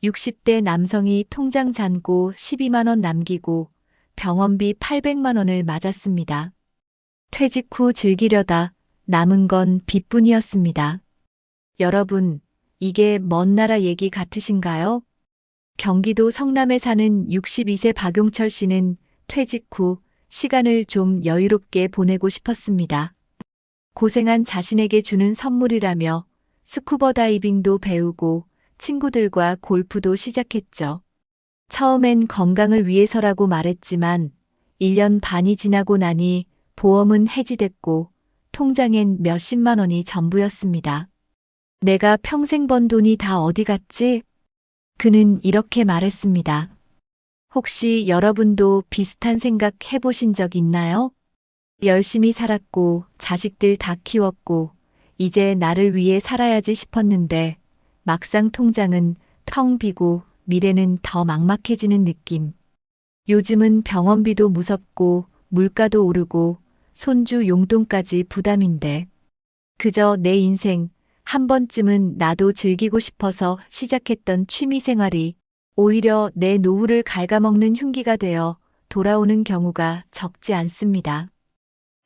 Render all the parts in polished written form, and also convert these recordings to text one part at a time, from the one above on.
60대 남성이 통장 잔고 12만 원 남기고 병원비 800만 원을 맞았습니다. 퇴직 후 즐기려다 남은 건 빚뿐이었습니다. 여러분, 이게 먼 나라 얘기 같으신가요? 경기도 성남에 사는 62세 박용철 씨는 퇴직 후 시간을 좀 여유롭게 보내고 싶었습니다. 고생한 자신에게 주는 선물이라며 스쿠버 다이빙도 배우고 친구들과 골프도 시작했죠. 처음엔 건강을 위해서라고 말했지만 1년 반이 지나고 나니 보험은 해지됐고 통장엔 몇십만 원이 전부였습니다. 내가 평생 번 돈이 다 어디 갔지? 그는 이렇게 말했습니다. 혹시 여러분도 비슷한 생각 해보신 적 있나요? 열심히 살았고 자식들 다 키웠고 이제 나를 위해 살아야지 싶었는데 막상 통장은 텅 비고 미래는 더 막막해지는 느낌. 요즘은 병원비도 무섭고 물가도 오르고 손주 용돈까지 부담인데 그저 내 인생 한 번쯤은 나도 즐기고 싶어서 시작했던 취미 생활이 오히려 내 노후를 갉아먹는 흉기가 되어 돌아오는 경우가 적지 않습니다.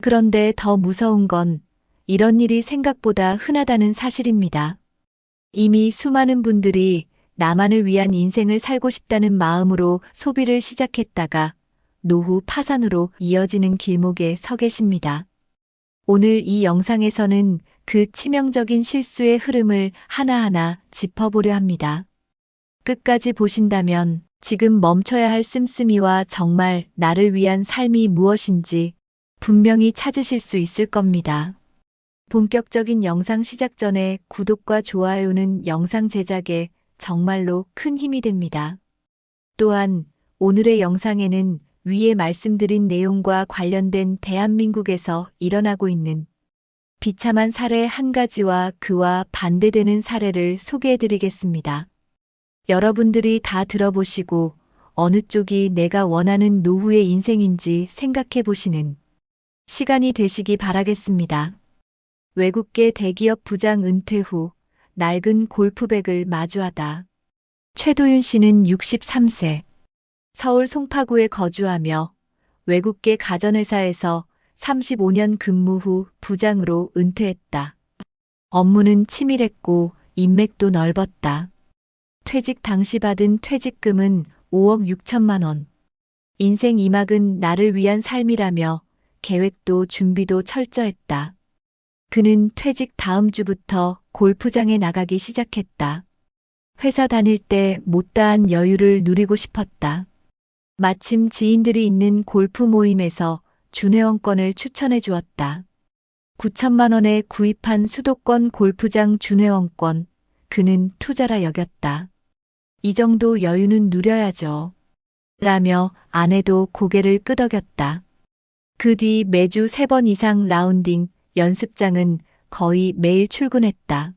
그런데 더 무서운 건 이런 일이 생각보다 흔하다는 사실입니다. 이미 수많은 분들이 나만을 위한 인생을 살고 싶다는 마음으로 소비를 시작했다가 노후 파산으로 이어지는 길목에 서 계십니다. 오늘 이 영상에서는 그 치명적인 실수의 흐름을 하나하나 짚어보려 합니다. 끝까지 보신다면 지금 멈춰야 할 씀씀이와 정말 나를 위한 삶이 무엇인지 분명히 찾으실 수 있을 겁니다. 본격적인 영상 시작 전에 구독과 좋아요는 영상 제작에 정말로 큰 힘이 됩니다. 또한 오늘의 영상에는 위에 말씀드린 내용과 관련된 대한민국에서 일어나고 있는 비참한 사례 한 가지와 그와 반대되는 사례를 소개해드리겠습니다. 여러분들이 다 들어보시고 어느 쪽이 내가 원하는 노후의 인생인지 생각해보시는 시간이 되시기 바라겠습니다. 외국계 대기업 부장 은퇴 후 낡은 골프백을 마주하다. 최도윤 씨는 63세. 서울 송파구에 거주하며 외국계 가전회사에서 35년 근무 후 부장으로 은퇴했다. 업무는 치밀했고 인맥도 넓었다. 퇴직 당시 받은 퇴직금은 5억 6천만 원. 인생 2막은 나를 위한 삶이라며 계획도 준비도 철저했다. 그는 퇴직 다음 주부터 골프장에 나가기 시작했다. 회사 다닐 때 못다한 여유를 누리고 싶었다. 마침 지인들이 있는 골프 모임에서 준회원권을 추천해 주었다. 9천만 원에 구입한 수도권 골프장 준회원권, 그는 투자라 여겼다. 이 정도 여유는 누려야죠. 라며 아내도 고개를 끄덕였다. 그 뒤 매주 3번 이상 라운딩, 연습장은 거의 매일 출근했다.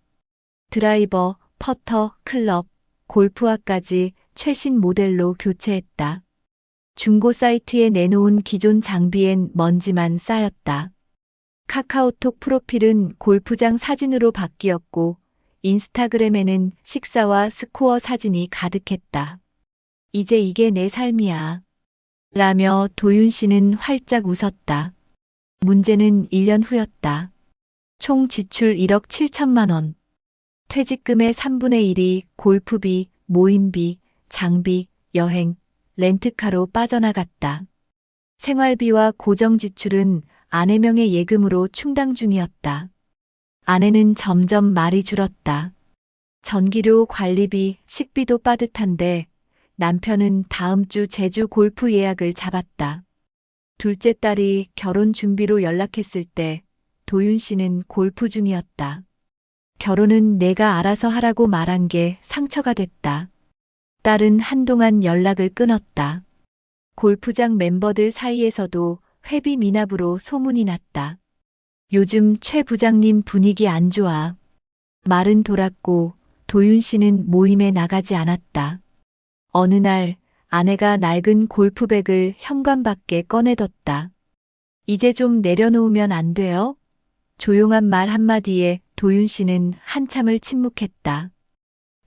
드라이버, 퍼터, 클럽, 골프화까지 최신 모델로 교체했다. 중고 사이트에 내놓은 기존 장비엔 먼지만 쌓였다. 카카오톡 프로필은 골프장 사진으로 바뀌었고 인스타그램에는 식사와 스코어 사진이 가득했다. 이제 이게 내 삶이야. 라며 도윤 씨는 활짝 웃었다. 문제는 1년 후였다. 총 지출 1억 7천만 원. 퇴직금의 3분의 1이 골프비, 모임비, 장비, 여행, 렌트카로 빠져나갔다. 생활비와 고정 지출은 아내 명의 예금으로 충당 중이었다. 아내는 점점 말이 줄었다. 전기료, 관리비, 식비도 빠듯한데 남편은 다음 주 제주 골프 예약을 잡았다. 둘째 딸이 결혼 준비로 연락했을 때 도윤 씨는 골프 중이었다. 결혼은 내가 알아서 하라고 말한 게 상처가 됐다. 딸은 한동안 연락을 끊었다. 골프장 멤버들 사이에서도 회비 미납으로 소문이 났다. 요즘 최 부장님 분위기 안 좋아. 말은 돌았고 도윤 씨는 모임에 나가지 않았다. 어느 날 아내가 낡은 골프백을 현관밖에 꺼내뒀다. 이제 좀 내려놓으면 안 돼요? 조용한 말 한마디에 도윤 씨는 한참을 침묵했다.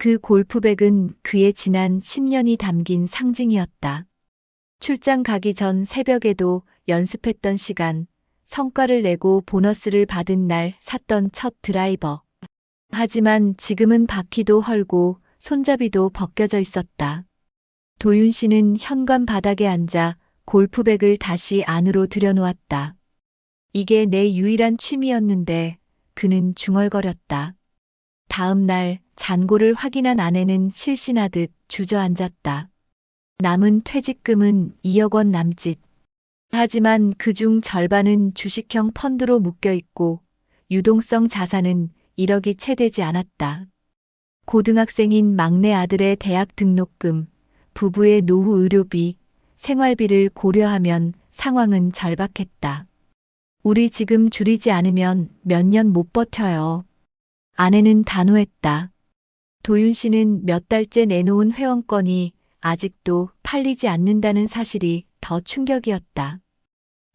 그 골프백은 그의 지난 10년이 담긴 상징이었다. 출장 가기 전 새벽에도 연습했던 시간, 성과를 내고 보너스를 받은 날 샀던 첫 드라이버. 하지만 지금은 바퀴도 헐고 손잡이도 벗겨져 있었다. 도윤 씨는 현관 바닥에 앉아 골프백을 다시 안으로 들여놓았다. 이게 내 유일한 취미였는데 그는 중얼거렸다. 다음 날 잔고를 확인한 아내는 실신하듯 주저앉았다. 남은 퇴직금은 2억 원 남짓. 하지만 그중 절반은 주식형 펀드로 묶여 있고 유동성 자산은 1억이 채 되지 않았다. 고등학생인 막내 아들의 대학 등록금, 부부의 노후 의료비, 생활비를 고려하면 상황은 절박했다. 우리 지금 줄이지 않으면 몇 년 못 버텨요. 아내는 단호했다. 도윤 씨는 몇 달째 내놓은 회원권이 아직도 팔리지 않는다는 사실이 더 충격이었다.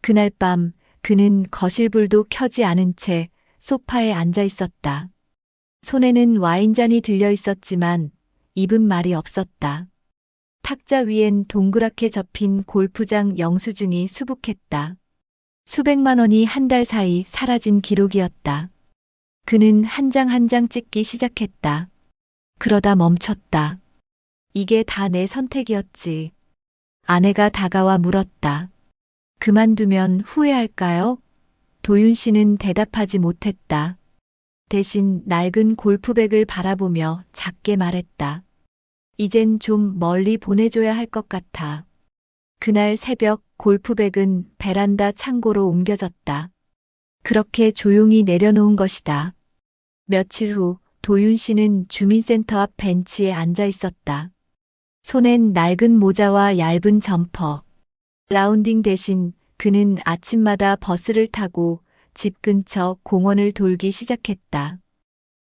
그날 밤 그는 거실불도 켜지 않은 채 소파에 앉아 있었다. 손에는 와인잔이 들려 있었지만 입은 말이 없었다. 탁자 위엔 동그랗게 접힌 골프장 영수증이 수북했다. 수백만 원이 한 달 사이 사라진 기록이었다. 그는 한 장 한 장 찍기 시작했다. 그러다 멈췄다. 이게 다 내 선택이었지. 아내가 다가와 물었다. 그만두면 후회할까요? 도윤 씨는 대답하지 못했다. 대신 낡은 골프백을 바라보며 작게 말했다. 이젠 좀 멀리 보내줘야 할 것 같아. 그날 새벽 골프백은 베란다 창고로 옮겨졌다. 그렇게 조용히 내려놓은 것이다. 며칠 후 도윤 씨는 주민센터 앞 벤치에 앉아 있었다. 손엔 낡은 모자와 얇은 점퍼. 라운딩 대신 그는 아침마다 버스를 타고 집 근처 공원을 돌기 시작했다.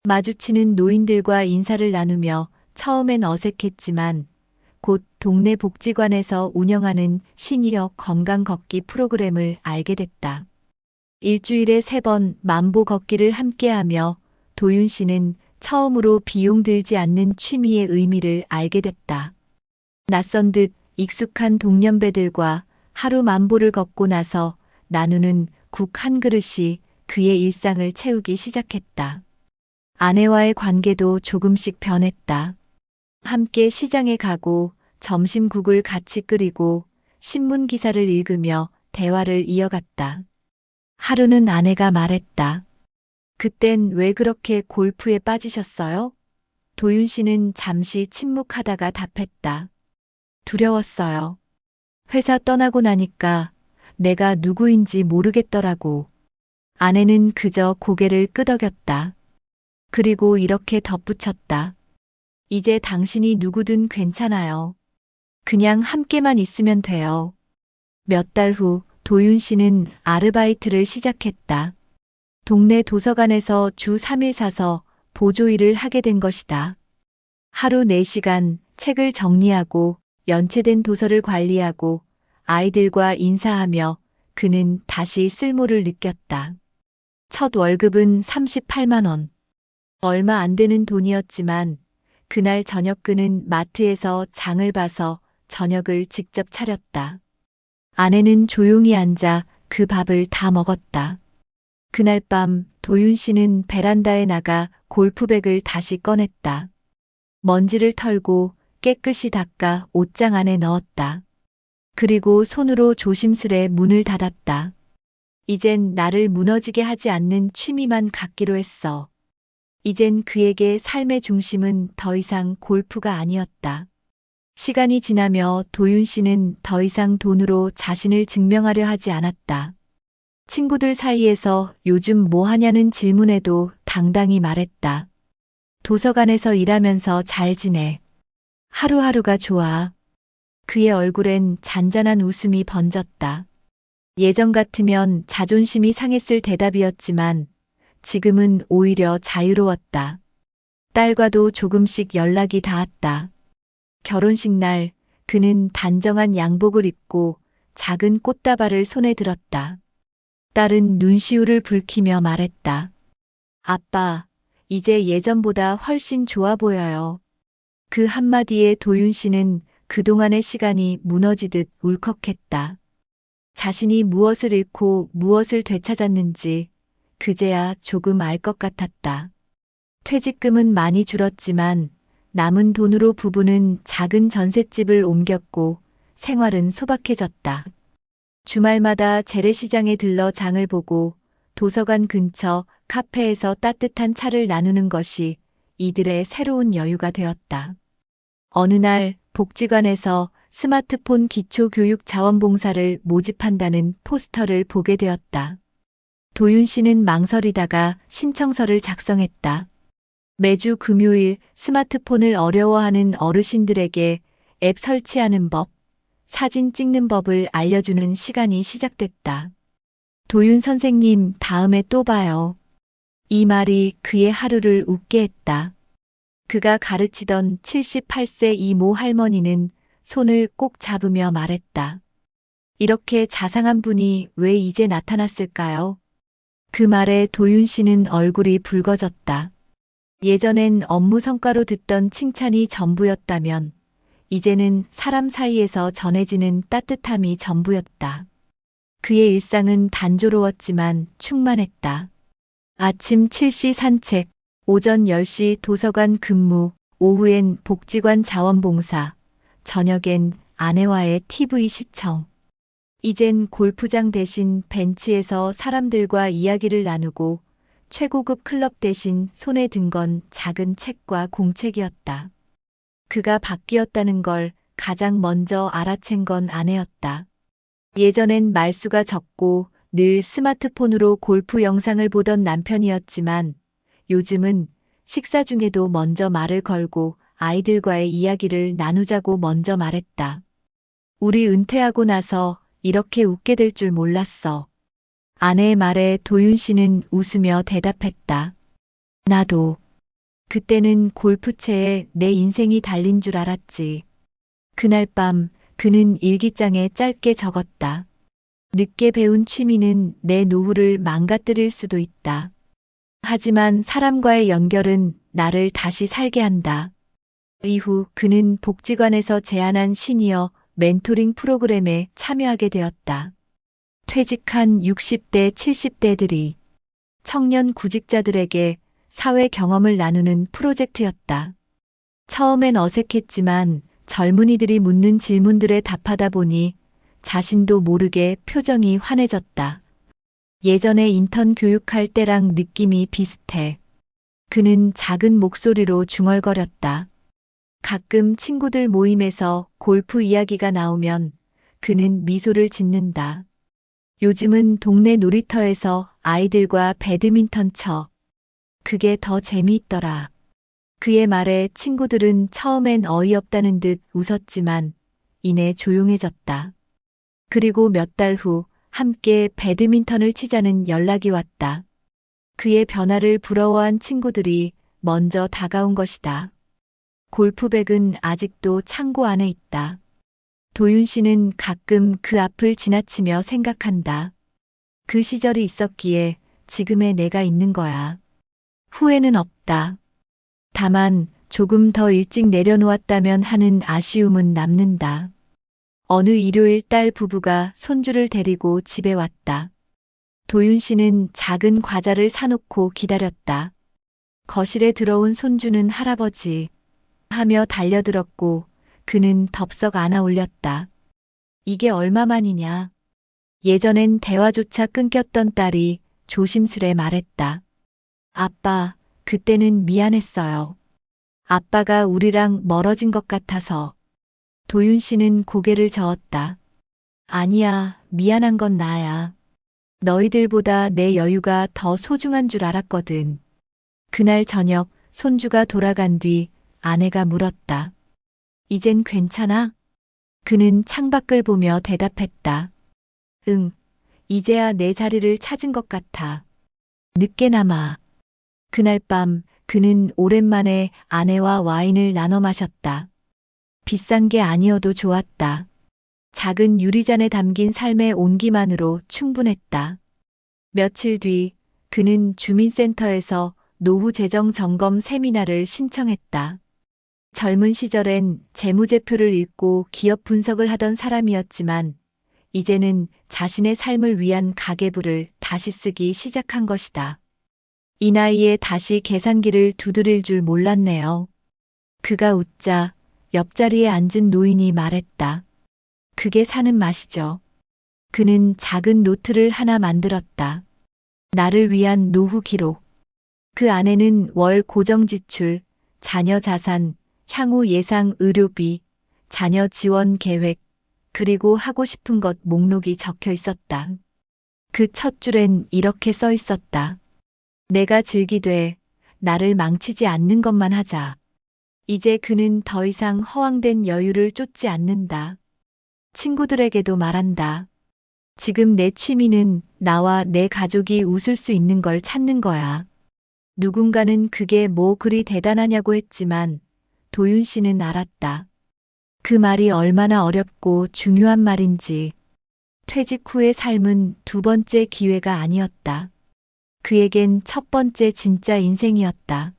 마주치는 노인들과 인사를 나누며 처음엔 어색했지만 곧 동네 복지관에서 운영하는 시니어 건강 걷기 프로그램을 알게 됐다. 일주일에 3번 만보 걷기를 함께하며 도윤 씨는 처음으로 비용 들지 않는 취미의 의미를 알게 됐다. 낯선 듯 익숙한 동년배들과 하루 만보를 걷고 나서 나누는 국 한 그릇이 그의 일상을 채우기 시작했다. 아내와의 관계도 조금씩 변했다. 함께 시장에 가고 점심국을 같이 끓이고 신문 기사를 읽으며 대화를 이어갔다. 하루는 아내가 말했다. 그땐 왜 그렇게 골프에 빠지셨어요? 도윤 씨는 잠시 침묵하다가 답했다. 두려웠어요. 회사 떠나고 나니까 내가 누구인지 모르겠더라고. 아내는 그저 고개를 끄덕였다. 그리고 이렇게 덧붙였다. 이제 당신이 누구든 괜찮아요. 그냥 함께만 있으면 돼요. 몇 달 후 도윤 씨는 아르바이트를 시작했다. 동네 도서관에서 주 3일 사서 보조일을 하게 된 것이다. 하루 4시간 책을 정리하고 연체된 도서를 관리하고 아이들과 인사하며 그는 다시 쓸모를 느꼈다. 첫 월급은 38만 원. 얼마 안 되는 돈이었지만 그날 저녁 그는 마트에서 장을 봐서 저녁을 직접 차렸다. 아내는 조용히 앉아 그 밥을 다 먹었다. 그날 밤 도윤 씨는 베란다에 나가 골프백을 다시 꺼냈다. 먼지를 털고 깨끗이 닦아 옷장 안에 넣었다. 그리고 손으로 조심스레 문을 닫았다. 이젠 나를 무너지게 하지 않는 취미만 갖기로 했어. 이젠 그에게 삶의 중심은 더 이상 골프가 아니었다. 시간이 지나며 도윤 씨는 더 이상 돈으로 자신을 증명하려 하지 않았다. 친구들 사이에서 요즘 뭐 하냐는 질문에도 당당히 말했다. 도서관에서 일하면서 잘 지내. 하루하루가 좋아. 그의 얼굴엔 잔잔한 웃음이 번졌다. 예전 같으면 자존심이 상했을 대답이었지만 지금은 오히려 자유로웠다. 딸과도 조금씩 연락이 닿았다. 결혼식 날 그는 단정한 양복을 입고 작은 꽃다발을 손에 들었다. 딸은 눈시울을 붉히며 말했다. 아빠, 이제 예전보다 훨씬 좋아 보여요. 그 한마디에 도윤 씨는 그동안의 시간이 무너지듯 울컥했다. 자신이 무엇을 잃고 무엇을 되찾았는지 그제야 조금 알 것 같았다. 퇴직금은 많이 줄었지만 남은 돈으로 부부는 작은 전셋집을 옮겼고 생활은 소박해졌다. 주말마다 재래시장에 들러 장을 보고 도서관 근처 카페에서 따뜻한 차를 나누는 것이 이들의 새로운 여유가 되었다. 어느 날 복지관에서 스마트폰 기초교육 자원봉사를 모집한다는 포스터를 보게 되었다. 도윤 씨는 망설이다가 신청서를 작성했다. 매주 금요일 스마트폰을 어려워하는 어르신들에게 앱 설치하는 법, 사진 찍는 법을 알려주는 시간이 시작됐다. 도윤 선생님, 다음에 또 봐요. 이 말이 그의 하루를 웃게 했다. 그가 가르치던 78세 이모 할머니는 손을 꼭 잡으며 말했다. 이렇게 자상한 분이 왜 이제 나타났을까요? 그 말에 도윤 씨는 얼굴이 붉어졌다. 예전엔 업무 성과로 듣던 칭찬이 전부였다면 이제는 사람 사이에서 전해지는 따뜻함이 전부였다. 그의 일상은 단조로웠지만 충만했다. 아침 7시 산책, 오전 10시 도서관 근무, 오후엔 복지관 자원봉사, 저녁엔 아내와의 TV 시청. 이젠 골프장 대신 벤치에서 사람들과 이야기를 나누고 최고급 클럽 대신 손에 든 건 작은 책과 공책이었다. 그가 바뀌었다는 걸 가장 먼저 알아챈 건 아내였다. 예전엔 말수가 적고 늘 스마트폰으로 골프 영상을 보던 남편이었지만 요즘은 식사 중에도 먼저 말을 걸고 아이들과의 이야기를 나누자고 먼저 말했다. 우리 은퇴하고 나서 이렇게 웃게 될 줄 몰랐어. 아내의 말에 도윤 씨는 웃으며 대답했다. 나도. 그때는 골프채에 내 인생이 달린 줄 알았지. 그날 밤 그는 일기장에 짧게 적었다. 늦게 배운 취미는 내 노후를 망가뜨릴 수도 있다. 하지만 사람과의 연결은 나를 다시 살게 한다. 이후 그는 복지관에서 제안한 시니어 멘토링 프로그램에 참여하게 되었다. 퇴직한 60대, 70대들이 청년 구직자들에게 사회 경험을 나누는 프로젝트였다. 처음엔 어색했지만 젊은이들이 묻는 질문들에 답하다 보니 자신도 모르게 표정이 환해졌다. 예전에 인턴 교육할 때랑 느낌이 비슷해. 그는 작은 목소리로 중얼거렸다. 가끔 친구들 모임에서 골프 이야기가 나오면 그는 미소를 짓는다. 요즘은 동네 놀이터에서 아이들과 배드민턴 쳐. 그게 더 재미있더라. 그의 말에 친구들은 처음엔 어이없다는 듯 웃었지만 이내 조용해졌다. 그리고 몇 달 후 함께 배드민턴을 치자는 연락이 왔다. 그의 변화를 부러워한 친구들이 먼저 다가온 것이다. 골프백은 아직도 창고 안에 있다. 도윤 씨는 가끔 그 앞을 지나치며 생각한다. 그 시절이 있었기에 지금의 내가 있는 거야. 후회는 없다. 다만 조금 더 일찍 내려놓았다면 하는 아쉬움은 남는다. 어느 일요일 딸 부부가 손주를 데리고 집에 왔다. 도윤 씨는 작은 과자를 사놓고 기다렸다. 거실에 들어온 손주는 할아버지 하며 달려들었고 그는 덥석 안아 올렸다. 이게 얼마만이냐. 예전엔 대화조차 끊겼던 딸이 조심스레 말했다. 아빠, 그때는 미안했어요. 아빠가 우리랑 멀어진 것 같아서. 도윤 씨는 고개를 저었다. 아니야, 미안한 건 나야. 너희들보다 내 여유가 더 소중한 줄 알았거든. 그날 저녁 손주가 돌아간 뒤 아내가 물었다. 이젠 괜찮아? 그는 창밖을 보며 대답했다. 응, 이제야 내 자리를 찾은 것 같아. 늦게나마. 그날 밤 그는 오랜만에 아내와 와인을 나눠 마셨다. 비싼 게 아니어도 좋았다. 작은 유리잔에 담긴 삶의 온기만으로 충분했다. 며칠 뒤 그는 주민센터에서 노후 재정 점검 세미나를 신청했다. 젊은 시절엔 재무제표를 읽고 기업 분석을 하던 사람이었지만 이제는 자신의 삶을 위한 가계부를 다시 쓰기 시작한 것이다. 이 나이에 다시 계산기를 두드릴 줄 몰랐네요. 그가 웃자 옆자리에 앉은 노인이 말했다. 그게 사는 맛이죠. 그는 작은 노트를 하나 만들었다. 나를 위한 노후 기록. 그 안에는 월 고정 지출, 자녀 자산, 향후 예상 의료비, 자녀 지원 계획, 그리고 하고 싶은 것 목록이 적혀 있었다. 그 첫 줄엔 이렇게 써 있었다. 내가 즐기되 나를 망치지 않는 것만 하자. 이제 그는 더 이상 허황된 여유를 쫓지 않는다. 친구들에게도 말한다. 지금 내 취미는 나와 내 가족이 웃을 수 있는 걸 찾는 거야. 누군가는 그게 뭐 그리 대단하냐고 했지만 도윤 씨는 알았다. 그 말이 얼마나 어렵고 중요한 말인지. 퇴직 후의 삶은 두 번째 기회가 아니었다. 그에겐 첫 번째 진짜 인생이었다.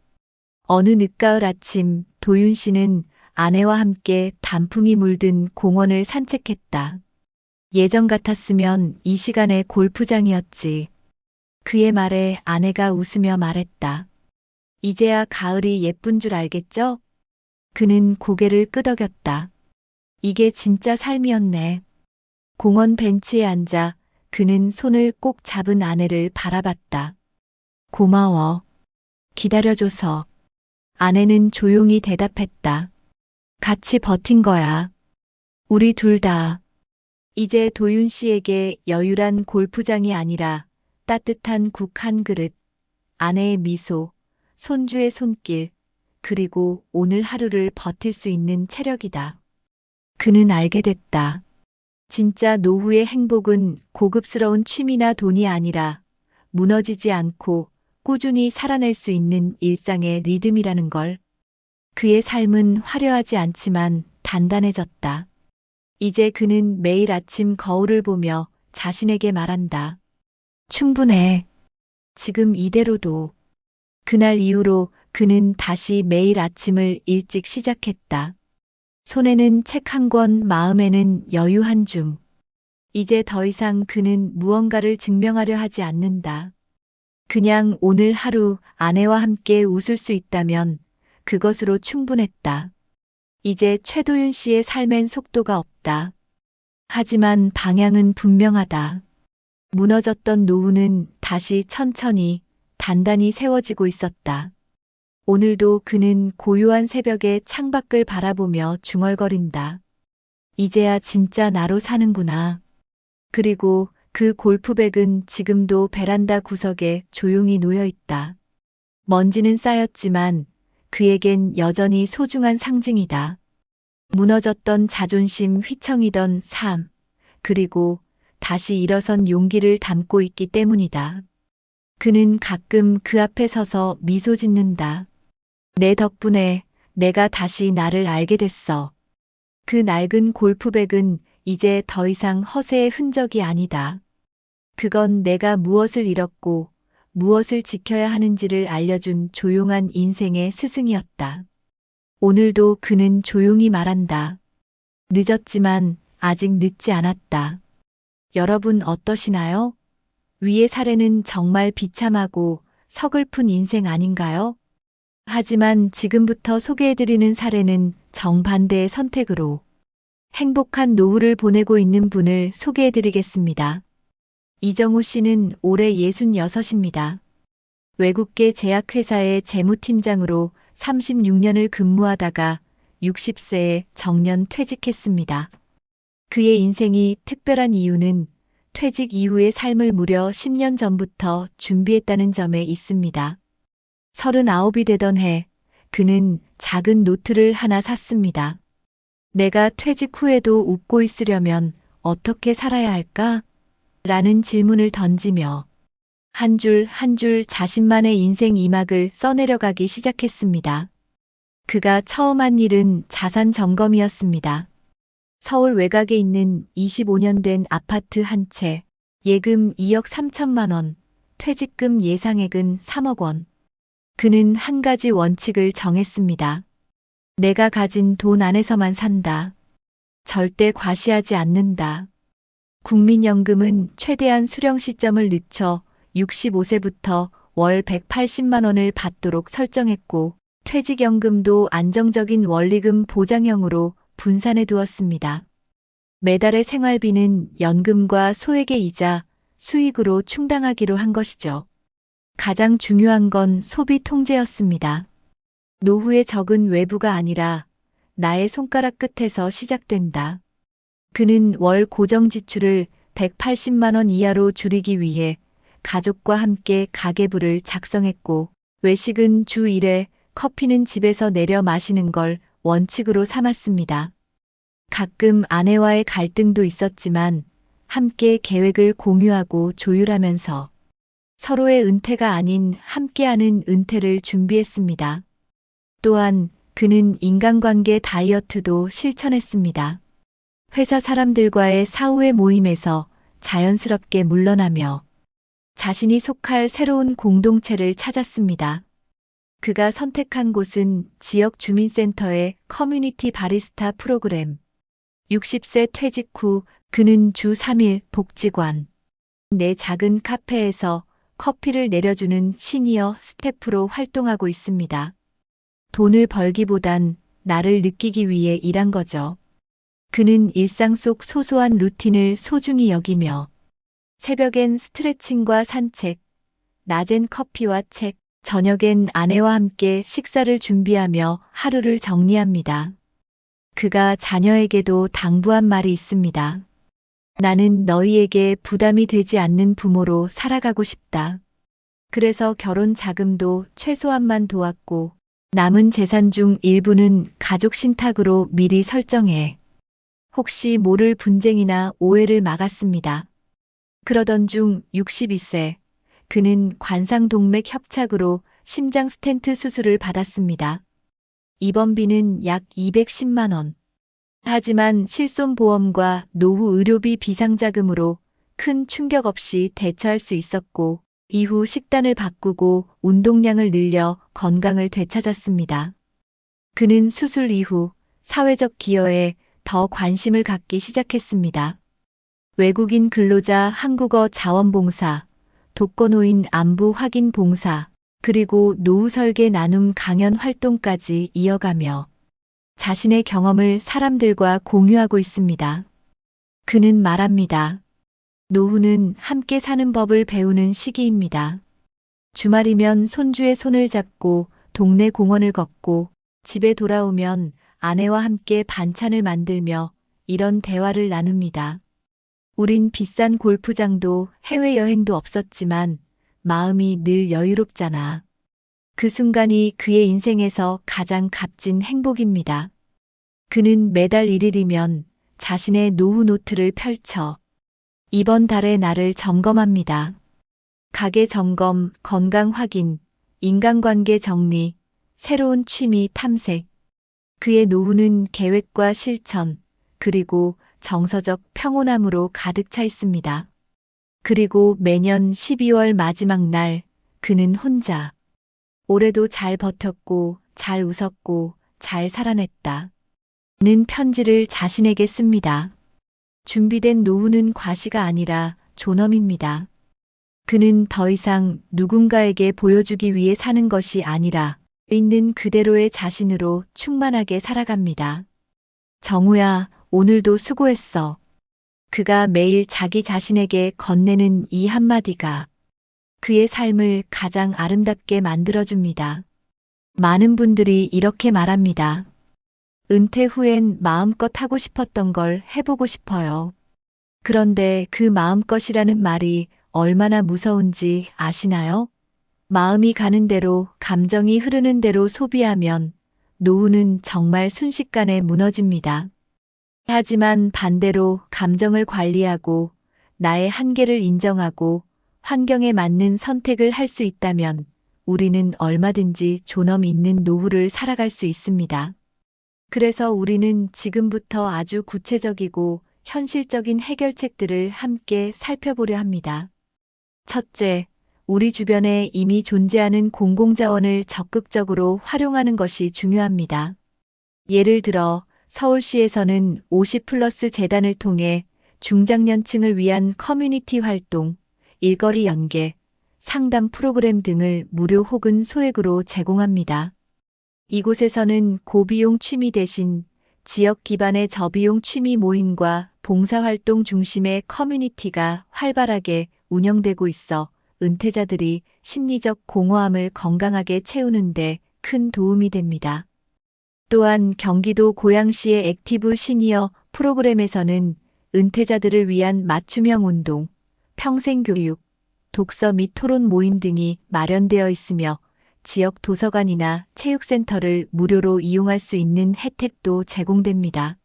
어느 늦가을 아침 도윤 씨는 아내와 함께 단풍이 물든 공원을 산책했다. 예전 같았으면 이 시간에 골프장이었지. 그의 말에 아내가 웃으며 말했다. 이제야 가을이 예쁜 줄 알겠죠? 그는 고개를 끄덕였다. 이게 진짜 삶이었네. 공원 벤치에 앉아 그는 손을 꼭 잡은 아내를 바라봤다. 고마워. 기다려줘서. 아내는 조용히 대답했다. 같이 버틴 거야. 우리 둘 다. 이제 도윤 씨에게 여유란 골프장이 아니라 따뜻한 국 한 그릇, 아내의 미소, 손주의 손길, 그리고 오늘 하루를 버틸 수 있는 체력이다. 그는 알게 됐다. 진짜 노후의 행복은 고급스러운 취미나 돈이 아니라 무너지지 않고 꾸준히 살아낼 수 있는 일상의 리듬이라는 걸. 그의 삶은 화려하지 않지만 단단해졌다. 이제 그는 매일 아침 거울을 보며 자신에게 말한다. 충분해. 지금 이대로도. 그날 이후로 그는 다시 매일 아침을 일찍 시작했다. 손에는 책 한 권, 마음에는 여유 한 줌. 이제 더 이상 그는 무언가를 증명하려 하지 않는다. 그냥 오늘 하루 아내와 함께 웃을 수 있다면 그것으로 충분했다. 이제 최도윤 씨의 삶엔 속도가 없다. 하지만 방향은 분명하다. 무너졌던 노후는 다시 천천히, 단단히 세워지고 있었다. 오늘도 그는 고요한 새벽에 창밖을 바라보며 중얼거린다. 이제야 진짜 나로 사는구나. 그리고 그 골프백은 지금도 베란다 구석에 조용히 놓여 있다. 먼지는 쌓였지만 그에겐 여전히 소중한 상징이다. 무너졌던 자존심 휘청이던 삶, 그리고 다시 일어선 용기를 담고 있기 때문이다. 그는 가끔 그 앞에 서서 미소 짓는다. 내 덕분에 내가 다시 나를 알게 됐어. 그 낡은 골프백은 이제 더 이상 허세의 흔적이 아니다. 그건 내가 무엇을 잃었고 무엇을 지켜야 하는지를 알려준 조용한 인생의 스승이었다. 오늘도 그는 조용히 말한다. 늦었지만 아직 늦지 않았다. 여러분 어떠시나요? 위의 사례는 정말 비참하고 서글픈 인생 아닌가요? 하지만 지금부터 소개해드리는 사례는 정반대의 선택으로 행복한 노후를 보내고 있는 분을 소개해드리겠습니다. 이정우 씨는 올해 66입니다. 외국계 제약회사의 재무팀장으로 36년을 근무하다가 60세에 정년 퇴직했습니다. 그의 인생이 특별한 이유는 퇴직 이후의 삶을 무려 10년 전부터 준비했다는 점에 있습니다. 39이 되던 해, 그는 작은 노트를 하나 샀습니다. 내가 퇴직 후에도 웃고 있으려면 어떻게 살아야 할까? 라는 질문을 던지며 한 줄 한 줄 자신만의 인생 이막을 써내려가기 시작했습니다. 그가 처음 한 일은 자산 점검이었습니다. 서울 외곽에 있는 25년 된 아파트 한 채, 예금 2억 3천만 원, 퇴직금 예상액은 3억 원. 그는 한 가지 원칙을 정했습니다. 내가 가진 돈 안에서만 산다. 절대 과시하지 않는다. 국민연금은 최대한 수령 시점을 늦춰 65세부터 월 180만 원을 받도록 설정했고, 퇴직연금도 안정적인 원리금 보장형으로 분산해 두었습니다. 매달의 생활비는 연금과 소액의 이자, 수익으로 충당하기로 한 것이죠. 가장 중요한 건 소비 통제였습니다. 노후의 적은 외부가 아니라 나의 손가락 끝에서 시작된다. 그는 월 고정 지출을 180만 원 이하로 줄이기 위해 가족과 함께 가계부를 작성했고, 외식은 주 1회, 커피는 집에서 내려 마시는 걸 원칙으로 삼았습니다. 가끔 아내와의 갈등도 있었지만 함께 계획을 공유하고 조율하면서 서로의 은퇴가 아닌 함께하는 은퇴를 준비했습니다. 또한 그는 인간관계 다이어트도 실천했습니다. 회사 사람들과의 사후의 모임에서 자연스럽게 물러나며 자신이 속할 새로운 공동체를 찾았습니다. 그가 선택한 곳은 지역 주민센터의 커뮤니티 바리스타 프로그램. 60세 퇴직 후 그는 주 3일 복지관, 내 작은 카페에서 커피를 내려주는 시니어 스태프로 활동하고 있습니다. 돈을 벌기보단 나를 느끼기 위해 일한 거죠. 그는 일상 속 소소한 루틴을 소중히 여기며 새벽엔 스트레칭과 산책, 낮엔 커피와 책, 저녁엔 아내와 함께 식사를 준비하며 하루를 정리합니다. 그가 자녀에게도 당부한 말이 있습니다. 나는 너희에게 부담이 되지 않는 부모로 살아가고 싶다. 그래서 결혼 자금도 최소한만 도왔고, 남은 재산 중 일부는 가족 신탁으로 미리 설정해 혹시 모를 분쟁이나 오해를 막았습니다. 그러던 중 62세, 그는 관상동맥 협착으로 심장 스텐트 수술을 받았습니다. 입원비는 약 210만 원. 하지만 실손보험과 노후 의료비 비상자금으로 큰 충격 없이 대처할 수 있었고, 이후 식단을 바꾸고 운동량을 늘려 건강을 되찾았습니다. 그는 수술 이후 사회적 기여에 더 관심을 갖기 시작했습니다. 외국인 근로자 한국어 자원봉사, 독거노인 안부 확인 봉사, 그리고 노후 설계 나눔 강연 활동까지 이어가며 자신의 경험을 사람들과 공유하고 있습니다. 그는 말합니다. 노후는 함께 사는 법을 배우는 시기입니다. 주말이면 손주의 손을 잡고 동네 공원을 걷고 집에 돌아오면 아내와 함께 반찬을 만들며 이런 대화를 나눕니다. 우린 비싼 골프장도 해외여행도 없었지만 마음이 늘 여유롭잖아. 그 순간이 그의 인생에서 가장 값진 행복입니다. 그는 매달 1일이면 자신의 노후 노트를 펼쳐 이번 달의 나를 점검합니다. 가계 점검, 건강 확인, 인간관계 정리, 새로운 취미 탐색. 그의 노후는 계획과 실천, 그리고 정서적 평온함으로 가득 차 있습니다. 그리고 매년 12월 마지막 날, 그는 혼자. 올해도 잘 버텼고, 잘 웃었고, 잘 살아냈다. 는 편지를 자신에게 씁니다. 준비된 노후는 과시가 아니라 존엄입니다. 그는 더 이상 누군가에게 보여주기 위해 사는 것이 아니라 있는 그대로의 자신으로 충만하게 살아갑니다. 정우야, 오늘도 수고했어. 그가 매일 자기 자신에게 건네는 이 한마디가 그의 삶을 가장 아름답게 만들어줍니다. 많은 분들이 이렇게 말합니다. 은퇴 후엔 마음껏 하고 싶었던 걸 해보고 싶어요. 그런데 그 마음껏이라는 말이 얼마나 무서운지 아시나요? 마음이 가는 대로, 감정이 흐르는 대로 소비하면 노후는 정말 순식간에 무너집니다. 하지만 반대로 감정을 관리하고 나의 한계를 인정하고 환경에 맞는 선택을 할 수 있다면 우리는 얼마든지 존엄 있는 노후를 살아갈 수 있습니다. 그래서 우리는 지금부터 아주 구체적이고 현실적인 해결책들을 함께 살펴보려 합니다. 첫째, 우리 주변에 이미 존재하는 공공자원을 적극적으로 활용하는 것이 중요합니다. 예를 들어 서울시에서는 50플러스 재단을 통해 중장년층을 위한 커뮤니티 활동, 일거리 연계, 상담 프로그램 등을 무료 혹은 소액으로 제공합니다. 이곳에서는 고비용 취미 대신 지역 기반의 저비용 취미 모임과 봉사활동 중심의 커뮤니티가 활발하게 운영되고 있어 은퇴자들이 심리적 공허함을 건강하게 채우는 데 큰 도움이 됩니다. 또한 경기도 고양시의 액티브 시니어 프로그램에서는 은퇴자들을 위한 맞춤형 운동, 평생교육, 독서 및 토론 모임 등이 마련되어 있으며 지역 도서관이나 체육센터를 무료로 이용할 수 있는 혜택도 제공됩니다.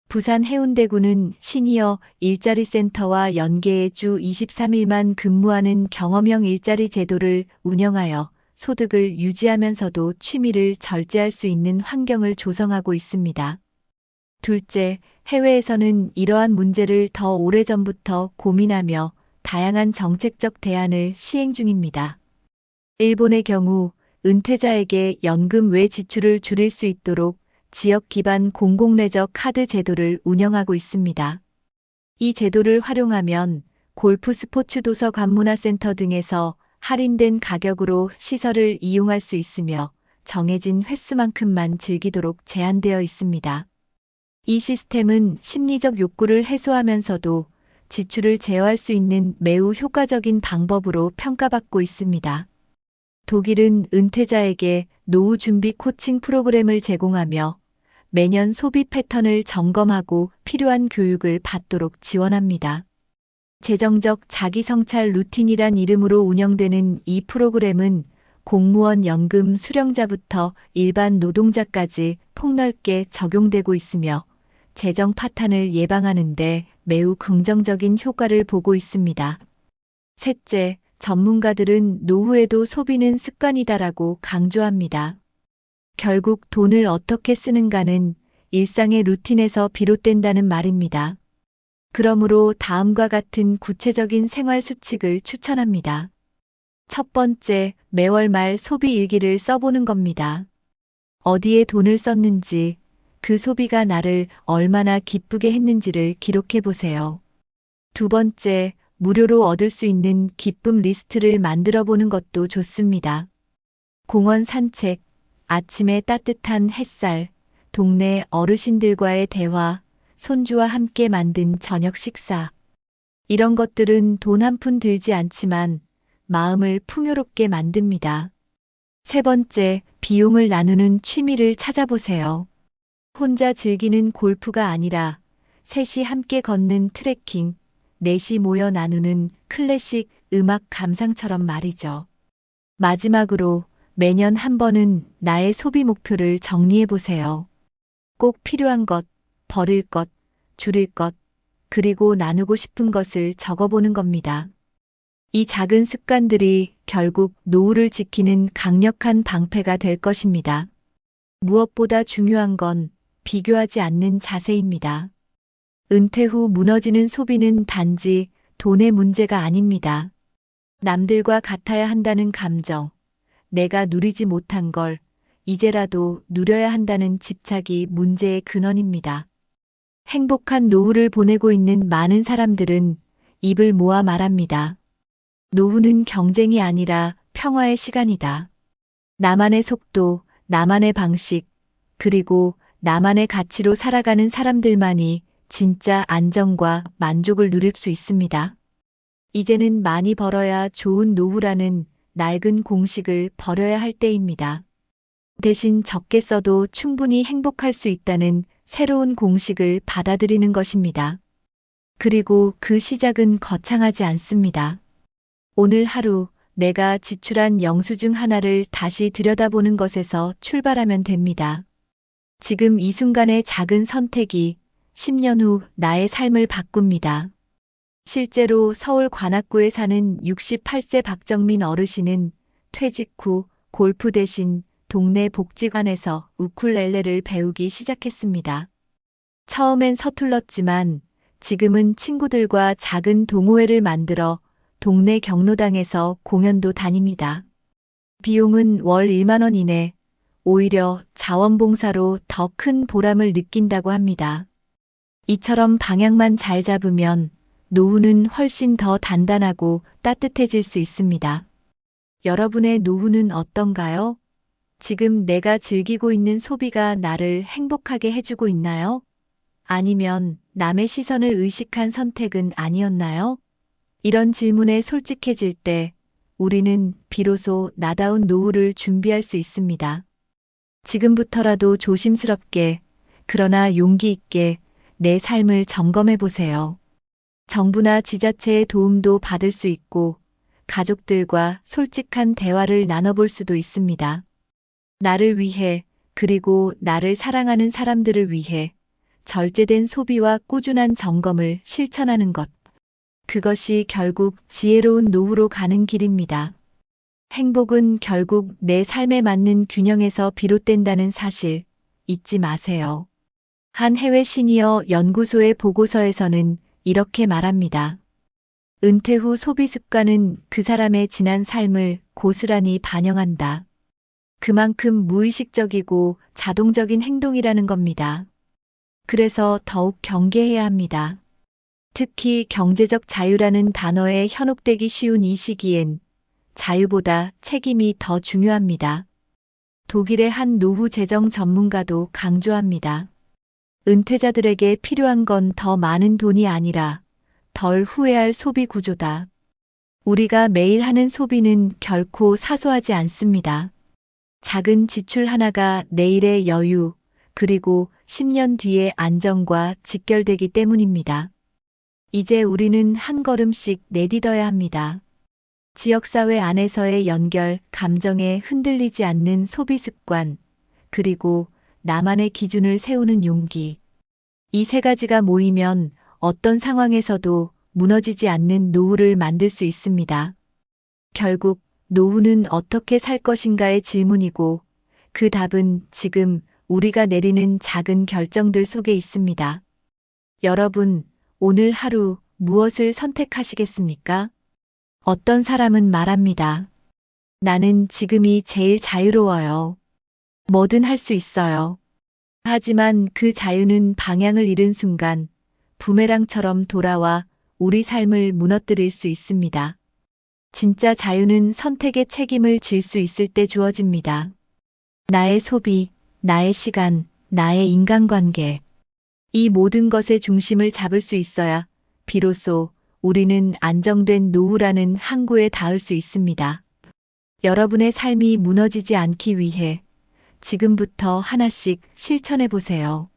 부산 해운대구는 시니어 일자리 센터와 연계해 주 23일만 근무하는 경험형 일자리 제도를 운영하여 소득을 유지하면서도 취미를 절제할 수 있는 환경을 조성하고 있습니다. 둘째, 해외에서는 이러한 문제를 더 오래전부터 고민하며 다양한 정책적 대안을 시행 중입니다. 일본의 경우 은퇴자에게 연금 외 지출을 줄일 수 있도록 지역 기반 공공레저 카드 제도를 운영하고 있습니다. 이 제도를 활용하면 골프 스포츠 도서관 문화센터 등에서 할인된 가격으로 시설을 이용할 수 있으며 정해진 횟수만큼만 즐기도록 제한되어 있습니다. 이 시스템은 심리적 욕구를 해소하면서도 지출을 제어할 수 있는 매우 효과적인 방법으로 평가받고 있습니다. 독일은 은퇴자에게 노후 준비 코칭 프로그램을 제공하며 매년 소비 패턴을 점검하고 필요한 교육을 받도록 지원합니다. 재정적 자기 성찰 루틴이란 이름으로 운영되는 이 프로그램은 공무원 연금 수령자부터 일반 노동자까지 폭넓게 적용되고 있으며 재정 파탄을 예방하는 데 매우 긍정적인 효과를 보고 있습니다. 셋째, 전문가들은 노후에도 소비는 습관이다라고 강조합니다. 결국 돈을 어떻게 쓰는가는 일상의 루틴에서 비롯된다는 말입니다. 그러므로 다음과 같은 구체적인 생활 수칙을 추천합니다. 첫 번째, 매월 말 소비 일기를 써보는 겁니다. 어디에 돈을 썼는지, 그 소비가 나를 얼마나 기쁘게 했는지를 기록해 보세요. 두 번째, 무료로 얻을 수 있는 기쁨 리스트를 만들어 보는 것도 좋습니다. 공원 산책, 아침의 따뜻한 햇살, 동네 어르신들과의 대화, 손주와 함께 만든 저녁 식사. 이런 것들은 돈 한 푼 들지 않지만 마음을 풍요롭게 만듭니다. 세 번째, 비용을 나누는 취미를 찾아보세요. 혼자 즐기는 골프가 아니라 셋이 함께 걷는 트레킹, 넷이 모여 나누는 클래식 음악 감상처럼 말이죠. 마지막으로 매년 한 번은 나의 소비 목표를 정리해 보세요. 꼭 필요한 것, 버릴 것, 줄일 것, 그리고 나누고 싶은 것을 적어보는 겁니다. 이 작은 습관들이 결국 노후를 지키는 강력한 방패가 될 것입니다. 무엇보다 중요한 건 비교하지 않는 자세입니다. 은퇴 후 무너지는 소비는 단지 돈의 문제가 아닙니다. 남들과 같아야 한다는 감정, 내가 누리지 못한 걸 이제라도 누려야 한다는 집착이 문제의 근원입니다. 행복한 노후를 보내고 있는 많은 사람들은 입을 모아 말합니다. 노후는 경쟁이 아니라 평화의 시간이다. 나만의 속도, 나만의 방식, 그리고 나만의 가치로 살아가는 사람들만이 진짜 안정과 만족을 누릴 수 있습니다. 이제는 많이 벌어야 좋은 노후라는 낡은 공식을 버려야 할 때입니다. 대신 적게 써도 충분히 행복할 수 있다는 새로운 공식을 받아들이는 것입니다. 그리고 그 시작은 거창하지 않습니다. 오늘 하루 내가 지출한 영수증 하나를 다시 들여다보는 것에서 출발하면 됩니다. 지금 이 순간의 작은 선택이 10년 후 나의 삶을 바꿉니다. 실제로 서울 관악구에 사는 68세 박정민 어르신은 퇴직 후 골프 대신 동네 복지관에서 우쿨렐레를 배우기 시작했습니다. 처음엔 서툴렀지만 지금은 친구들과 작은 동호회를 만들어 동네 경로당에서 공연도 다닙니다. 비용은 월 1만 원 이내, 오히려 자원봉사로 더 큰 보람을 느낀다고 합니다. 이처럼 방향만 잘 잡으면 노후는 훨씬 더 단단하고 따뜻해질 수 있습니다. 여러분의 노후는 어떤가요? 지금 내가 즐기고 있는 소비가 나를 행복하게 해주고 있나요? 아니면 남의 시선을 의식한 선택은 아니었나요? 이런 질문에 솔직해질 때 우리는 비로소 나다운 노후를 준비할 수 있습니다. 지금부터라도 조심스럽게, 그러나 용기 있게 내 삶을 점검해 보세요. 정부나 지자체의 도움도 받을 수 있고, 가족들과 솔직한 대화를 나눠볼 수도 있습니다. 나를 위해, 그리고 나를 사랑하는 사람들을 위해 절제된 소비와 꾸준한 점검을 실천하는 것. 그것이 결국 지혜로운 노후로 가는 길입니다. 행복은 결국 내 삶에 맞는 균형에서 비롯된다는 사실 잊지 마세요. 한 해외 시니어 연구소의 보고서에서는 이렇게 말합니다. 은퇴 후 소비 습관은 그 사람의 지난 삶을 고스란히 반영한다. 그만큼 무의식적이고 자동적인 행동이라는 겁니다. 그래서 더욱 경계해야 합니다. 특히 경제적 자유라는 단어에 현혹되기 쉬운 이 시기엔 자유보다 책임이 더 중요합니다. 독일의 한 노후 재정 전문가도 강조합니다. 은퇴자들에게 필요한 건 더 많은 돈이 아니라 덜 후회할 소비 구조다. 우리가 매일 하는 소비는 결코 사소하지 않습니다. 작은 지출 하나가 내일의 여유, 그리고 10년 뒤의 안정과 직결되기 때문입니다. 이제 우리는 한 걸음씩 내딛어야 합니다. 지역사회 안에서의 연결, 감정에 흔들리지 않는 소비 습관, 그리고 나만의 기준을 세우는 용기. 이 세 가지가 모이면 어떤 상황에서도 무너지지 않는 노후를 만들 수 있습니다. 결국 노후는 어떻게 살 것인가의 질문이고, 그 답은 지금 우리가 내리는 작은 결정들 속에 있습니다. 여러분, 오늘 하루 무엇을 선택하시겠습니까? 어떤 사람은 말합니다. 나는 지금이 제일 자유로워요. 뭐든 할 수 있어요. 하지만 그 자유는 방향을 잃은 순간 부메랑처럼 돌아와 우리 삶을 무너뜨릴 수 있습니다. 진짜 자유는 선택의 책임을 질 수 있을 때 주어집니다. 나의 소비, 나의 시간, 나의 인간관계. 이 모든 것의 중심을 잡을 수 있어야 비로소 우리는 안정된 노후라는 항구에 닿을 수 있습니다. 여러분의 삶이 무너지지 않기 위해 지금부터 하나씩 실천해 보세요.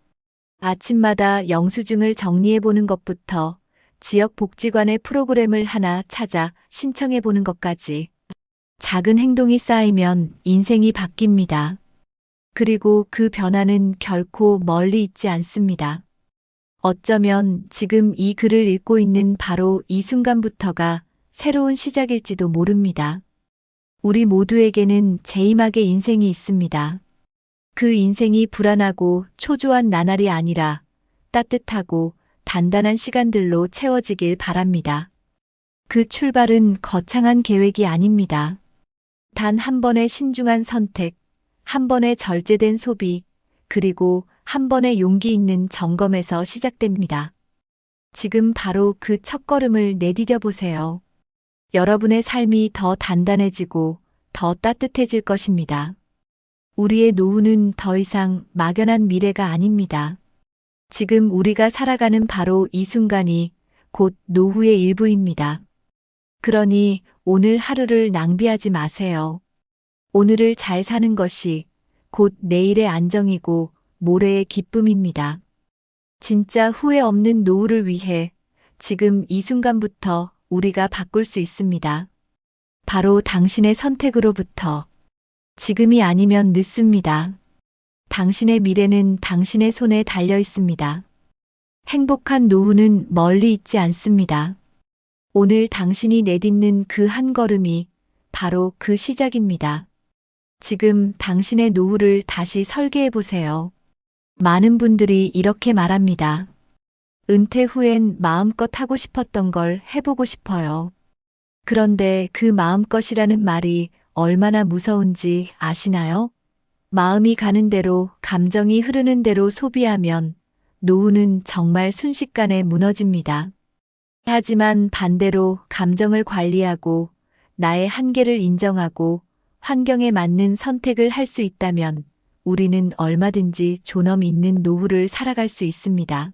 아침마다 영수증을 정리해 보는 것부터 지역 복지관의 프로그램을 하나 찾아 신청해 보는 것까지 작은 행동이 쌓이면 인생이 바뀝니다. 그리고 그 변화는 결코 멀리 있지 않습니다. 어쩌면 지금 이 글을 읽고 있는 바로 이 순간부터가 새로운 시작일지도 모릅니다. 우리 모두에게는 제이막의 인생이 있습니다. 그 인생이 불안하고 초조한 나날이 아니라 따뜻하고 단단한 시간들로 채워지길 바랍니다. 그 출발은 거창한 계획이 아닙니다. 단 한 번의 신중한 선택, 한 번의 절제된 소비, 그리고 한 번의 용기 있는 점검에서 시작됩니다. 지금 바로 그 첫걸음을 내디뎌 보세요. 여러분의 삶이 더 단단해지고 더 따뜻해질 것입니다. 우리의 노후는 더 이상 막연한 미래가 아닙니다. 지금 우리가 살아가는 바로 이 순간이 곧 노후의 일부입니다. 그러니 오늘 하루를 낭비하지 마세요. 오늘을 잘 사는 것이 곧 내일의 안정이고 모레의 기쁨입니다. 진짜 후회 없는 노후를 위해 지금 이 순간부터 우리가 바꿀 수 있습니다. 바로 당신의 선택으로부터. 지금이 아니면 늦습니다. 당신의 미래는 당신의 손에 달려 있습니다. 행복한 노후는 멀리 있지 않습니다. 오늘 당신이 내딛는 그 한 걸음이 바로 그 시작입니다. 지금 당신의 노후를 다시 설계해 보세요. 많은 분들이 이렇게 말합니다. 은퇴 후엔 마음껏 하고 싶었던 걸 해보고 싶어요. 그런데 그 마음껏이라는 말이 얼마나 무서운지 아시나요? 마음이 가는 대로, 감정이 흐르는 대로 소비하면 노후는 정말 순식간에 무너집니다. 하지만 반대로 감정을 관리하고 나의 한계를 인정하고 환경에 맞는 선택을 할 수 있다면 우리는 얼마든지 존엄 있는 노후를 살아갈 수 있습니다.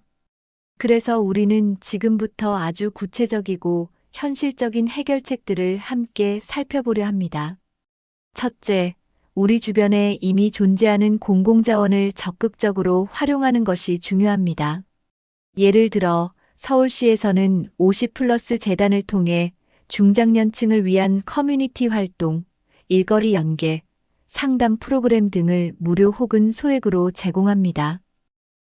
그래서 우리는 지금부터 아주 구체적이고 현실적인 해결책들을 함께 살펴보려 합니다. 첫째, 우리 주변에 이미 존재하는 공공자원을 적극적으로 활용하는 것이 중요합니다. 예를 들어 서울시에서는 50플러스 재단을 통해 중장년층을 위한 커뮤니티 활동, 일거리 연계, 상담 프로그램 등을 무료 혹은 소액으로 제공합니다.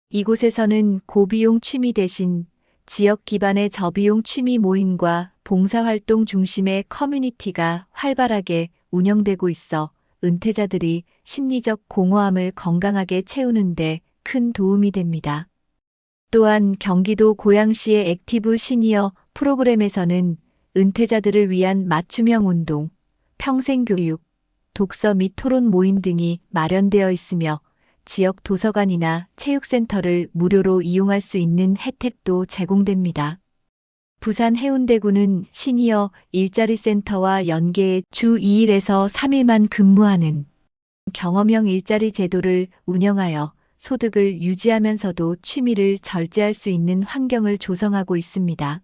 이곳에서는 고비용 취미 대신 지역 기반의 저비용 취미 모임과 봉사활동 중심의 커뮤니티가 활발하게 운영되고 있어 은퇴자들이 심리적 공허함을 건강하게 채우는데 큰 도움이 됩니다. 또한 경기도 고양시의 액티브 시니어 프로그램에서는 은퇴자들을 위한 맞춤형 운동, 평생교육, 독서 및 토론 모임 등이 마련되어 있으며 지역 도서관이나 체육센터를 무료로 이용할 수 있는 혜택도 제공됩니다. 부산 해운대구는 시니어 일자리 센터와 연계해 주 2일에서 3일만 근무하는 경험형 일자리 제도를 운영하여 소득을 유지하면서도 취미를 절제할 수 있는 환경을 조성하고 있습니다.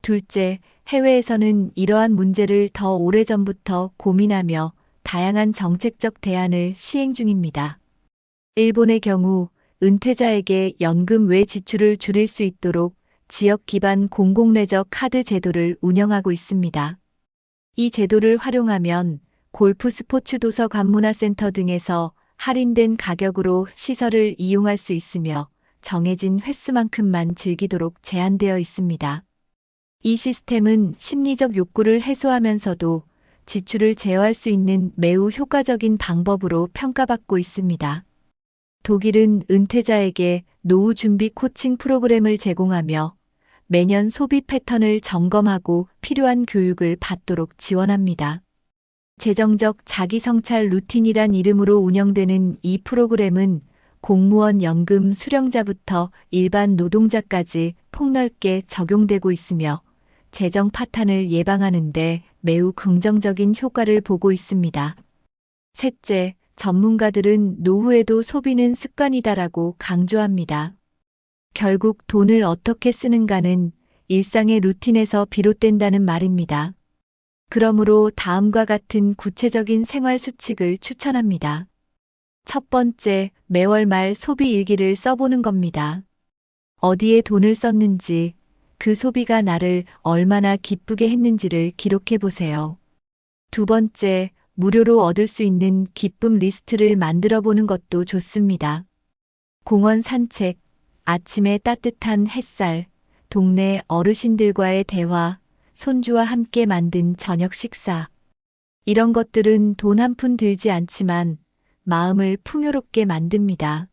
둘째, 해외에서는 이러한 문제를 더 오래전부터 고민하며 다양한 정책적 대안을 시행 중입니다. 일본의 경우 은퇴자에게 연금 외 지출을 줄일 수 있도록 지역 기반 공공레저 카드 제도를 운영하고 있습니다. 이 제도를 활용하면 골프 스포츠 도서관 문화센터 등에서 할인된 가격으로 시설을 이용할 수 있으며 정해진 횟수만큼만 즐기도록 제한되어 있습니다. 이 시스템은 심리적 욕구를 해소하면서도 지출을 제어할 수 있는 매우 효과적인 방법으로 평가받고 있습니다. 독일은 은퇴자에게 노후 준비 코칭 프로그램을 제공하며 매년 소비 패턴을 점검하고 필요한 교육을 받도록 지원합니다. 재정적 자기성찰 루틴이란 이름으로 운영되는 이 프로그램은 공무원 연금 수령자부터 일반 노동자까지 폭넓게 적용되고 있으며 재정 파탄을 예방하는 데 매우 긍정적인 효과를 보고 있습니다. 셋째, 전문가들은 노후에도 소비는 습관이다라고 강조합니다. 결국 돈을 어떻게 쓰는가는 일상의 루틴에서 비롯된다는 말입니다. 그러므로 다음과 같은 구체적인 생활 수칙을 추천합니다. 첫 번째, 매월 말 소비 일기를 써보는 겁니다. 어디에 돈을 썼는지, 그 소비가 나를 얼마나 기쁘게 했는지를 기록해 보세요. 두 번째, 무료로 얻을 수 있는 기쁨 리스트를 만들어 보는 것도 좋습니다. 공원 산책, 아침의 따뜻한 햇살, 동네 어르신들과의 대화, 손주와 함께 만든 저녁 식사. 이런 것들은 돈 한 푼 들지 않지만 마음을 풍요롭게 만듭니다.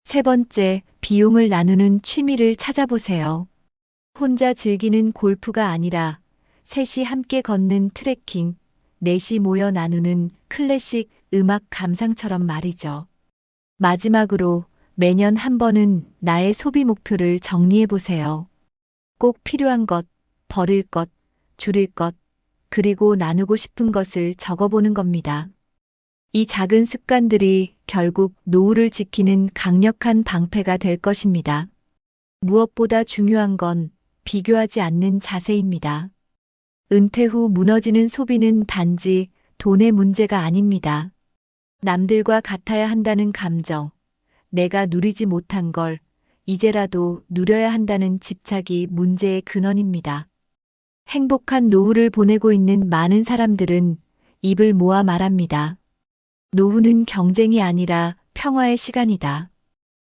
세 번째, 비용을 나누는 취미를 찾아보세요. 혼자 즐기는 골프가 아니라 셋이 함께 걷는 트레킹, 넷이 모여 나누는 클래식 음악 감상처럼 말이죠. 마지막으로 매년 한 번은 나의 소비 목표를 정리해 보세요. 꼭 필요한 것, 버릴 것, 줄일 것, 그리고 나누고 싶은 것을 적어보는 겁니다. 이 작은 습관들이 결국 노후를 지키는 강력한 방패가 될 것입니다. 무엇보다 중요한 건 비교하지 않는 자세입니다. 은퇴 후 무너지는 소비는 단지 돈의 문제가 아닙니다. 남들과 같아야 한다는 감정, 내가 누리지 못한 걸 이제라도 누려야 한다는 집착이 문제의 근원입니다. 행복한 노후를 보내고 있는 많은 사람들은 입을 모아 말합니다. 노후는 경쟁이 아니라 평화의 시간이다.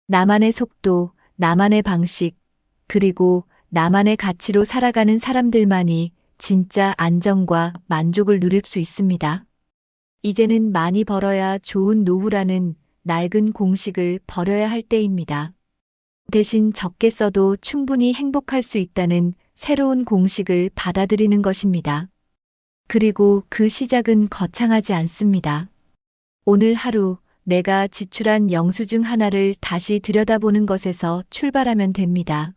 나만의 속도, 나만의 방식, 그리고 나만의 가치로 살아가는 사람들만이 진짜 안정과 만족을 누릴 수 있습니다. 이제는 많이 벌어야 좋은 노후라는 낡은 공식을 버려야 할 때입니다. 대신 적게 써도 충분히 행복할 수 있다는 새로운 공식을 받아들이는 것입니다. 그리고 그 시작은 거창하지 않습니다. 오늘 하루 내가 지출한 영수증 하나를 다시 들여다보는 것에서 출발하면 됩니다.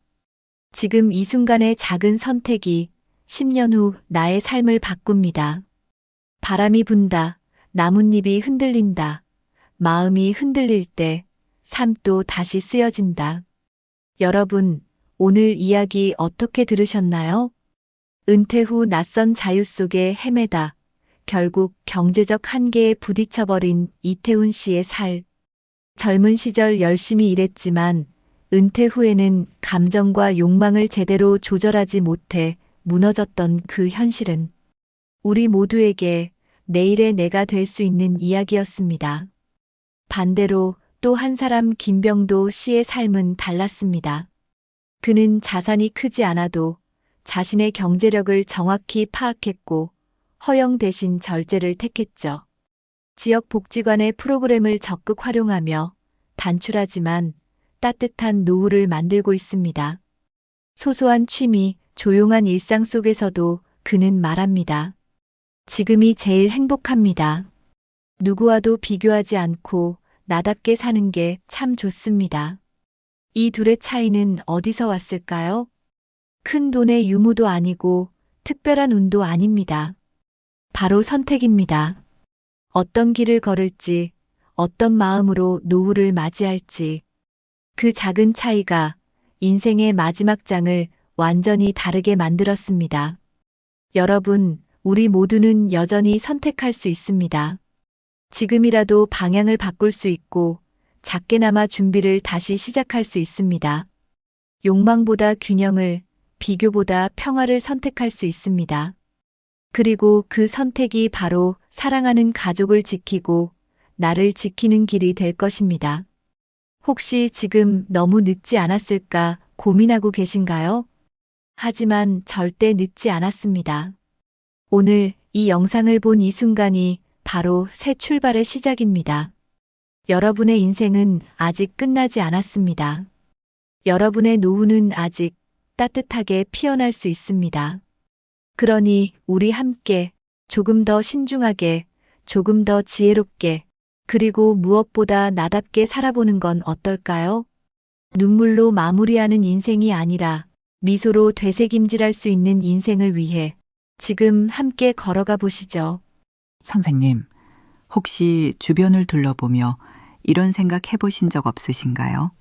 지금 이 순간의 작은 선택이 10년 후 나의 삶을 바꿉니다. 바람이 분다. 나뭇잎이 흔들린다. 마음이 흔들릴 때 삶도 다시 쓰여진다. 여러분, 오늘 이야기 어떻게 들으셨나요? 은퇴 후 낯선 자유 속에 헤매다 결국 경제적 한계에 부딪혀버린 이태훈 씨의 살. 젊은 시절 열심히 일했지만 은퇴 후에는 감정과 욕망을 제대로 조절하지 못해 무너졌던 그 현실은 우리 모두에게 내일의 내가 될 수 있는 이야기였습니다. 반대로 또 한 사람 김병도 씨의 삶은 달랐습니다. 그는 자산이 크지 않아도 자신의 경제력을 정확히 파악했고 허용 대신 절제를 택했죠. 지역 복지관의 프로그램을 적극 활용하며 단출하지만 따뜻한 노후를 만들고 있습니다. 소소한 취미, 조용한 일상 속에서도 그는 말합니다. 지금이 제일 행복합니다. 누구와도 비교하지 않고 나답게 사는 게 참 좋습니다. 이 둘의 차이는 어디서 왔을까요? 큰 돈의 유무도 아니고 특별한 운도 아닙니다. 바로 선택입니다. 어떤 길을 걸을지, 어떤 마음으로 노후를 맞이할지. 그 작은 차이가 인생의 마지막 장을 완전히 다르게 만들었습니다. 여러분, 우리 모두는 여전히 선택할 수 있습니다. 지금이라도 방향을 바꿀 수 있고 작게나마 준비를 다시 시작할 수 있습니다. 욕망보다 균형을, 비교보다 평화를 선택할 수 있습니다. 그리고 그 선택이 바로 사랑하는 가족을 지키고 나를 지키는 길이 될 것입니다. 혹시 지금 너무 늦지 않았을까 고민하고 계신가요? 하지만 절대 늦지 않았습니다. 오늘 이 영상을 본 이 순간이 바로 새 출발의 시작입니다. 여러분의 인생은 아직 끝나지 않았습니다. 여러분의 노후는 아직 따뜻하게 피어날 수 있습니다. 그러니 우리 함께 조금 더 신중하게, 조금 더 지혜롭게, 그리고 무엇보다 나답게 살아보는 건 어떨까요? 눈물로 마무리하는 인생이 아니라 미소로 되새김질할 수 있는 인생을 위해 지금 함께 걸어가 보시죠. 선생님, 혹시 주변을 둘러보며 이런 생각 해보신 적 없으신가요?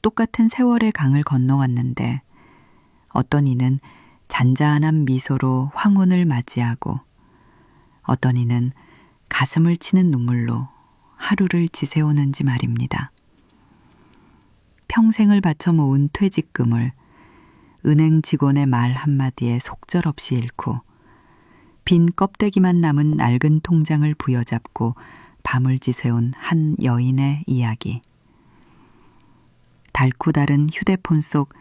똑같은 세월의 강을 건너왔는데 어떤 이는 잔잔한 미소로 황혼을 맞이하고 어떤 이는 가슴을 치는 눈물로 하루를 지새우는지 말입니다. 평생을 바쳐 모은 퇴직금을 은행 직원의 말 한마디에 속절없이 잃고 빈 껍데기만 남은 낡은 통장을 부여잡고 밤을 지새운 한 여인의 이야기. 닳고 다른 휴대폰 속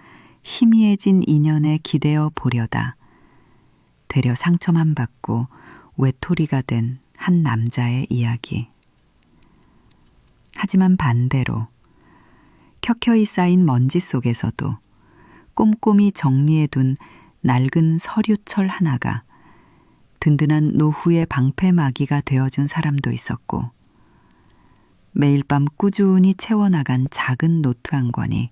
희미해진 인연에 기대어 보려다 되려 상처만 받고 외톨이가 된 한 남자의 이야기. 하지만 반대로 켜켜이 쌓인 먼지 속에서도 꼼꼼히 정리해둔 낡은 서류철 하나가 든든한 노후의 방패막이가 되어준 사람도 있었고, 매일 밤 꾸준히 채워나간 작은 노트 한 권이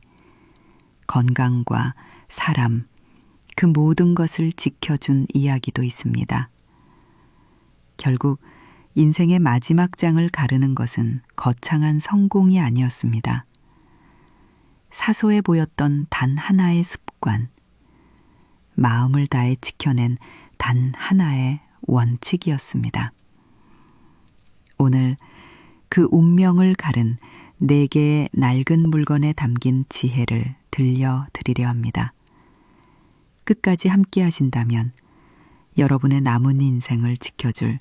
건강과 사람, 그 모든 것을 지켜준 이야기도 있습니다. 결국 인생의 마지막 장을 가르는 것은 거창한 성공이 아니었습니다. 사소해 보였던 단 하나의 습관, 마음을 다해 지켜낸 단 하나의 원칙이었습니다. 오늘 그 운명을 가른 4개의 낡은 물건에 담긴 지혜를 들려드리려 합니다. 끝까지 함께 하신다면 여러분의 남은 인생을 지켜줄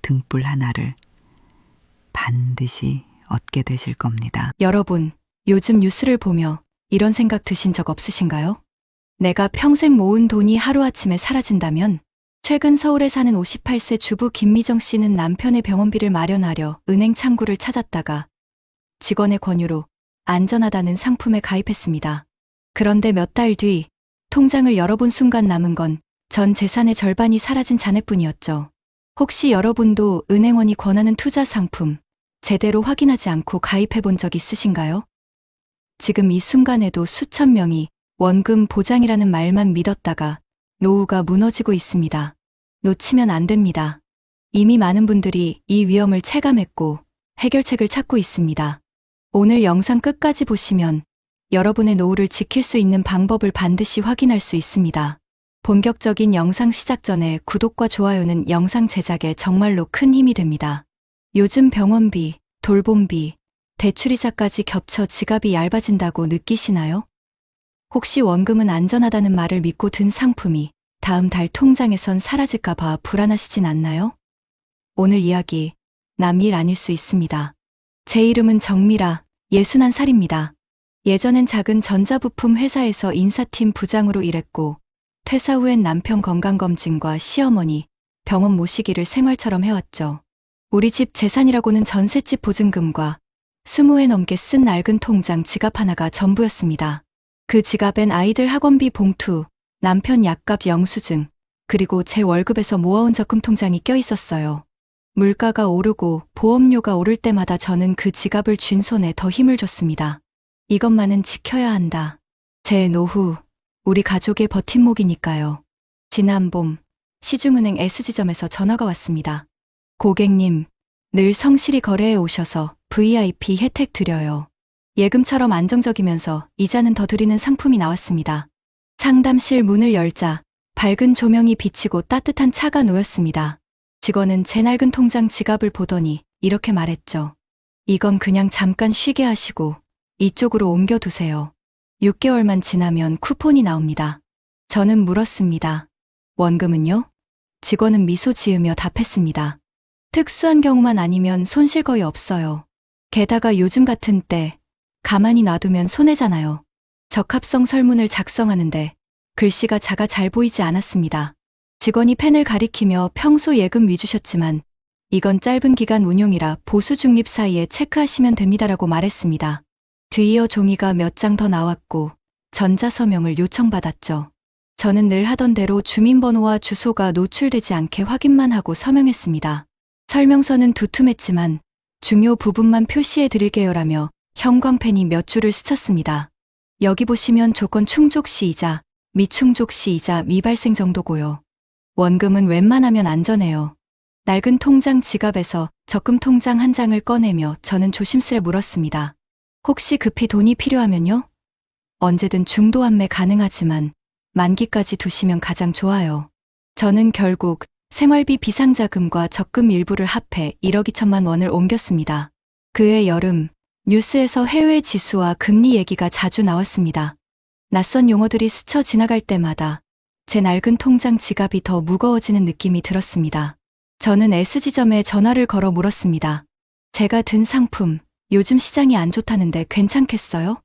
등불 하나를 반드시 얻게 되실 겁니다. 여러분, 요즘 뉴스를 보며 이런 생각 드신 적 없으신가요? 내가 평생 모은 돈이 하루아침에 사라진다면? 최근 서울에 사는 58세 주부 김미정 씨는 남편의 병원비를 마련하려 은행 창구를 찾았다가 직원의 권유로 안전하다는 상품에 가입했습니다. 그런데 몇 달 뒤 통장을 열어본 순간 남은 건 전 재산의 절반이 사라진 잔해뿐이었죠. 혹시 여러분도 은행원이 권하는 투자 상품, 제대로 확인하지 않고 가입해 본 적 있으신가요? 지금 이 순간에도 수천 명이 원금 보장이라는 말만 믿었다가 노후가 무너지고 있습니다. 놓치면 안 됩니다. 이미 많은 분들이 이 위험을 체감했고 해결책을 찾고 있습니다. 오늘 영상 끝까지 보시면 여러분의 노후를 지킬 수 있는 방법을 반드시 확인할 수 있습니다. 본격적인 영상 시작 전에 구독과 좋아요는 영상 제작에 정말로 큰 힘이 됩니다. 요즘 병원비, 돌봄비, 대출이자까지 겹쳐 지갑이 얇아진다고 느끼시나요? 혹시 원금은 안전하다는 말을 믿고 든 상품이 다음 달 통장에선 사라질까 봐 불안하시진 않나요? 오늘 이야기 남일 아닐 수 있습니다. 제 이름은 정미라, 61살입니다. 예전엔 작은 전자부품 회사에서 인사팀 부장으로 일했고 퇴사 후엔 남편 건강검진과 시어머니, 병원 모시기를 생활처럼 해왔죠. 우리 집 재산이라고는 전셋집 보증금과 20회 넘게 쓴 낡은 통장 지갑 하나가 전부였습니다. 그 지갑엔 아이들 학원비 봉투, 남편 약값 영수증, 그리고 제 월급에서 모아온 적금 통장이 껴 있었어요. 물가가 오르고 보험료가 오를 때마다 저는 그 지갑을 쥔 손에 더 힘을 줬습니다. 이것만은 지켜야 한다. 제 노후, 우리 가족의 버팀목이니까요. 지난 봄, 시중은행 S지점에서 전화가 왔습니다. 고객님, 늘 성실히 거래해 오셔서 VIP 혜택 드려요. 예금처럼 안정적이면서 이자는 더 드리는 상품이 나왔습니다. 상담실 문을 열자 밝은 조명이 비치고 따뜻한 차가 놓였습니다. 직원은 제 낡은 통장 지갑을 보더니 이렇게 말했죠. 이건 그냥 잠깐 쉬게 하시고 이쪽으로 옮겨두세요. 6개월만 지나면 쿠폰이 나옵니다. 저는 물었습니다. 원금은요? 직원은 미소 지으며 답했습니다. 특수한 경우만 아니면 손실 거의 없어요. 게다가 요즘 같은 때 가만히 놔두면 손해잖아요. 적합성 설문을 작성하는데 글씨가 작아 잘 보이지 않았습니다. 직원이 펜을 가리키며 평소 예금 위주셨지만 이건 짧은 기간 운용이라 보수 중립 사이에 체크하시면 됩니다라고 말했습니다. 뒤이어 종이가 몇 장 더 나왔고 전자서명을 요청받았죠. 저는 늘 하던 대로 주민번호와 주소가 노출되지 않게 확인만 하고 서명했습니다. 설명서는 두툼했지만 중요 부분만 표시해 드릴게요라며 형광펜이 몇 줄을 스쳤습니다. 여기 보시면 조건 충족 시 이자, 미충족 시 이자 미발생 정도고요. 원금은 웬만하면 안전해요. 낡은 통장 지갑에서 적금 통장 한 장을 꺼내며 저는 조심스레 물었습니다. 혹시 급히 돈이 필요하면요? 언제든 중도 환매 가능하지만 만기까지 두시면 가장 좋아요. 저는 결국 생활비 비상자금과 적금 일부를 합해 1억 2천만 원을 옮겼습니다. 그해 여름, 뉴스에서 해외 지수와 금리 얘기가 자주 나왔습니다. 낯선 용어들이 스쳐 지나갈 때마다 제 낡은 통장 지갑이 더 무거워지는 느낌이 들었습니다. 저는 S지점에 전화를 걸어 물었습니다. 제가 든 상품, 요즘 시장이 안 좋다는데 괜찮겠어요?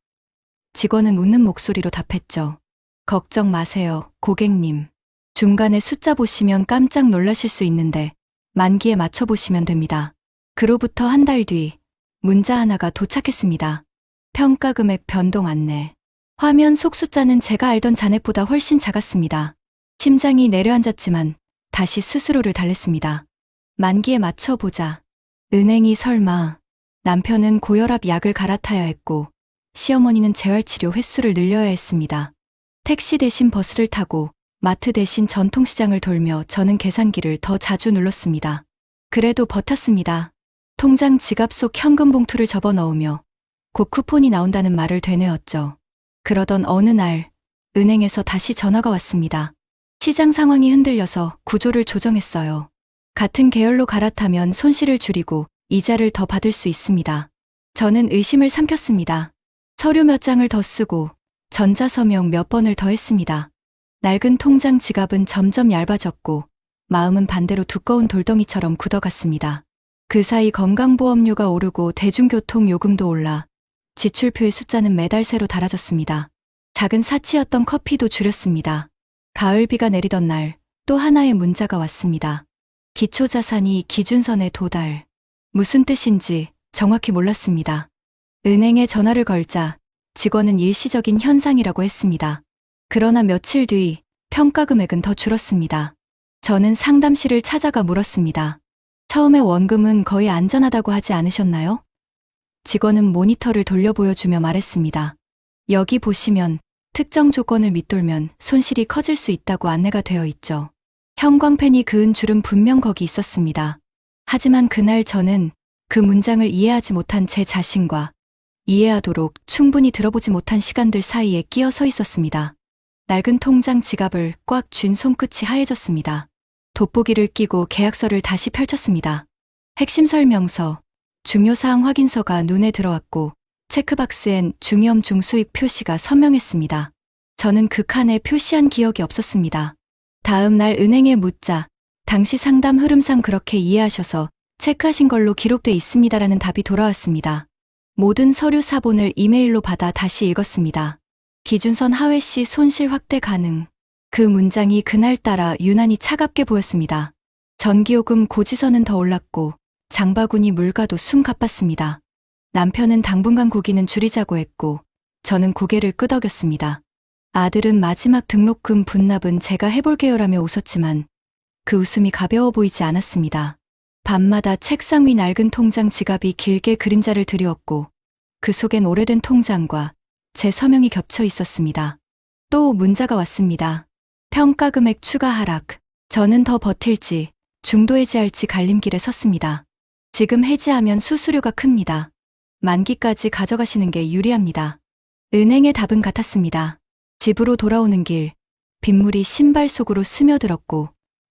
직원은 웃는 목소리로 답했죠. 걱정 마세요, 고객님. 중간에 숫자 보시면 깜짝 놀라실 수 있는데 만기에 맞춰보시면 됩니다. 그로부터 한 달 뒤 문자 하나가 도착했습니다. 평가 금액 변동 안내. 화면 속 숫자는 제가 알던 잔액보다 훨씬 작았습니다. 심장이 내려앉았지만 다시 스스로를 달랬습니다. 만기에 맞춰보자. 은행이 설마. 남편은 고혈압 약을 갈아타야 했고 시어머니는 재활치료 횟수를 늘려야 했습니다. 택시 대신 버스를 타고 마트 대신 전통시장을 돌며 저는 계산기를 더 자주 눌렀습니다. 그래도 버텼습니다. 통장 지갑 속 현금 봉투를 접어 넣으며 곧 쿠폰이 나온다는 말을 되뇌었죠. 그러던 어느 날 은행에서 다시 전화가 왔습니다. 시장 상황이 흔들려서 구조를 조정했어요. 같은 계열로 갈아타면 손실을 줄이고 이자를 더 받을 수 있습니다. 저는 의심을 삼켰습니다. 서류 몇 장을 더 쓰고 전자서명 몇 번을 더 했습니다. 낡은 통장 지갑은 점점 얇아졌고 마음은 반대로 두꺼운 돌덩이처럼 굳어갔습니다. 그 사이 건강보험료가 오르고 대중교통 요금도 올라 지출표의 숫자는 매달 새로 달아졌습니다. 작은 사치였던 커피도 줄였습니다. 가을비가 내리던 날 또 하나의 문자가 왔습니다. 기초자산이 기준선에 도달. 무슨 뜻인지 정확히 몰랐습니다. 은행에 전화를 걸자 직원은 일시적인 현상이라고 했습니다. 그러나 며칠 뒤 평가 금액은 더 줄었습니다. 저는 상담실을 찾아가 물었습니다. 처음에 원금은 거의 안전하다고 하지 않으셨나요? 직원은 모니터를 돌려 보여주며 말했습니다. 여기 보시면 특정 조건을 밑돌면 손실이 커질 수 있다고 안내가 되어 있죠. 형광펜이 그은 줄은 분명 거기 있었습니다. 하지만 그날 저는 그 문장을 이해하지 못한 제 자신과 이해하도록 충분히 들어보지 못한 시간들 사이에 끼어 서 있었습니다. 낡은 통장 지갑을 꽉 쥔 손끝이 하얘졌습니다. 돋보기를 끼고 계약서를 다시 펼쳤습니다. 핵심 설명서, 중요사항 확인서가 눈에 들어왔고 체크박스엔 중위험 중수익 표시가 선명했습니다. 저는 그 칸에 표시한 기억이 없었습니다. 다음 날 은행에 묻자 당시 상담 흐름상 그렇게 이해하셔서 체크하신 걸로 기록돼 있습니다라는 답이 돌아왔습니다. 모든 서류 사본을 이메일로 받아 다시 읽었습니다. 기준선 하회 시 손실 확대 가능. 그 문장이 그날따라 유난히 차갑게 보였습니다. 전기요금 고지서는 더 올랐고 장바구니 물가도 숨 가빴습니다. 남편은 당분간 고기는 줄이자고 했고 저는 고개를 끄덕였습니다. 아들은 마지막 등록금 분납은 제가 해볼게요라며 웃었지만 그 웃음이 가벼워 보이지 않았습니다. 밤마다 책상 위 낡은 통장 지갑이 길게 그림자를 드리웠고 그 속엔 오래된 통장과 제 서명이 겹쳐 있었습니다. 또 문자가 왔습니다. 평가 금액 추가 하락. 저는 더 버틸지 중도 해지할지 갈림길에 섰습니다. 지금 해지하면 수수료가 큽니다. 만기까지 가져가시는 게 유리합니다. 은행의 답은 같았습니다. 집으로 돌아오는 길, 빗물이 신발 속으로 스며들었고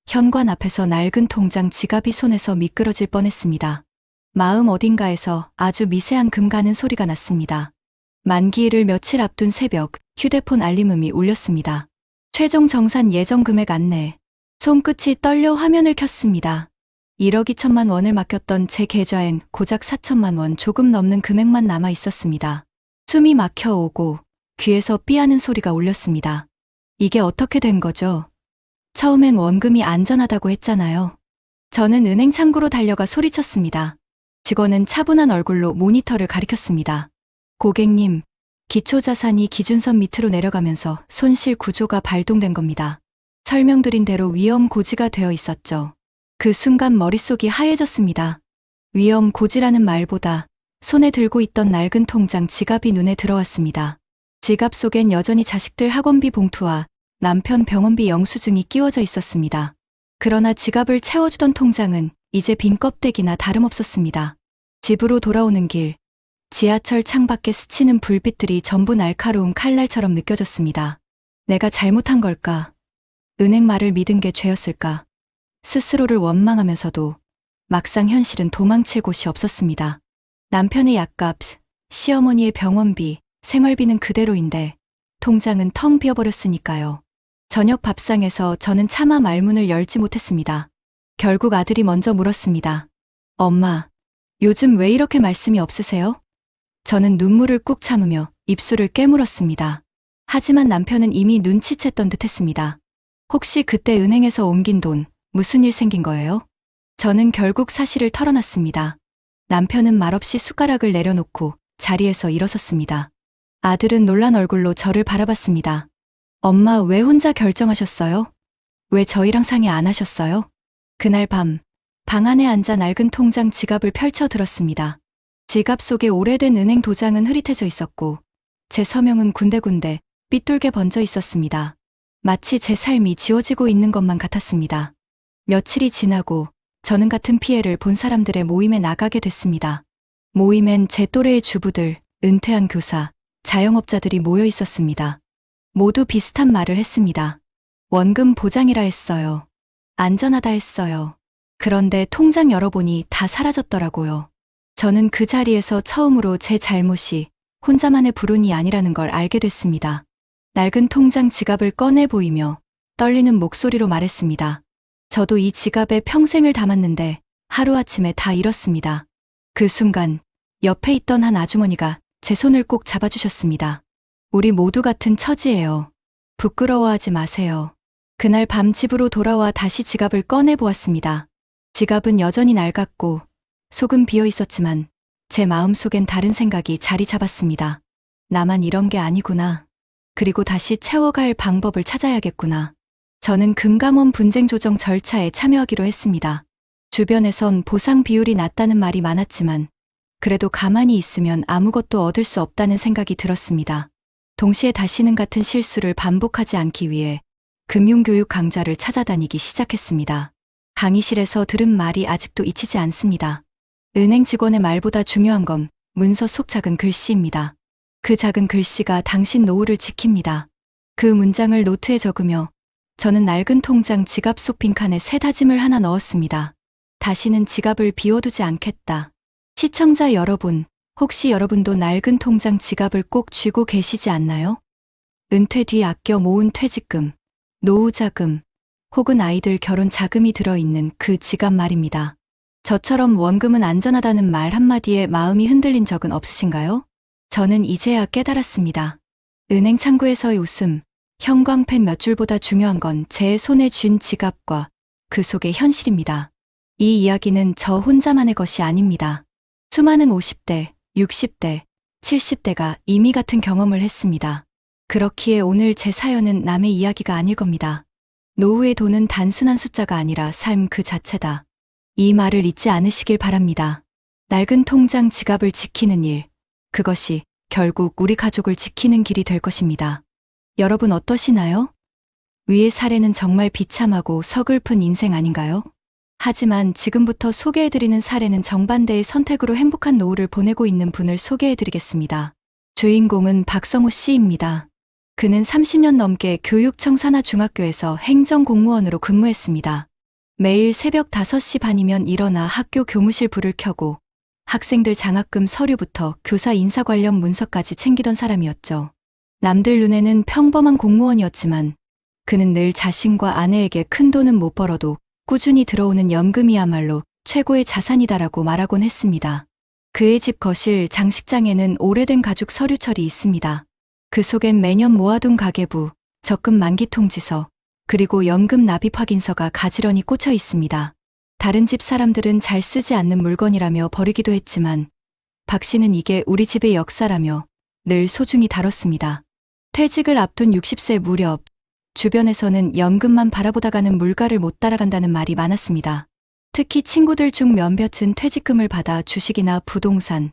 현관 앞에서 낡은 통장 지갑이 손에서 미끄러질 뻔했습니다. 마음 어딘가에서 아주 미세한 금 가는 소리가 났습니다. 만기일을 며칠 앞둔 새벽, 휴대폰 알림음이 울렸습니다. 최종 정산 예정 금액 안내. 손끝이 떨려 화면을 켰습니다. 1억 2천만 원을 맡겼던 제 계좌엔 고작 4천만 원 조금 넘는 금액만 남아 있었습니다. 숨이 막혀오고 귀에서 삐하는 소리가 울렸습니다. 이게 어떻게 된 거죠? 처음엔 원금이 안전하다고 했잖아요. 저는 은행 창구로 달려가 소리쳤습니다. 직원은 차분한 얼굴로 모니터를 가리켰습니다. 고객님, 기초자산이 기준선 밑으로 내려가면서 손실 구조가 발동된 겁니다. 설명드린 대로 위험 고지가 되어 있었죠. 그 순간 머릿속이 하얘졌습니다. 위험 고지라는 말보다 손에 들고 있던 낡은 통장 지갑이 눈에 들어왔습니다. 지갑 속엔 여전히 자식들 학원비 봉투와 남편 병원비 영수증이 끼워져 있었습니다. 그러나 지갑을 채워주던 통장은 이제 빈 껍데기나 다름없었습니다. 집으로 돌아오는 길, 지하철 창밖에 스치는 불빛들이 전부 날카로운 칼날처럼 느껴졌습니다. 내가 잘못한 걸까? 은행 말을 믿은 게 죄였을까? 스스로를 원망하면서도 막상 현실은 도망칠 곳이 없었습니다. 남편의 약값, 시어머니의 병원비, 생활비는 그대로인데 통장은 텅 비어버렸으니까요. 저녁 밥상에서 저는 차마 말문을 열지 못했습니다. 결국 아들이 먼저 물었습니다. 엄마, 요즘 왜 이렇게 말씀이 없으세요? 저는 눈물을 꾹 참으며 입술을 깨물었습니다. 하지만 남편은 이미 눈치챘던 듯했습니다. 혹시 그때 은행에서 옮긴 돈 무슨 일 생긴 거예요? 저는 결국 사실을 털어놨습니다. 남편은 말없이 숟가락을 내려놓고 자리에서 일어섰습니다. 아들은 놀란 얼굴로 저를 바라봤습니다. 엄마, 왜 혼자 결정하셨어요? 왜 저희랑 상의 안 하셨어요? 그날 밤, 방 안에 앉아 낡은 통장 지갑을 펼쳐 들었습니다. 지갑 속에 오래된 은행 도장은 흐릿해져 있었고 제 서명은 군데군데 삐뚤게 번져 있었습니다. 마치 제 삶이 지워지고 있는 것만 같았습니다. 며칠이 지나고 저는 같은 피해를 본 사람들의 모임에 나가게 됐습니다. 모임엔 제 또래의 주부들, 은퇴한 교사, 자영업자들이 모여 있었습니다. 모두 비슷한 말을 했습니다. 원금 보장이라 했어요. 안전하다 했어요. 그런데 통장 열어보니 다 사라졌더라고요. 저는 그 자리에서 처음으로 제 잘못이 혼자만의 불운이 아니라는 걸 알게 됐습니다. 낡은 통장 지갑을 꺼내 보이며 떨리는 목소리로 말했습니다. 저도 이 지갑에 평생을 담았는데 하루아침에 다 잃었습니다. 그 순간 옆에 있던 한 아주머니가 제 손을 꼭 잡아주셨습니다. 우리 모두 같은 처지예요. 부끄러워하지 마세요. 그날 밤 집으로 돌아와 다시 지갑을 꺼내 보았습니다. 지갑은 여전히 낡았고 속은 비어 있었지만 제 마음속엔 다른 생각이 자리 잡았습니다. 나만 이런 게 아니구나. 그리고 다시 채워갈 방법을 찾아야겠구나. 저는 금감원 분쟁 조정 절차에 참여하기로 했습니다. 주변에선 보상 비율이 낮다는 말이 많았지만 그래도 가만히 있으면 아무것도 얻을 수 없다는 생각이 들었습니다. 동시에 다시는 같은 실수를 반복하지 않기 위해 금융교육 강좌를 찾아다니기 시작했습니다. 강의실에서 들은 말이 아직도 잊히지 않습니다. 은행 직원의 말보다 중요한 건 문서 속 작은 글씨입니다. 그 작은 글씨가 당신 노후를 지킵니다. 그 문장을 노트에 적으며 저는 낡은 통장 지갑 속 빈칸에 새 다짐을 하나 넣었습니다. 다시는 지갑을 비워두지 않겠다. 시청자 여러분, 혹시 여러분도 낡은 통장 지갑을 꼭 쥐고 계시지 않나요? 은퇴 뒤 아껴 모은 퇴직금, 노후 자금, 혹은 아이들 결혼 자금이 들어있는 그 지갑 말입니다. 저처럼 원금은 안전하다는 말 한마디에 마음이 흔들린 적은 없으신가요? 저는 이제야 깨달았습니다. 은행 창구에서의 웃음, 형광펜 몇 줄보다 중요한 건 제 손에 쥔 지갑과 그 속의 현실입니다. 이 이야기는 저 혼자만의 것이 아닙니다. 수많은 50대, 60대, 70대가 이미 같은 경험을 했습니다. 그렇기에 오늘 제 사연은 남의 이야기가 아닐 겁니다. 노후의 돈은 단순한 숫자가 아니라 삶 그 자체다. 이 말을 잊지 않으시길 바랍니다. 낡은 통장 지갑을 지키는 일, 그것이 결국 우리 가족을 지키는 길이 될 것입니다. 여러분 어떠시나요? 위의 사례는 정말 비참하고 서글픈 인생 아닌가요? 하지만 지금부터 소개해드리는 사례는 정반대의 선택으로 행복한 노후를 보내고 있는 분을 소개해드리겠습니다. 주인공은 박성호 씨입니다. 그는 30년 넘게 교육청 산하중학교에서 행정공무원으로 근무했습니다. 매일 새벽 5시 반이면 일어나 학교 교무실 불을 켜고 학생들 장학금 서류부터 교사 인사 관련 문서까지 챙기던 사람이었죠. 남들 눈에는 평범한 공무원이었지만 그는 늘 자신과 아내에게 큰 돈은 못 벌어도 꾸준히 들어오는 연금이야말로 최고의 자산이다라고 말하곤 했습니다. 그의 집 거실 장식장에는 오래된 가죽 서류철이 있습니다. 그 속엔 매년 모아둔 가계부, 적금 만기 통지서, 그리고 연금 납입 확인서가 가지런히 꽂혀 있습니다. 다른 집 사람들은 잘 쓰지 않는 물건이라며 버리기도 했지만 박 씨는 이게 우리 집의 역사라며 늘 소중히 다뤘습니다. 퇴직을 앞둔 60세 무렵 주변에서는 연금만 바라보다가는 물가를 못 따라간다는 말이 많았습니다. 특히 친구들 중 몇몇은 퇴직금을 받아 주식이나 부동산,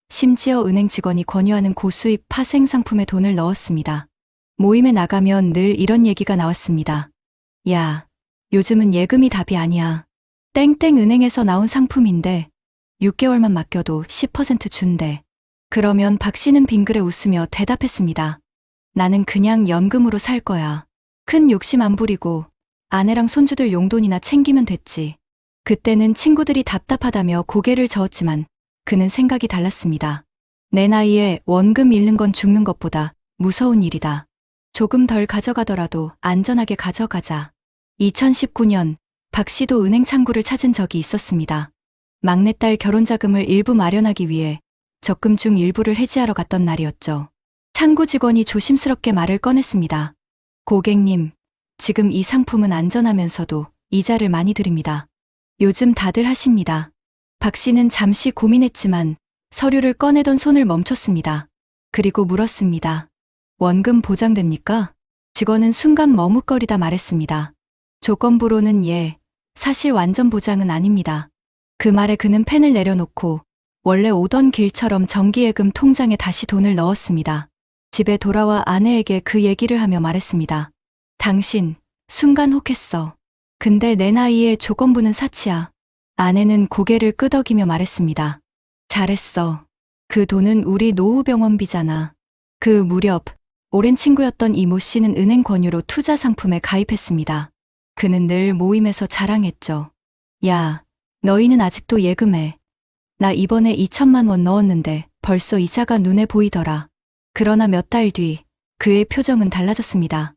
심지어 은행 직원이 권유하는 고수익 파생 상품에 돈을 넣었습니다. 모임에 나가면 늘 이런 얘기가 나왔습니다. 야, 요즘은 예금이 답이 아니야. 땡땡 은행에서 나온 상품인데 6개월만 맡겨도 10% 준대. 그러면 박 씨는 빙그레 웃으며 대답했습니다. 나는 그냥 연금으로 살 거야. 큰 욕심 안 부리고 아내랑 손주들 용돈이나 챙기면 됐지. 그때는 친구들이 답답하다며 고개를 저었지만 그는 생각이 달랐습니다. 내 나이에 원금 잃는 건 죽는 것보다 무서운 일이다. 조금 덜 가져가더라도 안전하게 가져가자. 2019년 박 씨도 은행 창구를 찾은 적이 있었습니다. 막내딸 결혼자금을 일부 마련하기 위해 적금 중 일부를 해지하러 갔던 날이었죠. 창구 직원이 조심스럽게 말을 꺼냈습니다. 고객님, 지금 이 상품은 안전하면서도 이자를 많이 드립니다. 요즘 다들 하십니다. 박 씨는 잠시 고민했지만 서류를 꺼내던 손을 멈췄습니다. 그리고 물었습니다. 원금 보장됩니까? 직원은 순간 머뭇거리다 말했습니다. 조건부로는 예, 사실 완전 보장은 아닙니다. 그 말에 그는 펜을 내려놓고 원래 오던 길처럼 정기예금 통장에 다시 돈을 넣었습니다. 집에 돌아와 아내에게 그 얘기를 하며 말했습니다. 당신, 순간 혹했어. 근데 내 나이에 조건부는 사치야. 아내는 고개를 끄덕이며 말했습니다. 잘했어. 그 돈은 우리 노후병원비잖아. 그 무렵 오랜 친구였던 이모 씨는 은행 권유로 투자 상품에 가입했습니다. 그는 늘 모임에서 자랑했죠. 야, 너희는 아직도 예금해. 나 이번에 2천만 원 넣었는데 벌써 이자가 눈에 보이더라. 그러나 몇 달 뒤 그의 표정은 달라졌습니다.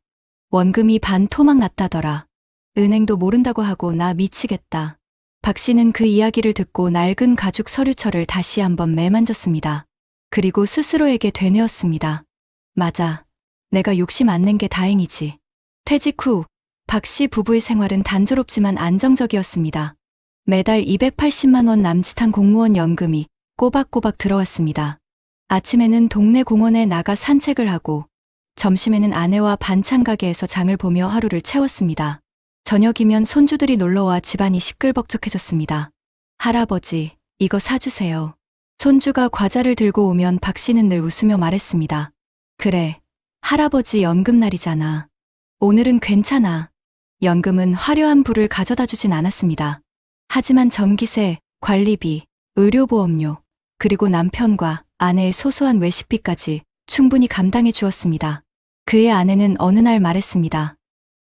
원금이 반 토막 났다더라. 은행도 모른다고 하고 나 미치겠다. 박 씨는 그 이야기를 듣고 낡은 가죽 서류철을 다시 한번 매만졌습니다. 그리고 스스로에게 되뇌었습니다. 맞아. 내가 욕심 안 낸 게 다행이지. 퇴직 후 박 씨 부부의 생활은 단조롭지만 안정적이었습니다. 매달 280만 원 남짓한 공무원 연금이 꼬박꼬박 들어왔습니다. 아침에는 동네 공원에 나가 산책을 하고 점심에는 아내와 반찬 가게에서 장을 보며 하루를 채웠습니다. 저녁이면 손주들이 놀러와 집안이 시끌벅적해졌습니다. 할아버지, 이거 사주세요. 손주가 과자를 들고 오면 박 씨는 늘 웃으며 말했습니다. 그래, 할아버지 연금날이잖아. 오늘은 괜찮아. 연금은 화려한 부를 가져다 주진 않았습니다. 하지만 전기세, 관리비, 의료보험료, 그리고 남편과 아내의 소소한 외식비까지 충분히 감당해 주었습니다. 그의 아내는 어느 날 말했습니다.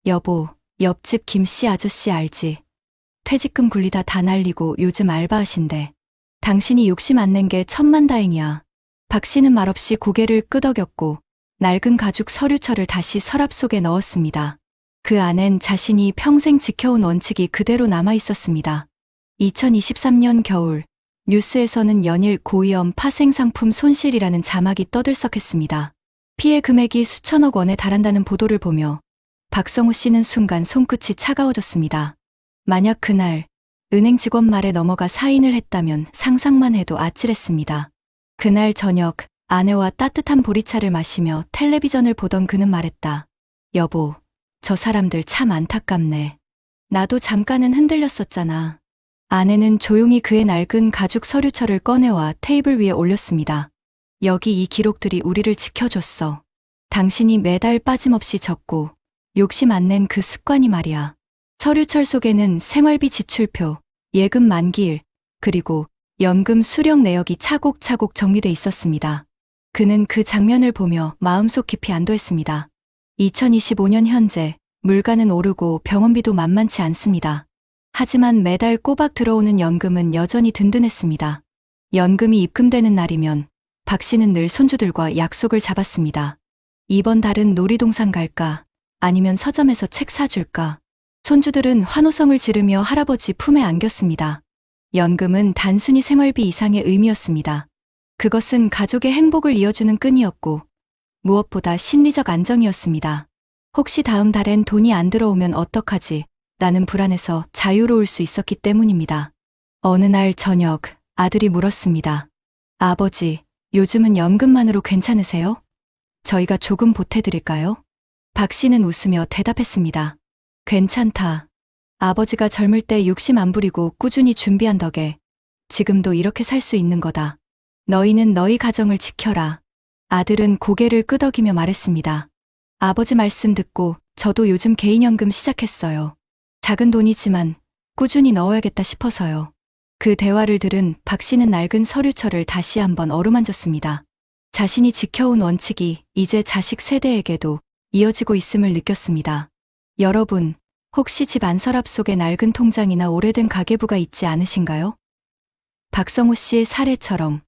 여보, 옆집 김씨 아저씨 알지? 퇴직금 굴리다 다 날리고 요즘 알바하신대. 당신이 욕심 안 낸 게 천만다행이야. 박 씨는 말없이 고개를 끄덕였고 낡은 가죽 서류철을 다시 서랍 속에 넣었습니다. 그 안엔 자신이 평생 지켜온 원칙이 그대로 남아 있었습니다. 2023년 겨울, 뉴스에서는 연일 고위험 파생상품 손실이라는 자막이 떠들썩했습니다. 피해 금액이 수천억 원에 달한다는 보도를 보며 박성우 씨는 순간 손끝이 차가워졌습니다. 만약 그날 은행 직원 말에 넘어가 사인을 했다면 상상만 해도 아찔했습니다. 그날 저녁 아내와 따뜻한 보리차를 마시며 텔레비전을 보던 그는 말했다. 여보, 저 사람들 참 안타깝네. 나도 잠깐은 흔들렸었잖아. 아내는 조용히 그의 낡은 가죽 서류철을 꺼내와 테이블 위에 올렸습니다. 여기 이 기록들이 우리를 지켜줬어. 당신이 매달 빠짐없이 적고 욕심 안 낸 그 습관이 말이야. 서류철 속에는 생활비 지출표, 예금 만기일, 그리고 연금 수령 내역이 차곡차곡 정리돼 있었습니다. 그는 그 장면을 보며 마음속 깊이 안도했습니다. 2025년 현재 물가는 오르고 병원비도 만만치 않습니다. 하지만 매달 꼬박 들어오는 연금은 여전히 든든했습니다. 연금이 입금되는 날이면 박 씨는 늘 손주들과 약속을 잡았습니다. 이번 달은 놀이동산 갈까? 아니면 서점에서 책 사줄까? 손주들은 환호성을 지르며 할아버지 품에 안겼습니다. 연금은 단순히 생활비 이상의 의미였습니다. 그것은 가족의 행복을 이어주는 끈이었고 무엇보다 심리적 안정이었습니다. 혹시 다음 달엔 돈이 안 들어오면 어떡하지? 라는 불안에서 자유로울 수 있었기 때문입니다. 어느 날 저녁 아들이 물었습니다. 아버지, 요즘은 연금만으로 괜찮으세요? 저희가 조금 보태드릴까요? 박 씨는 웃으며 대답했습니다. 괜찮다. 아버지가 젊을 때 욕심 안 부리고 꾸준히 준비한 덕에 지금도 이렇게 살 수 있는 거다. 너희는 너희 가정을 지켜라. 아들은 고개를 끄덕이며 말했습니다. 아버지 말씀 듣고 저도 요즘 개인연금 시작했어요. 작은 돈이지만 꾸준히 넣어야겠다 싶어서요. 그 대화를 들은 박 씨는 낡은 서류철을 다시 한번 어루만졌습니다. 자신이 지켜온 원칙이 이제 자식 세대에게도 이어지고 있음을 느꼈습니다. 여러분, 혹시 집 안서랍 속에 낡은 통장이나 오래된 가계부가 있지 않으신가요? 박성우 씨의 사례처럼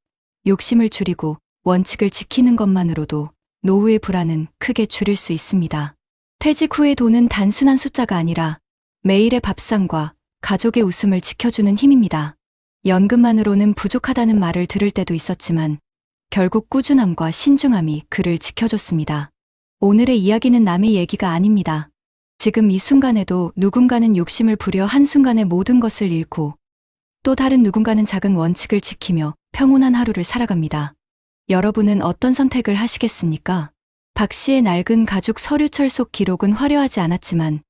욕심을 줄이고 원칙을 지키는 것만으로도 노후의 불안은 크게 줄일 수 있습니다. 퇴직 후의 돈은 단순한 숫자가 아니라 매일의 밥상과 가족의 웃음을 지켜주는 힘입니다. 연금만으로는 부족하다는 말을 들을 때도 있었지만 결국 꾸준함과 신중함이 그를 지켜줬습니다. 오늘의 이야기는 남의 얘기가 아닙니다. 지금 이 순간에도 누군가는 욕심을 부려 한순간에 모든 것을 잃고 또 다른 누군가는 작은 원칙을 지키며 평온한 하루를 살아갑니다. 여러분은 어떤 선택을 하시겠습니까? 박 씨의 낡은 가죽 서류철 속 기록은 화려하지 않았지만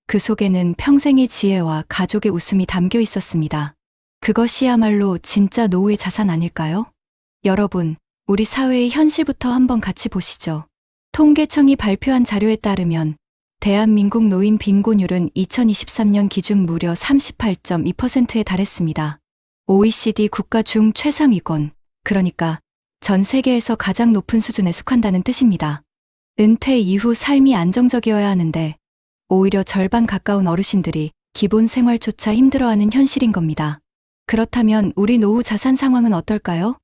그 속에는 평생의 지혜와 가족의 웃음이 담겨 있었습니다. 그것이야말로 진짜 노후의 자산 아닐까요? 여러분, 우리 사회의 현실부터 한번 같이 보시죠. 통계청이 발표한 자료에 따르면 대한민국 노인 빈곤율은 2023년 기준 무려 38.2%에 달했습니다. OECD 국가 중 최상위권, 그러니까 전 세계에서 가장 높은 수준에 속한다는 뜻입니다. 은퇴 이후 삶이 안정적이어야 하는데 오히려 절반 가까운 어르신들이 기본 생활조차 힘들어하는 현실인 겁니다. 그렇다면 우리 노후 자산 상황은 어떨까요?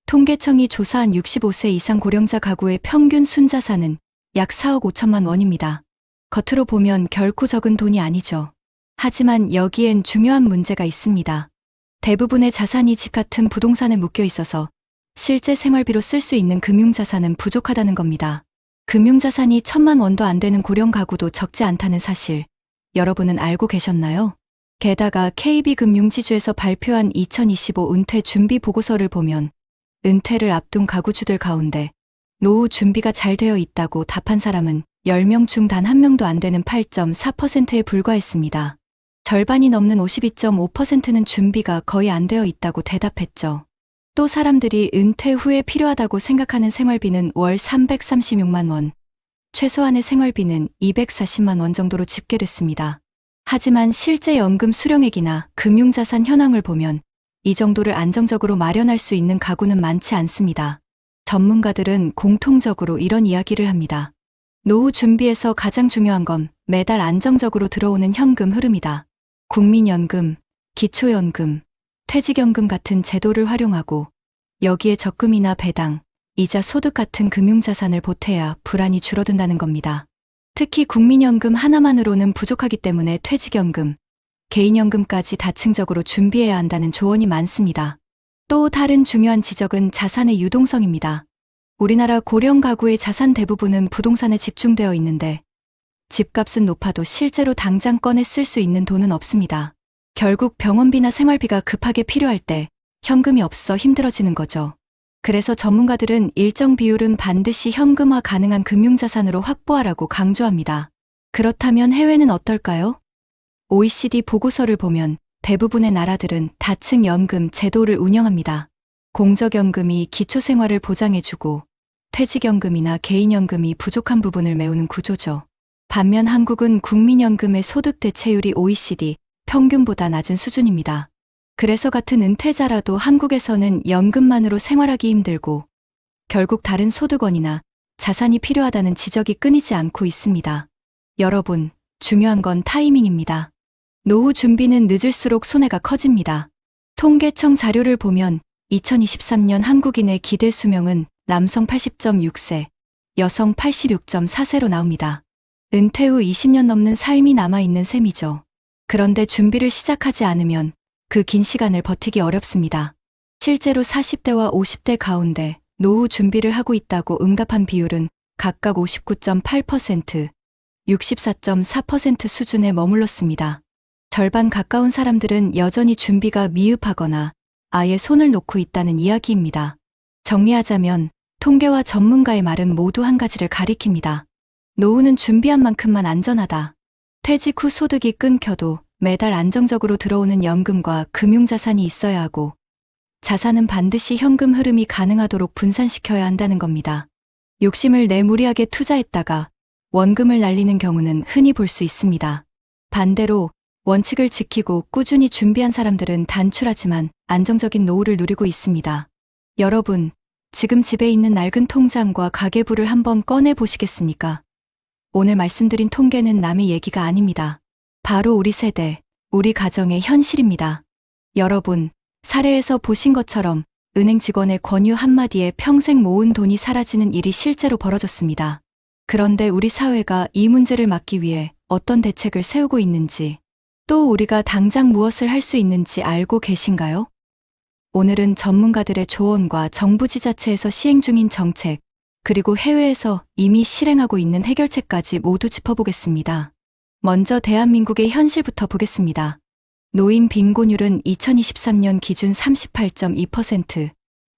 통계청이 조사한 65세 이상 고령자 가구의 평균 순자산은 약 4억 5천만 원입니다. 겉으로 보면 결코 적은 돈이 아니죠. 하지만 여기엔 중요한 문제가 있습니다. 대부분의 자산이 집 같은 부동산에 묶여 있어서 실제 생활비로 쓸 수 있는 금융자산은 부족하다는 겁니다. 금융자산이 1,000만 원도 안 되는 고령 가구도 적지 않다는 사실, 여러분은 알고 계셨나요? 게다가 KB금융지주에서 발표한 2025 은퇴 준비 보고서를 보면 은퇴를 앞둔 가구주들 가운데 노후 준비가 잘 되어 있다고 답한 사람은 10명 중 단 1명도 안 되는 8.4%에 불과했습니다. 절반이 넘는 52.5%는 준비가 거의 안 되어 있다고 대답했죠. 또 사람들이 은퇴 후에 필요하다고 생각하는 생활비는 월 336만 원, 최소한의 생활비는 240만 원 정도로 집계됐습니다. 하지만 실제 연금 수령액이나 금융자산 현황을 보면 이 정도를 안정적으로 마련할 수 있는 가구는 많지 않습니다. 전문가들은 공통적으로 이런 이야기를 합니다. 노후 준비에서 가장 중요한 건 매달 안정적으로 들어오는 현금 흐름이다. 국민연금, 기초연금, 퇴직연금 같은 제도를 활용하고 여기에 적금이나 배당, 이자 소득 같은 금융자산을 보태야 불안이 줄어든다는 겁니다. 특히 국민연금 하나만으로는 부족하기 때문에 퇴직연금, 개인연금까지 다층적으로 준비해야 한다는 조언이 많습니다. 또 다른 중요한 지적은 자산의 유동성입니다. 우리나라 고령 가구의 자산 대부분은 부동산에 집중되어 있는데 집값은 높아도 실제로 당장 꺼내 쓸 수 있는 돈은 없습니다. 결국 병원비나 생활비가 급하게 필요할 때 현금이 없어 힘들어지는 거죠. 그래서 전문가들은 일정 비율은 반드시 현금화 가능한 금융자산으로 확보하라고 강조합니다. 그렇다면 해외는 어떨까요? OECD 보고서를 보면 대부분의 나라들은 다층 연금 제도를 운영합니다. 공적연금이 기초생활을 보장해주고 퇴직연금이나 개인연금이 부족한 부분을 메우는 구조죠. 반면 한국은 국민연금의 소득 대체율이 OECD 평균보다 낮은 수준입니다. 그래서 같은 은퇴자라도 한국에서는 연금만으로 생활하기 힘들고 결국 다른 소득원이나 자산이 필요하다는 지적이 끊이지 않고 있습니다. 여러분, 중요한 건 타이밍입니다. 노후 준비는 늦을수록 손해가 커집니다. 통계청 자료를 보면 2023년 한국인의 기대 수명은 남성 80.6세, 여성 86.4세로 나옵니다. 은퇴 후 20년 넘는 삶이 남아있는 셈이죠. 그런데 준비를 시작하지 않으면 그 긴 시간을 버티기 어렵습니다. 실제로 40대와 50대 가운데 노후 준비를 하고 있다고 응답한 비율은 각각 59.8%, 64.4% 수준에 머물렀습니다. 절반 가까운 사람들은 여전히 준비가 미흡하거나 아예 손을 놓고 있다는 이야기입니다. 정리하자면 통계와 전문가의 말은 모두 한 가지를 가리킵니다. 노후는 준비한 만큼만 안전하다. 퇴직 후 소득이 끊겨도 매달 안정적으로 들어오는 연금과 금융자산이 있어야 하고 자산은 반드시 현금 흐름이 가능하도록 분산시켜야 한다는 겁니다. 욕심을 내 무리하게 투자했다가 원금을 날리는 경우는 흔히 볼 수 있습니다. 반대로 원칙을 지키고 꾸준히 준비한 사람들은 단출하지만 안정적인 노후를 누리고 있습니다. 여러분, 지금 집에 있는 낡은 통장과 가계부를 한번 꺼내 보시겠습니까? 오늘 말씀드린 통계는 남의 얘기가 아닙니다. 바로 우리 세대, 우리 가정의 현실입니다. 여러분, 사례에서 보신 것처럼 은행 직원의 권유 한마디에 평생 모은 돈이 사라지는 일이 실제로 벌어졌습니다. 그런데 우리 사회가 이 문제를 막기 위해 어떤 대책을 세우고 있는지, 또 우리가 당장 무엇을 할 수 있는지 알고 계신가요? 오늘은 전문가들의 조언과 정부 지자체에서 시행 중인 정책, 그리고 해외에서 이미 실행하고 있는 해결책까지 모두 짚어보겠습니다. 먼저 대한민국의 현실부터 보겠습니다. 노인 빈곤율은 2023년 기준 38.2%,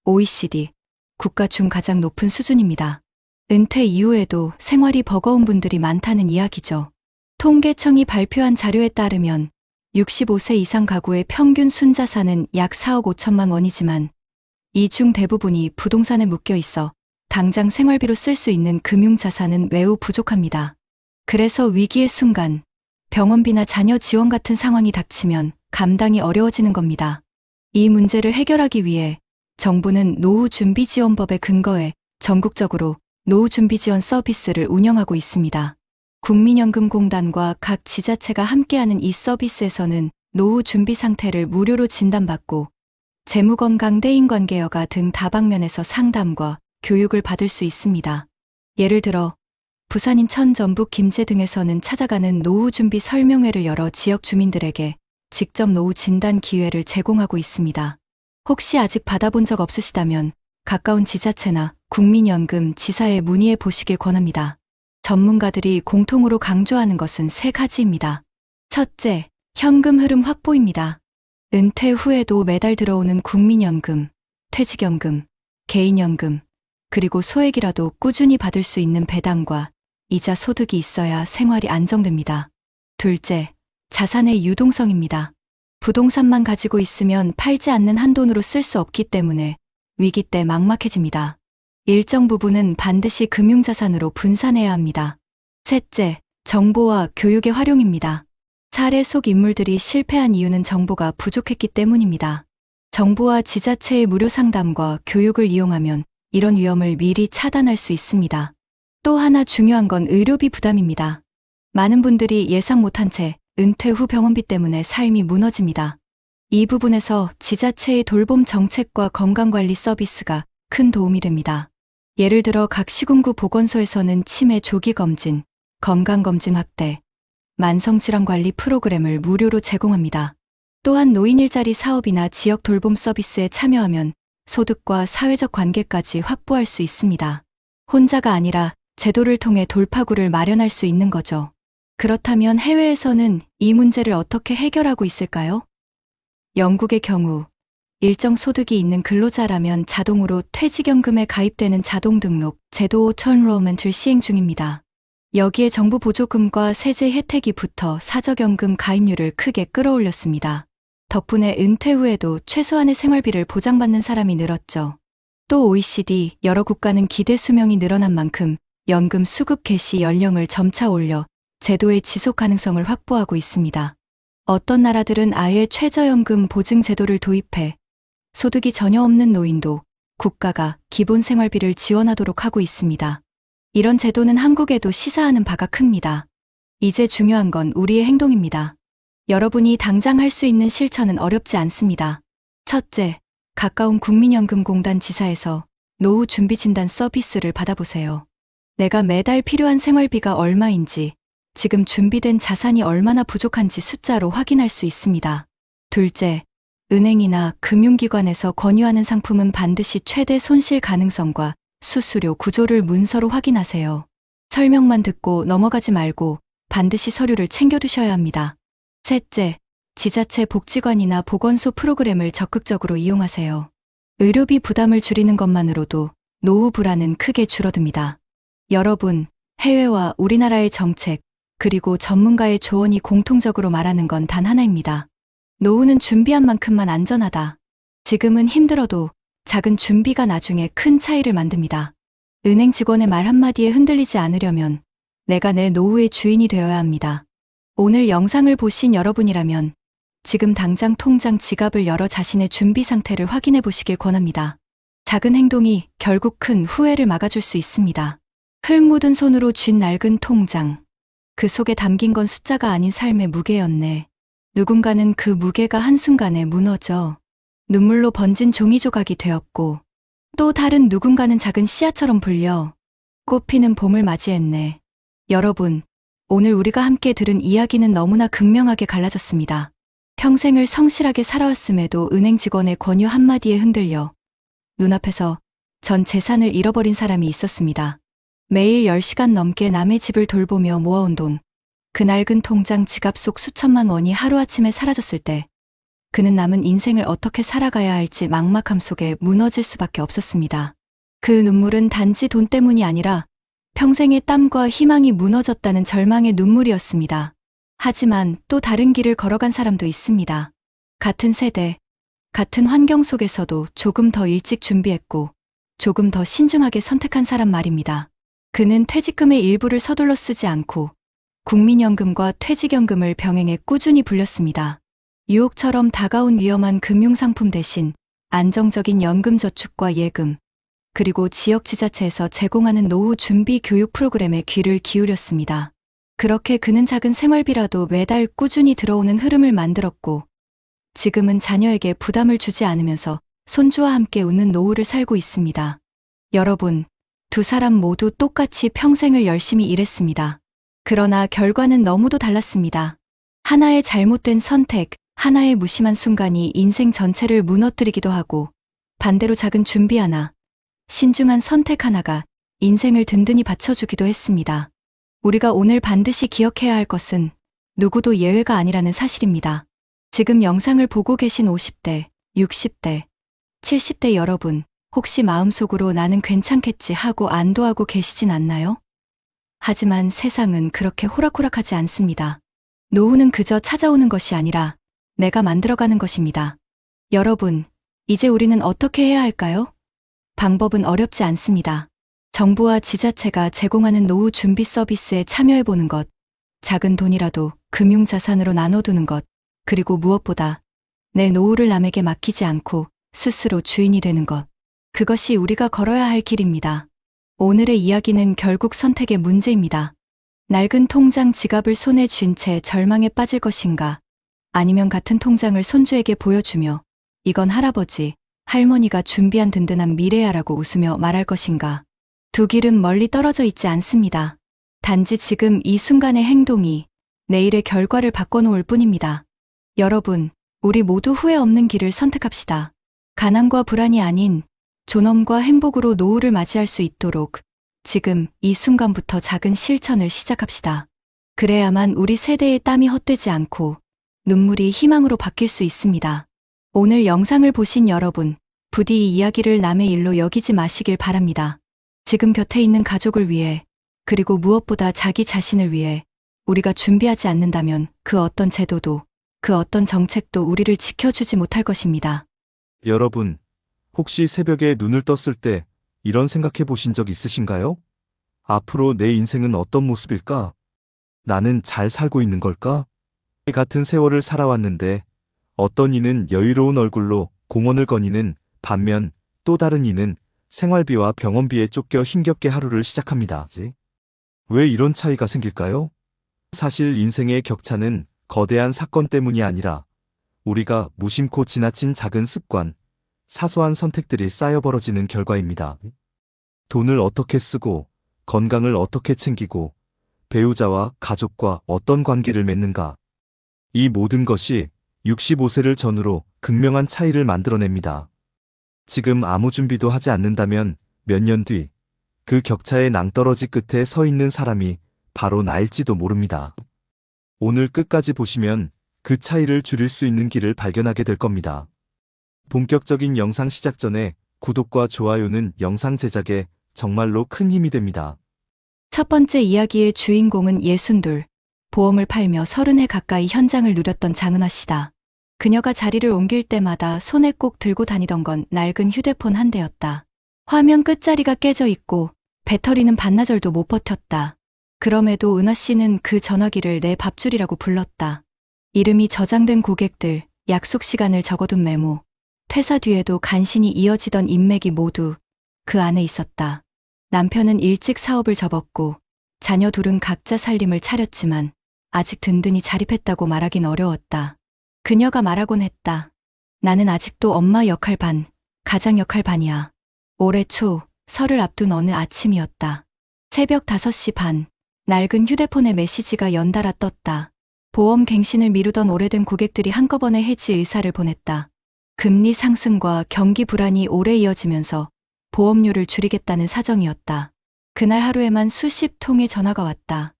OECD 국가 중 가장 높은 수준입니다. 은퇴 이후에도 생활이 버거운 분들이 많다는 이야기죠. 통계청이 발표한 자료에 따르면 65세 이상 가구의 평균 순자산은 약 4억 5천만 원이지만 이 중 대부분이 부동산에 묶여 있어 당장 생활비로 쓸 수 있는 금융자산은 매우 부족합니다. 그래서 위기의 순간 병원비나 자녀 지원 같은 상황이 닥치면 감당이 어려워지는 겁니다. 이 문제를 해결하기 위해 정부는 노후준비지원법에 근거해 전국적으로 노후준비지원 서비스를 운영하고 있습니다. 국민연금공단과 각 지자체가 함께하는 이 서비스에서는 노후 준비 상태를 무료로 진단받고 재무건강 대인관계여가 등 다방면에서 상담과 교육을 받을 수 있습니다. 예를 들어 부산 인천 전북 김제 등에서는 찾아가는 노후 준비 설명회를 열어 지역 주민들에게 직접 노후 진단 기회를 제공하고 있습니다. 혹시 아직 받아본 적 없으시다면 가까운 지자체나 국민연금 지사에 문의해 보시길 권합니다. 전문가들이 공통으로 강조하는 것은 세 가지입니다. 첫째, 현금 흐름 확보입니다. 은퇴 후에도 매달 들어오는 국민연금, 퇴직연금, 개인연금, 그리고 소액이라도 꾸준히 받을 수 있는 배당과 이자 소득이 있어야 생활이 안정됩니다. 둘째, 자산의 유동성입니다. 부동산만 가지고 있으면 팔지 않는 한돈으로 쓸 수 없기 때문에 위기 때 막막해집니다. 일정 부분은 반드시 금융자산으로 분산해야 합니다. 셋째, 정보와 교육의 활용입니다. 사례 속 인물들이 실패한 이유는 정보가 부족했기 때문입니다. 정부와 지자체의 무료 상담과 교육을 이용하면 이런 위험을 미리 차단할 수 있습니다. 또 하나 중요한 건 의료비 부담입니다. 많은 분들이 예상 못한 채 은퇴 후 병원비 때문에 삶이 무너집니다. 이 부분에서 지자체의 돌봄 정책과 건강관리 서비스가 큰 도움이 됩니다. 예를 들어 각 시군구 보건소에서는 치매 조기 검진, 건강검진 확대, 만성질환 관리 프로그램을 무료로 제공합니다. 또한 노인 일자리 사업이나 지역 돌봄 서비스에 참여하면 소득과 사회적 관계까지 확보할 수 있습니다. 혼자가 아니라 제도를 통해 돌파구를 마련할 수 있는 거죠. 그렇다면 해외에서는 이 문제를 어떻게 해결하고 있을까요? 영국의 경우 일정 소득이 있는 근로자라면 자동으로 퇴직연금에 가입되는 자동 등록 제도 오토엔롤먼트를 시행 중입니다. 여기에 정부 보조금과 세제 혜택이 붙어 사적연금 가입률을 크게 끌어올렸습니다. 덕분에 은퇴 후에도 최소한의 생활비를 보장받는 사람이 늘었죠. 또 OECD 여러 국가는 기대 수명이 늘어난 만큼 연금 수급 개시 연령을 점차 올려 제도의 지속 가능성을 확보하고 있습니다. 어떤 나라들은 아예 최저연금 보증 제도를 도입해 소득이 전혀 없는 노인도 국가가 기본 생활비를 지원하도록 하고 있습니다. 이런 제도는 한국에도 시사하는 바가 큽니다. 이제 중요한 건 우리의 행동입니다. 여러분이 당장 할 수 있는 실천은 어렵지 않습니다. 첫째, 가까운 국민연금공단 지사에서 노후 준비 진단 서비스를 받아보세요. 내가 매달 필요한 생활비가 얼마인지, 지금 준비된 자산이 얼마나 부족한지 숫자로 확인할 수 있습니다. 둘째, 은행이나 금융기관에서 권유하는 상품은 반드시 최대 손실 가능성과 수수료 구조를 문서로 확인하세요. 설명만 듣고 넘어가지 말고 반드시 서류를 챙겨두셔야 합니다. 셋째, 지자체 복지관이나 보건소 프로그램을 적극적으로 이용하세요. 의료비 부담을 줄이는 것만으로도 노후 불안은 크게 줄어듭니다. 여러분, 해외와 우리나라의 정책, 그리고 전문가의 조언이 공통적으로 말하는 건 단 하나입니다. 노후는 준비한 만큼만 안전하다. 지금은 힘들어도 작은 준비가 나중에 큰 차이를 만듭니다. 은행 직원의 말 한마디에 흔들리지 않으려면 내가 내 노후의 주인이 되어야 합니다. 오늘 영상을 보신 여러분이라면 지금 당장 통장 지갑을 열어 자신의 준비 상태를 확인해 보시길 권합니다. 작은 행동이 결국 큰 후회를 막아줄 수 있습니다. 흙 묻은 손으로 쥔 낡은 통장. 그 속에 담긴 건 숫자가 아닌 삶의 무게였네. 누군가는 그 무게가 한순간에 무너져 눈물로 번진 종이 조각이 되었고, 또 다른 누군가는 작은 씨앗처럼 불려 꽃피는 봄을 맞이했네. 여러분, 오늘 우리가 함께 들은 이야기는 너무나 극명하게 갈라졌습니다. 평생을 성실하게 살아왔음에도 은행 직원의 권유 한마디에 흔들려 눈앞에서 전 재산을 잃어버린 사람이 있었습니다. 매일 10시간 넘게 남의 집을 돌보며 모아온 돈, 그 낡은 통장 지갑 속 수천만 원이 하루아침에 사라졌을 때 그는 남은 인생을 어떻게 살아가야 할지 막막함 속에 무너질 수밖에 없었습니다. 그 눈물은 단지 돈 때문이 아니라 평생의 땀과 희망이 무너졌다는 절망의 눈물이었습니다. 하지만 또 다른 길을 걸어간 사람도 있습니다. 같은 세대, 같은 환경 속에서도 조금 더 일찍 준비했고 조금 더 신중하게 선택한 사람 말입니다. 그는 퇴직금의 일부를 서둘러 쓰지 않고 국민연금과 퇴직연금을 병행해 꾸준히 불렸습니다. 유혹처럼 다가온 위험한 금융상품 대신 안정적인 연금저축과 예금, 그리고 지역 지자체에서 제공하는 노후 준비 교육 프로그램에 귀를 기울였습니다. 그렇게 그는 작은 생활비라도 매달 꾸준히 들어오는 흐름을 만들었고, 지금은 자녀에게 부담을 주지 않으면서 손주와 함께 웃는 노후를 살고 있습니다. 여러분, 두 사람 모두 똑같이 평생을 열심히 일했습니다. 그러나 결과는 너무도 달랐습니다. 하나의 잘못된 선택, 하나의 무심한 순간이 인생 전체를 무너뜨리기도 하고, 반대로 작은 준비 하나, 신중한 선택 하나가 인생을 든든히 받쳐주기도 했습니다. 우리가 오늘 반드시 기억해야 할 것은 누구도 예외가 아니라는 사실입니다. 지금 영상을 보고 계신 50대, 60대, 70대 여러분, 혹시 마음속으로 나는 괜찮겠지 하고 안도하고 계시진 않나요? 하지만 세상은 그렇게 호락호락하지 않습니다. 노후는 그저 찾아오는 것이 아니라 내가 만들어가는 것입니다. 여러분, 이제 우리는 어떻게 해야 할까요? 방법은 어렵지 않습니다. 정부와 지자체가 제공하는 노후 준비 서비스에 참여해보는 것, 작은 돈이라도 금융자산으로 나눠두는 것, 그리고 무엇보다 내 노후를 남에게 맡기지 않고 스스로 주인이 되는 것. 그것이 우리가 걸어야 할 길입니다. 오늘의 이야기는 결국 선택의 문제입니다. 낡은 통장 지갑을 손에 쥔 채 절망에 빠질 것인가, 아니면 같은 통장을 손주에게 보여주며 이건 할아버지, 할머니가 준비한 든든한 미래야라고 웃으며 말할 것인가. 두 길은 멀리 떨어져 있지 않습니다. 단지 지금 이 순간의 행동이 내일의 결과를 바꿔놓을 뿐입니다. 여러분, 우리 모두 후회 없는 길을 선택합시다. 가난과 불안이 아닌 존엄과 행복으로 노후를 맞이할 수 있도록 지금 이 순간부터 작은 실천을 시작합시다. 그래야만 우리 세대의 땀이 헛되지 않고 눈물이 희망으로 바뀔 수 있습니다. 오늘 영상을 보신 여러분, 부디 이 이야기를 남의 일로 여기지 마시길 바랍니다. 지금 곁에 있는 가족을 위해, 그리고 무엇보다 자기 자신을 위해 우리가 준비하지 않는다면 그 어떤 제도도, 그 어떤 정책도 우리를 지켜주지 못할 것입니다. 여러분, 혹시 새벽에 눈을 떴을 때 이런 생각해 보신 적 있으신가요? 앞으로 내 인생은 어떤 모습일까? 나는 잘 살고 있는 걸까? 같은 세월을 살아왔는데 어떤 이는 여유로운 얼굴로 공원을 거니는 반면 또 다른 이는 생활비와 병원비에 쫓겨 힘겹게 하루를 시작합니다. 왜 이런 차이가 생길까요? 사실 인생의 격차는 거대한 사건 때문이 아니라 우리가 무심코 지나친 작은 습관, 사소한 선택들이 쌓여 벌어지는 결과입니다. 돈을 어떻게 쓰고, 건강을 어떻게 챙기고, 배우자와 가족과 어떤 관계를 맺는가. 이 모든 것이 65세를 전후로 극명한 차이를 만들어냅니다. 지금 아무 준비도 하지 않는다면 몇 년 뒤 그 격차의 낭떠러지 끝에 서 있는 사람이 바로 나일지도 모릅니다. 오늘 끝까지 보시면 그 차이를 줄일 수 있는 길을 발견하게 될 겁니다. 본격적인 영상 시작 전에 구독과 좋아요는 영상 제작에 정말로 큰 힘이 됩니다. 첫 번째 이야기의 주인공은 62, 보험을 팔며 30해 가까이 현장을 누렸던 장은화 씨다. 그녀가 자리를 옮길 때마다 손에 꼭 들고 다니던 건 낡은 휴대폰 한 대였다. 화면 끝자리가 깨져 있고 배터리는 반나절도 못 버텼다. 그럼에도 은하 씨는 그 전화기를 내 밥줄이라고 불렀다. 이름이 저장된 고객들, 약속 시간을 적어둔 메모, 퇴사 뒤에도 간신히 이어지던 인맥이 모두 그 안에 있었다. 남편은 일찍 사업을 접었고 자녀 둘은 각자 살림을 차렸지만 아직 든든히 자립했다고 말하긴 어려웠다. 그녀가 말하곤 했다. 나는 아직도 엄마 역할 반, 가장 역할 반이야. 올해 초, 설을 앞둔 어느 아침이었다. 새벽 5시 반, 낡은 휴대폰에 메시지가 연달아 떴다. 보험 갱신을 미루던 오래된 고객들이 한꺼번에 해지 의사를 보냈다. 금리 상승과 경기 불안이 오래 이어지면서 보험료를 줄이겠다는 사정이었다. 그날 하루에만 수십 통의 전화가 왔다.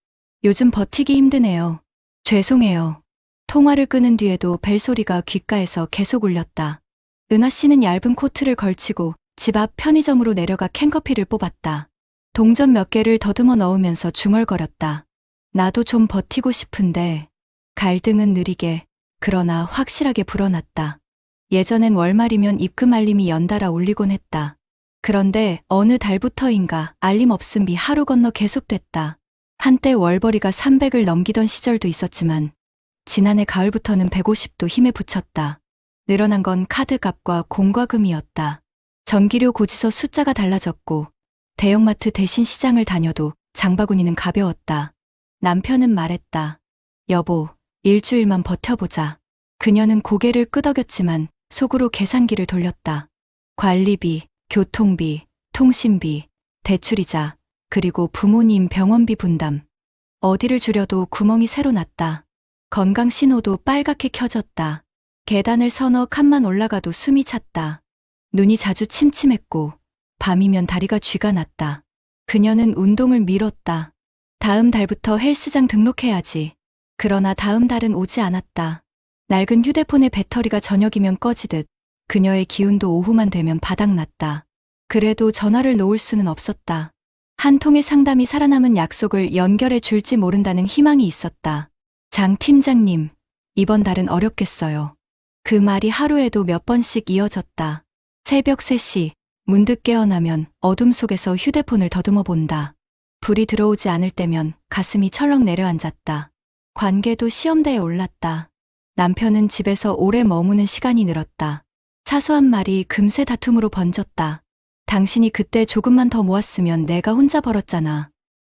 요즘 버티기 힘드네요. 죄송해요. 통화를 끊은 뒤에도 벨소리가 귓가에서 계속 울렸다. 은하 씨는 얇은 코트를 걸치고 집 앞 편의점으로 내려가 캔커피를 뽑았다. 동전 몇 개를 더듬어 넣으면서 중얼거렸다. 나도 좀 버티고 싶은데. 갈등은 느리게, 그러나 확실하게 불어났다. 예전엔 월말이면 입금 알림이 연달아 울리곤 했다. 그런데 어느 달부터인가 알림 없음이 하루 건너 계속됐다. 한때 월벌이가 300을 넘기던 시절도 있었지만 지난해 가을부터는 150도 힘에 붙였다. 늘어난 건 카드값과 공과금이었다. 전기료 고지서 숫자가 달라졌고 대형마트 대신 시장을 다녀도 장바구니는 가벼웠다. 남편은 말했다. 여보, 일주일만 버텨보자. 그녀는 고개를 끄덕였지만 속으로 계산기를 돌렸다. 관리비, 교통비, 통신비, 대출이자, 그리고 부모님 병원비 분담. 어디를 줄여도 구멍이 새로 났다. 건강 신호도 빨갛게 켜졌다. 계단을 서너 칸만 올라가도 숨이 찼다. 눈이 자주 침침했고 밤이면 다리가 쥐가 났다. 그녀는 운동을 미뤘다. 다음 달부터 헬스장 등록해야지. 그러나 다음 달은 오지 않았다. 낡은 휴대폰의 배터리가 저녁이면 꺼지듯 그녀의 기운도 오후만 되면 바닥났다. 그래도 전화를 놓을 수는 없었다. 한 통의 상담이 살아남은 약속을 연결해 줄지 모른다는 희망이 있었다. 장 팀장님, 이번 달은 어렵겠어요. 그 말이 하루에도 몇 번씩 이어졌다. 새벽 3시, 문득 깨어나면 어둠 속에서 휴대폰을 더듬어 본다. 불이 들어오지 않을 때면 가슴이 철렁 내려앉았다. 관계도 시험대에 올랐다. 남편은 집에서 오래 머무는 시간이 늘었다. 사소한 말이 금세 다툼으로 번졌다. 당신이 그때 조금만 더 모았으면 내가 혼자 벌었잖아.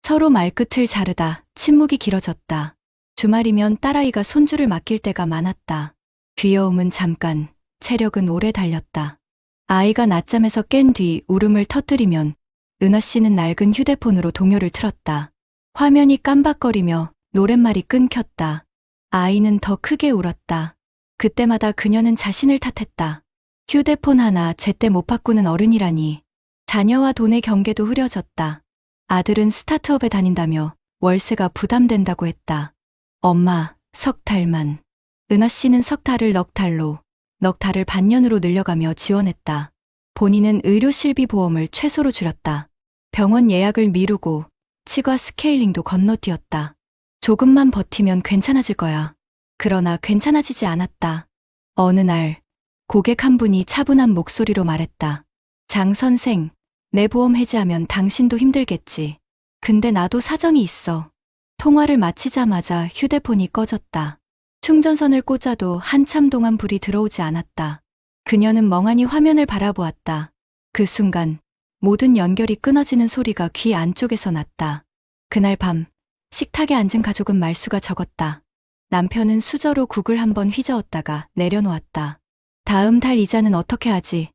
서로 말끝을 자르다 침묵이 길어졌다. 주말이면 딸아이가 손주를 맡길 때가 많았다. 귀여움은 잠깐, 체력은 오래 달렸다. 아이가 낮잠에서 깬 뒤 울음을 터뜨리면 은하 씨는 낡은 휴대폰으로 동요를 틀었다. 화면이 깜박거리며 노랫말이 끊겼다. 아이는 더 크게 울었다. 그때마다 그녀는 자신을 탓했다. 휴대폰 하나 제때 못 바꾸는 어른이라니. 자녀와 돈의 경계도 흐려졌다. 아들은 스타트업에 다닌다며 월세가 부담된다고 했다. 엄마, 석 달만. 은하 씨는 석 달을 넉 달로, 넉 달을 반년으로 늘려가며 지원했다. 본인은 의료 실비 보험을 최소로 줄였다. 병원 예약을 미루고 치과 스케일링도 건너뛰었다. 조금만 버티면 괜찮아질 거야. 그러나 괜찮아지지 않았다. 어느 날 고객 한 분이 차분한 목소리로 말했다. 장 선생, 내 보험 해지하면 당신도 힘들겠지. 근데 나도 사정이 있어. 통화를 마치자마자 휴대폰이 꺼졌다. 충전선을 꽂아도 한참 동안 불이 들어오지 않았다. 그녀는 멍하니 화면을 바라보았다. 그 순간 모든 연결이 끊어지는 소리가 귀 안쪽에서 났다. 그날 밤 식탁에 앉은 가족은 말수가 적었다. 남편은 수저로 국을 한번 휘저었다가 내려놓았다. 다음 달 이자는 어떻게 하지?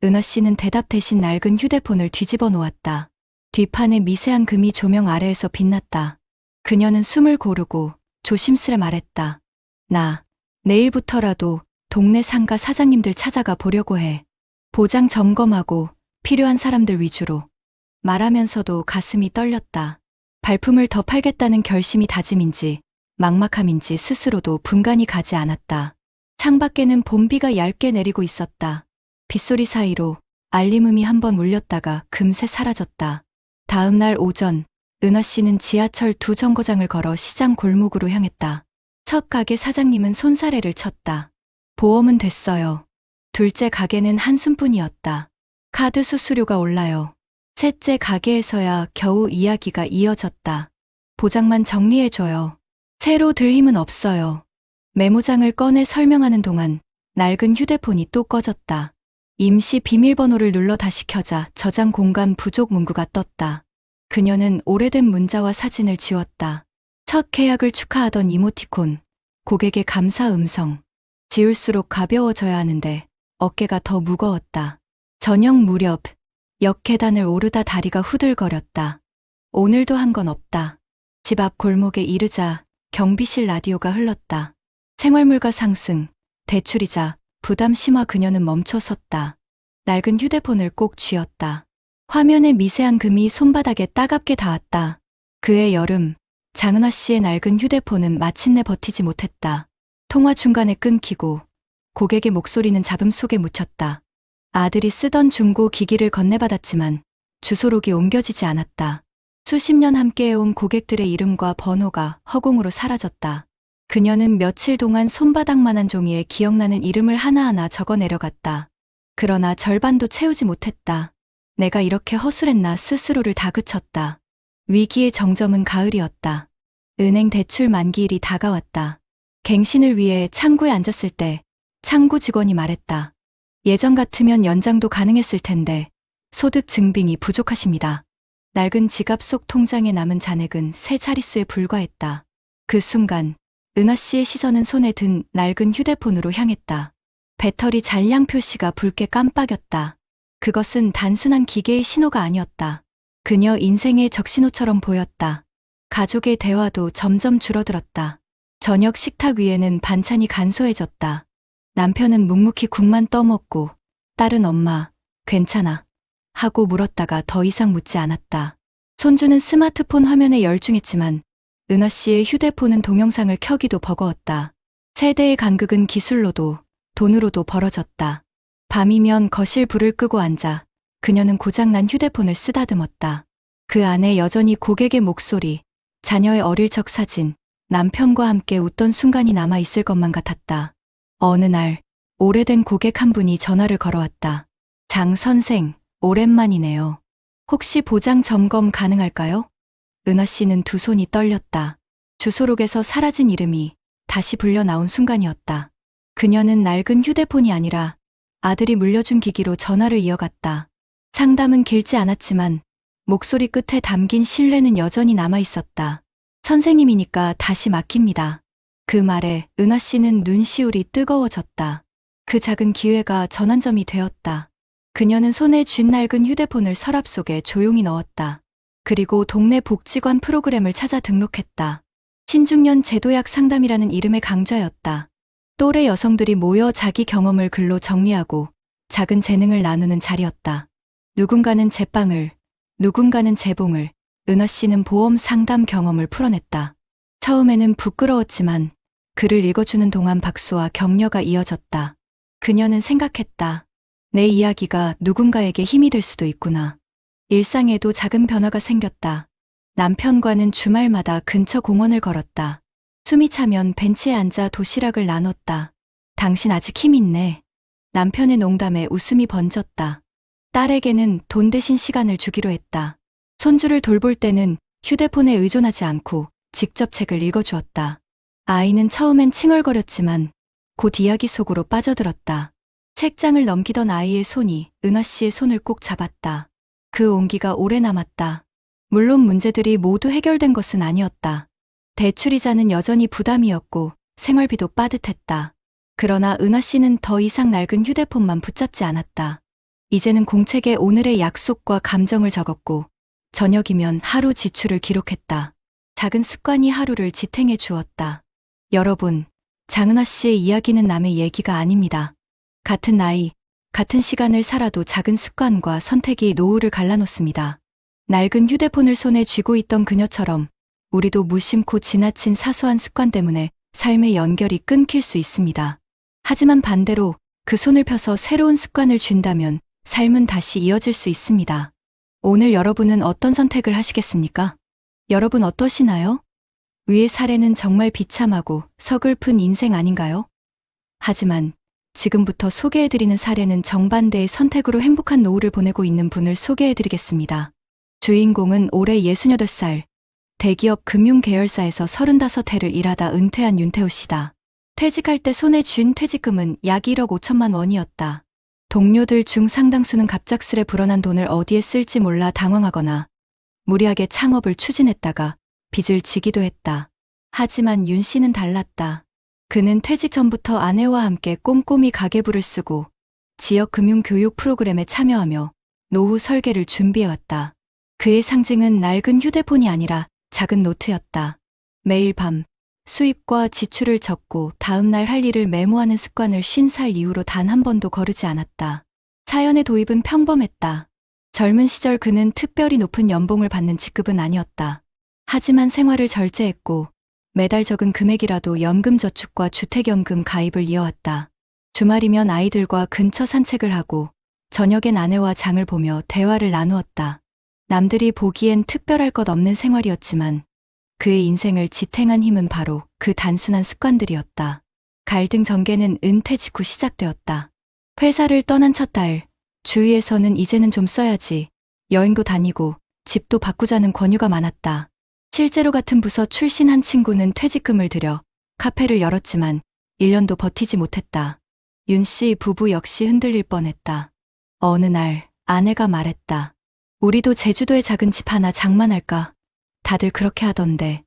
은하 씨는 대답 대신 낡은 휴대폰을 뒤집어 놓았다. 뒷판에 미세한 금이 조명 아래에서 빛났다. 그녀는 숨을 고르고 조심스레 말했다. 나 내일부터라도 동네 상가 사장님들 찾아가 보려고 해. 보장 점검하고 필요한 사람들 위주로. 말하면서도 가슴이 떨렸다. 발품을 더 팔겠다는 결심이 다짐인지 막막함인지 스스로도 분간이 가지 않았다. 창밖에는 봄비가 얇게 내리고 있었다. 빗소리 사이로 알림음이 한번 울렸다가 금세 사라졌다. 다음 날 오전, 은하 씨는 지하철 2정거장을 걸어 시장 골목으로 향했다. 첫 가게 사장님은 손사래를 쳤다. 보험은 됐어요. 둘째 가게는 한숨뿐이었다. 카드 수수료가 올라요. 셋째 가게에서야 겨우 이야기가 이어졌다. 보장만 정리해줘요. 새로 들 힘은 없어요. 메모장을 꺼내 설명하는 동안 낡은 휴대폰이 또 꺼졌다. 임시 비밀번호를 눌러 다시 켜자 저장 공간 부족 문구가 떴다. 그녀는 오래된 문자와 사진을 지웠다. 첫 계약을 축하하던 이모티콘, 고객의 감사 음성. 지울수록 가벼워져야 하는데 어깨가 더 무거웠다. 저녁 무렵 역 계단을 오르다 다리가 후들거렸다. 오늘도 한 건 없다. 집 앞 골목에 이르자 경비실 라디오가 흘렀다. 생활물가 상승, 대출이자, 부담 심화. 그녀는 멈춰 섰다. 낡은 휴대폰을 꼭 쥐었다. 화면에 미세한 금이 손바닥에 따갑게 닿았다. 그해 여름, 장은화 씨의 낡은 휴대폰은 마침내 버티지 못했다. 통화 중간에 끊기고 고객의 목소리는 잡음 속에 묻혔다. 아들이 쓰던 중고 기기를 건네받았지만 주소록이 옮겨지지 않았다. 수십 년 함께해온 고객들의 이름과 번호가 허공으로 사라졌다. 그녀는 며칠 동안 손바닥만한 종이에 기억나는 이름을 하나하나 적어 내려갔다. 그러나 절반도 채우지 못했다. 내가 이렇게 허술했나 스스로를 다그쳤다. 위기의 정점은 가을이었다. 은행 대출 만기일이 다가왔다. 갱신을 위해 창구에 앉았을 때 창구 직원이 말했다. 예전 같으면 연장도 가능했을 텐데 소득 증빙이 부족하십니다. 낡은 지갑 속 통장에 남은 잔액은 세 자릿수에 불과했다. 그 순간 은하 씨의 시선은 손에 든 낡은 휴대폰으로 향했다. 배터리 잔량 표시가 붉게 깜빡였다. 그것은 단순한 기계의 신호가 아니었다. 그녀 인생의 적신호처럼 보였다. 가족의 대화도 점점 줄어들었다. 저녁 식탁 위에는 반찬이 간소해졌다. 남편은 묵묵히 국만 떠먹고 딸은 엄마, 괜찮아? 하고 물었다가 더 이상 묻지 않았다. 손주는 스마트폰 화면에 열중했지만 은하 씨의 휴대폰은 동영상을 켜기도 버거웠다. 세대의 간극은 기술로도 돈으로도 벌어졌다. 밤이면 거실 불을 끄고 앉아 그녀는 고장난 휴대폰을 쓰다듬었다. 그 안에 여전히 고객의 목소리, 자녀의 어릴 적 사진, 남편과 함께 웃던 순간이 남아 있을 것만 같았다. 어느 날 오래된 고객 한 분이 전화를 걸어왔다. 장 선생, 오랜만이네요. 혹시 보장 점검 가능할까요? 은하 씨는 두 손이 떨렸다. 주소록에서 사라진 이름이 다시 불려 나온 순간이었다. 그녀는 낡은 휴대폰이 아니라 아들이 물려준 기기로 전화를 이어갔다. 상담은 길지 않았지만 목소리 끝에 담긴 신뢰는 여전히 남아 있었다. 선생님이니까 다시 맡깁니다. 그 말에 은하 씨는 눈시울이 뜨거워졌다. 그 작은 기회가 전환점이 되었다. 그녀는 손에 쥔 낡은 휴대폰을 서랍 속에 조용히 넣었다. 그리고 동네 복지관 프로그램을 찾아 등록했다. 신중년 제도약 상담이라는 이름의 강좌였다. 또래 여성들이 모여 자기 경험을 글로 정리하고 작은 재능을 나누는 자리였다. 누군가는 제빵을, 누군가는 재봉을, 은하 씨는 보험 상담 경험을 풀어냈다. 처음에는 부끄러웠지만 글을 읽어주는 동안 박수와 격려가 이어졌다. 그녀는 생각했다. 내 이야기가 누군가에게 힘이 될 수도 있구나. 일상에도 작은 변화가 생겼다. 남편과는 주말마다 근처 공원을 걸었다. 숨이 차면 벤치에 앉아 도시락을 나눴다. 당신 아직 힘 있네. 남편의 농담에 웃음이 번졌다. 딸에게는 돈 대신 시간을 주기로 했다. 손주를 돌볼 때는 휴대폰에 의존하지 않고 직접 책을 읽어주었다. 아이는 처음엔 칭얼거렸지만 곧 이야기 속으로 빠져들었다. 책장을 넘기던 아이의 손이 은하 씨의 손을 꼭 잡았다. 그 온기가 오래 남았다. 물론 문제들이 모두 해결된 것은 아니었다. 대출이자는 여전히 부담이었고 생활비도 빠듯했다. 그러나 은하 씨는 더 이상 낡은 휴대폰만 붙잡지 않았다. 이제는 공책에 오늘의 약속과 감정을 적었고 저녁이면 하루 지출을 기록했다. 작은 습관이 하루를 지탱해 주었다. 여러분, 장은하 씨의 이야기는 남의 얘기가 아닙니다. 같은 나이, 같은 시간을 살아도 작은 습관과 선택이 노후를 갈라놓습니다. 낡은 휴대폰을 손에 쥐고 있던 그녀처럼 우리도 무심코 지나친 사소한 습관 때문에 삶의 연결이 끊길 수 있습니다. 하지만 반대로 그 손을 펴서 새로운 습관을 쥔다면 삶은 다시 이어질 수 있습니다. 오늘 여러분은 어떤 선택을 하시겠습니까? 여러분 어떠시나요? 위의 사례는 정말 비참하고 서글픈 인생 아닌가요? 하지만 지금부터 소개해드리는 사례는 정반대의 선택으로 행복한 노후를 보내고 있는 분을 소개해드리겠습니다. 주인공은 올해 68살, 대기업 금융계열사에서 35해를 일하다 은퇴한 윤태호 씨다. 퇴직할 때 손에 쥔 퇴직금은 약 1억 5천만 원이었다. 동료들 중 상당수는 갑작스레 불어난 돈을 어디에 쓸지 몰라 당황하거나 무리하게 창업을 추진했다가 빚을 지기도 했다. 하지만 윤 씨는 달랐다. 그는 퇴직 전부터 아내와 함께 꼼꼼히 가계부를 쓰고 지역 금융 교육 프로그램에 참여하며 노후 설계를 준비해왔다. 그의 상징은 낡은 휴대폰이 아니라 작은 노트였다. 매일 밤 수입과 지출을 적고 다음날 할 일을 메모하는 습관을 50살 이후로 단 한 번도 거르지 않았다. 사연의 도입은 평범했다. 젊은 시절 그는 특별히 높은 연봉을 받는 직급은 아니었다. 하지만 생활을 절제했고 매달 적은 금액이라도 연금저축과 주택연금 가입을 이어왔다. 주말이면 아이들과 근처 산책을 하고 저녁엔 아내와 장을 보며 대화를 나누었다. 남들이 보기엔 특별할 것 없는 생활이었지만 그의 인생을 지탱한 힘은 바로 그 단순한 습관들이었다. 갈등 전개는 은퇴 직후 시작되었다. 회사를 떠난 첫 달, 주위에서는 이제는 좀 써야지, 여행도 다니고 집도 바꾸자는 권유가 많았다. 실제로 같은 부서 출신 한 친구는 퇴직금을 들여 카페를 열었지만 1년도 버티지 못했다. 윤 씨 부부 역시 흔들릴 뻔했다. 어느 날 아내가 말했다. 우리도 제주도에 작은 집 하나 장만할까? 다들 그렇게 하던데.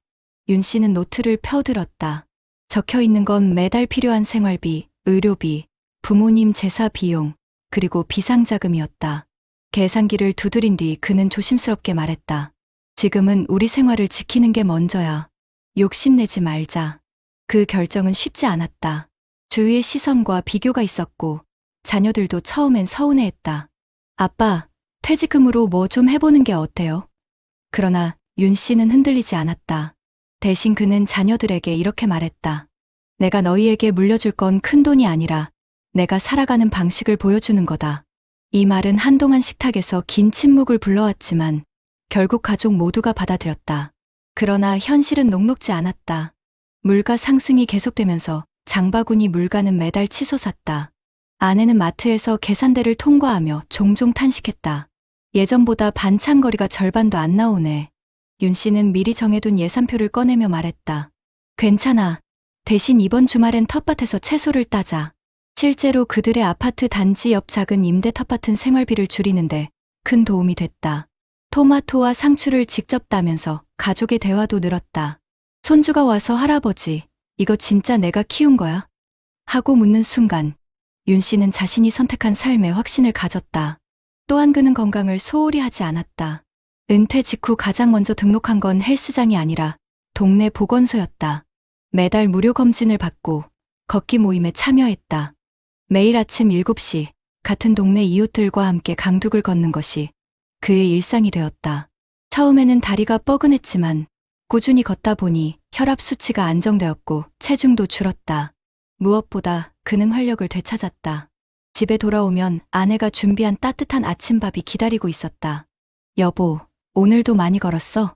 윤 씨는 노트를 펴들었다. 적혀 있는 건 매달 필요한 생활비, 의료비, 부모님 제사 비용, 그리고 비상자금이었다. 계산기를 두드린 뒤 그는 조심스럽게 말했다. 지금은 우리 생활을 지키는 게 먼저야. 욕심내지 말자. 그 결정은 쉽지 않았다. 주위의 시선과 비교가 있었고 자녀들도 처음엔 서운해했다. 아빠, 퇴직금으로 뭐 좀 해보는 게 어때요? 그러나 윤 씨는 흔들리지 않았다. 대신 그는 자녀들에게 이렇게 말했다. 내가 너희에게 물려줄 건 큰 돈이 아니라 내가 살아가는 방식을 보여주는 거다. 이 말은 한동안 식탁에서 긴 침묵을 불러왔지만 결국 가족 모두가 받아들였다. 그러나 현실은 녹록지 않았다. 물가 상승이 계속되면서 장바구니 물가는 매달 치솟았다. 아내는 마트에서 계산대를 통과하며 종종 탄식했다. 예전보다 반찬거리가 절반도 안 나오네. 윤 씨는 미리 정해둔 예산표를 꺼내며 말했다. 괜찮아. 대신 이번 주말엔 텃밭에서 채소를 따자. 실제로 그들의 아파트 단지 옆 작은 임대 텃밭은 생활비를 줄이는데 큰 도움이 됐다. 토마토와 상추를 직접 따면서 가족의 대화도 늘었다. 손주가 와서 할아버지, 이거 진짜 내가 키운 거야? 하고 묻는 순간 윤 씨는 자신이 선택한 삶에 확신을 가졌다. 또한 그는 건강을 소홀히 하지 않았다. 은퇴 직후 가장 먼저 등록한 건 헬스장이 아니라 동네 보건소였다. 매달 무료 검진을 받고 걷기 모임에 참여했다. 매일 아침 7시 같은 동네 이웃들과 함께 강둑을 걷는 것이 그의 일상이 되었다. 처음에는 다리가 뻐근했지만 꾸준히 걷다 보니 혈압 수치가 안정되었고 체중도 줄었다. 무엇보다 그는 활력을 되찾았다. 집에 돌아오면 아내가 준비한 따뜻한 아침밥이 기다리고 있었다. 여보, 오늘도 많이 걸었어?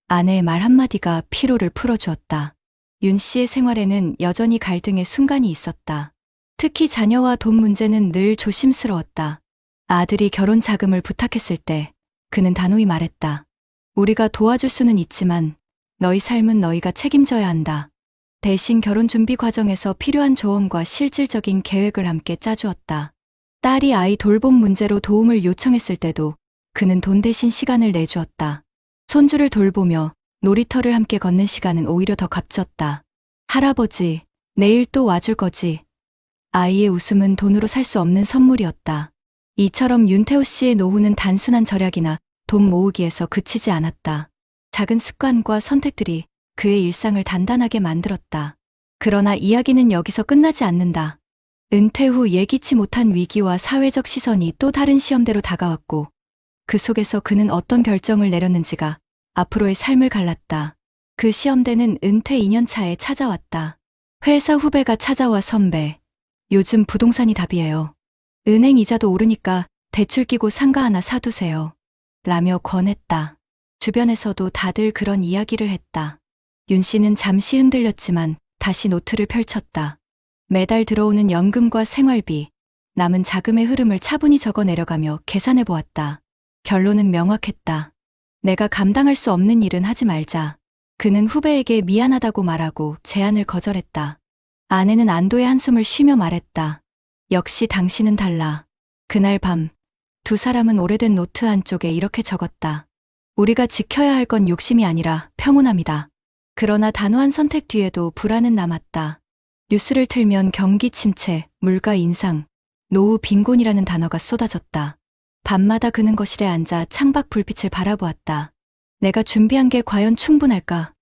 아내의 말 한마디가 피로를 풀어주었다. 윤 씨의 생활에는 여전히 갈등의 순간이 있었다. 특히 자녀와 돈 문제는 늘 조심스러웠다. 아들이 결혼 자금을 부탁했을 때 그는 단호히 말했다. 우리가 도와줄 수는 있지만 너희 삶은 너희가 책임져야 한다. 대신 결혼 준비 과정에서 필요한 조언과 실질적인 계획을 함께 짜주었다. 딸이 아이 돌봄 문제로 도움을 요청했을 때도 그는 돈 대신 시간을 내주었다. 손주를 돌보며 놀이터를 함께 걷는 시간은 오히려 더 값졌다. 할아버지, 내일 또 와줄 거지? 아이의 웃음은 돈으로 살 수 없는 선물이었다. 이처럼 윤태호 씨의 노후는 단순한 절약이나 돈 모으기에서 그치지 않았다. 작은 습관과 선택들이 그의 일상을 단단하게 만들었다. 그러나 이야기는 여기서 끝나지 않는다. 은퇴 후 예기치 못한 위기와 사회적 시선이 또 다른 시험대로 다가왔고 그 속에서 그는 어떤 결정을 내렸는지가 앞으로의 삶을 갈랐다. 그 시험대는 은퇴 2년 차에 찾아왔다. 회사 후배가 찾아와 선배, 요즘 부동산이 답이에요. 은행 이자도 오르니까 대출 끼고 상가 하나 사두세요. 라며 권했다. 주변에서도 다들 그런 이야기를 했다. 윤 씨는 잠시 흔들렸지만 다시 노트를 펼쳤다. 매달 들어오는 연금과 생활비, 남은 자금의 흐름을 차분히 적어 내려가며 계산해 보았다. 결론은 명확했다. 내가 감당할 수 없는 일은 하지 말자. 그는 후배에게 미안하다고 말하고 제안을 거절했다. 아내는 안도의 한숨을 쉬며 말했다. 역시 당신은 달라. 그날 밤, 두 사람은 오래된 노트 한쪽에 이렇게 적었다. 우리가 지켜야 할 건 욕심이 아니라 평온함이다. 그러나 단호한 선택 뒤에도 불안은 남았다. 뉴스를 틀면 경기 침체, 물가 인상, 노후 빈곤이라는 단어가 쏟아졌다. 밤마다 그는 거실에 앉아 창밖 불빛을 바라보았다. 내가 준비한 게 과연 충분할까?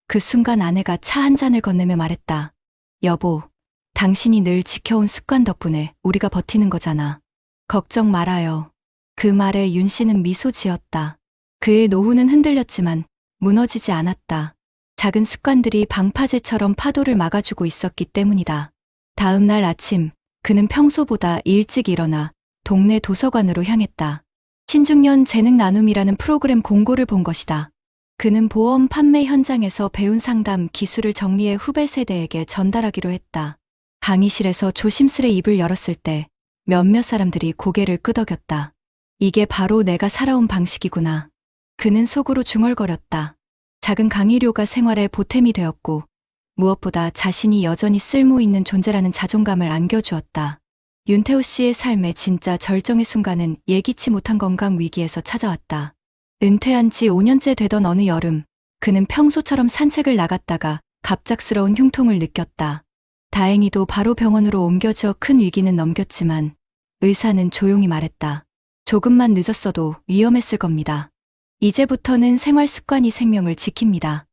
그 순간 아내가 차 한 잔을 건네며 말했다. 여보, 당신이 늘 지켜온 습관 덕분에 우리가 버티는 거잖아. 걱정 말아요. 그 말에 윤 씨는 미소 지었다. 그의 노후는 흔들렸지만 무너지지 않았다. 작은 습관들이 방파제처럼 파도를 막아주고 있었기 때문이다. 다음 날 아침, 그는 평소보다 일찍 일어나 동네 도서관으로 향했다. 신중년 재능 나눔이라는 프로그램 공고를 본 것이다. 그는 보험 판매 현장에서 배운 상담 기술을 정리해 후배 세대에게 전달하기로 했다. 강의실에서 조심스레 입을 열었을 때 몇몇 사람들이 고개를 끄덕였다. 이게 바로 내가 살아온 방식이구나. 그는 속으로 중얼거렸다. 작은 강의료가 생활의 보탬이 되었고 무엇보다 자신이 여전히 쓸모 있는 존재라는 자존감을 안겨주었다. 윤태호 씨의 삶의 진짜 절정의 순간은 예기치 못한 건강 위기에서 찾아왔다. 은퇴한 지 5년째 되던 어느 여름, 그는 평소처럼 산책을 나갔다가 갑작스러운 흉통을 느꼈다. 다행히도 바로 병원으로 옮겨져 큰 위기는 넘겼지만 의사는 조용히 말했다. 조금만 늦었어도 위험했을 겁니다. 이제부터는 생활 습관이 생명을 지킵니다.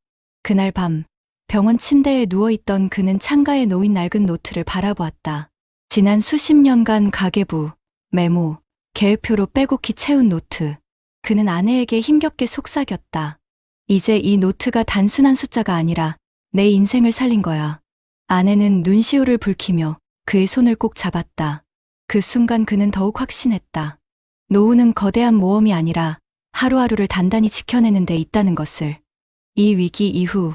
그날 밤, 병원 침대에 누워있던 그는 창가에 놓인 낡은 노트를 바라보았다. 지난 수십 년간 가계부, 메모, 계획표로 빼곡히 채운 노트. 그는 아내에게 힘겹게 속삭였다. 이제 이 노트가 단순한 숫자가 아니라 내 인생을 살린 거야. 아내는 눈시울을 붉히며 그의 손을 꼭 잡았다. 그 순간 그는 더욱 확신했다. 노후는 거대한 모험이 아니라 하루하루를 단단히 지켜내는 데 있다는 것을. 이 위기 이후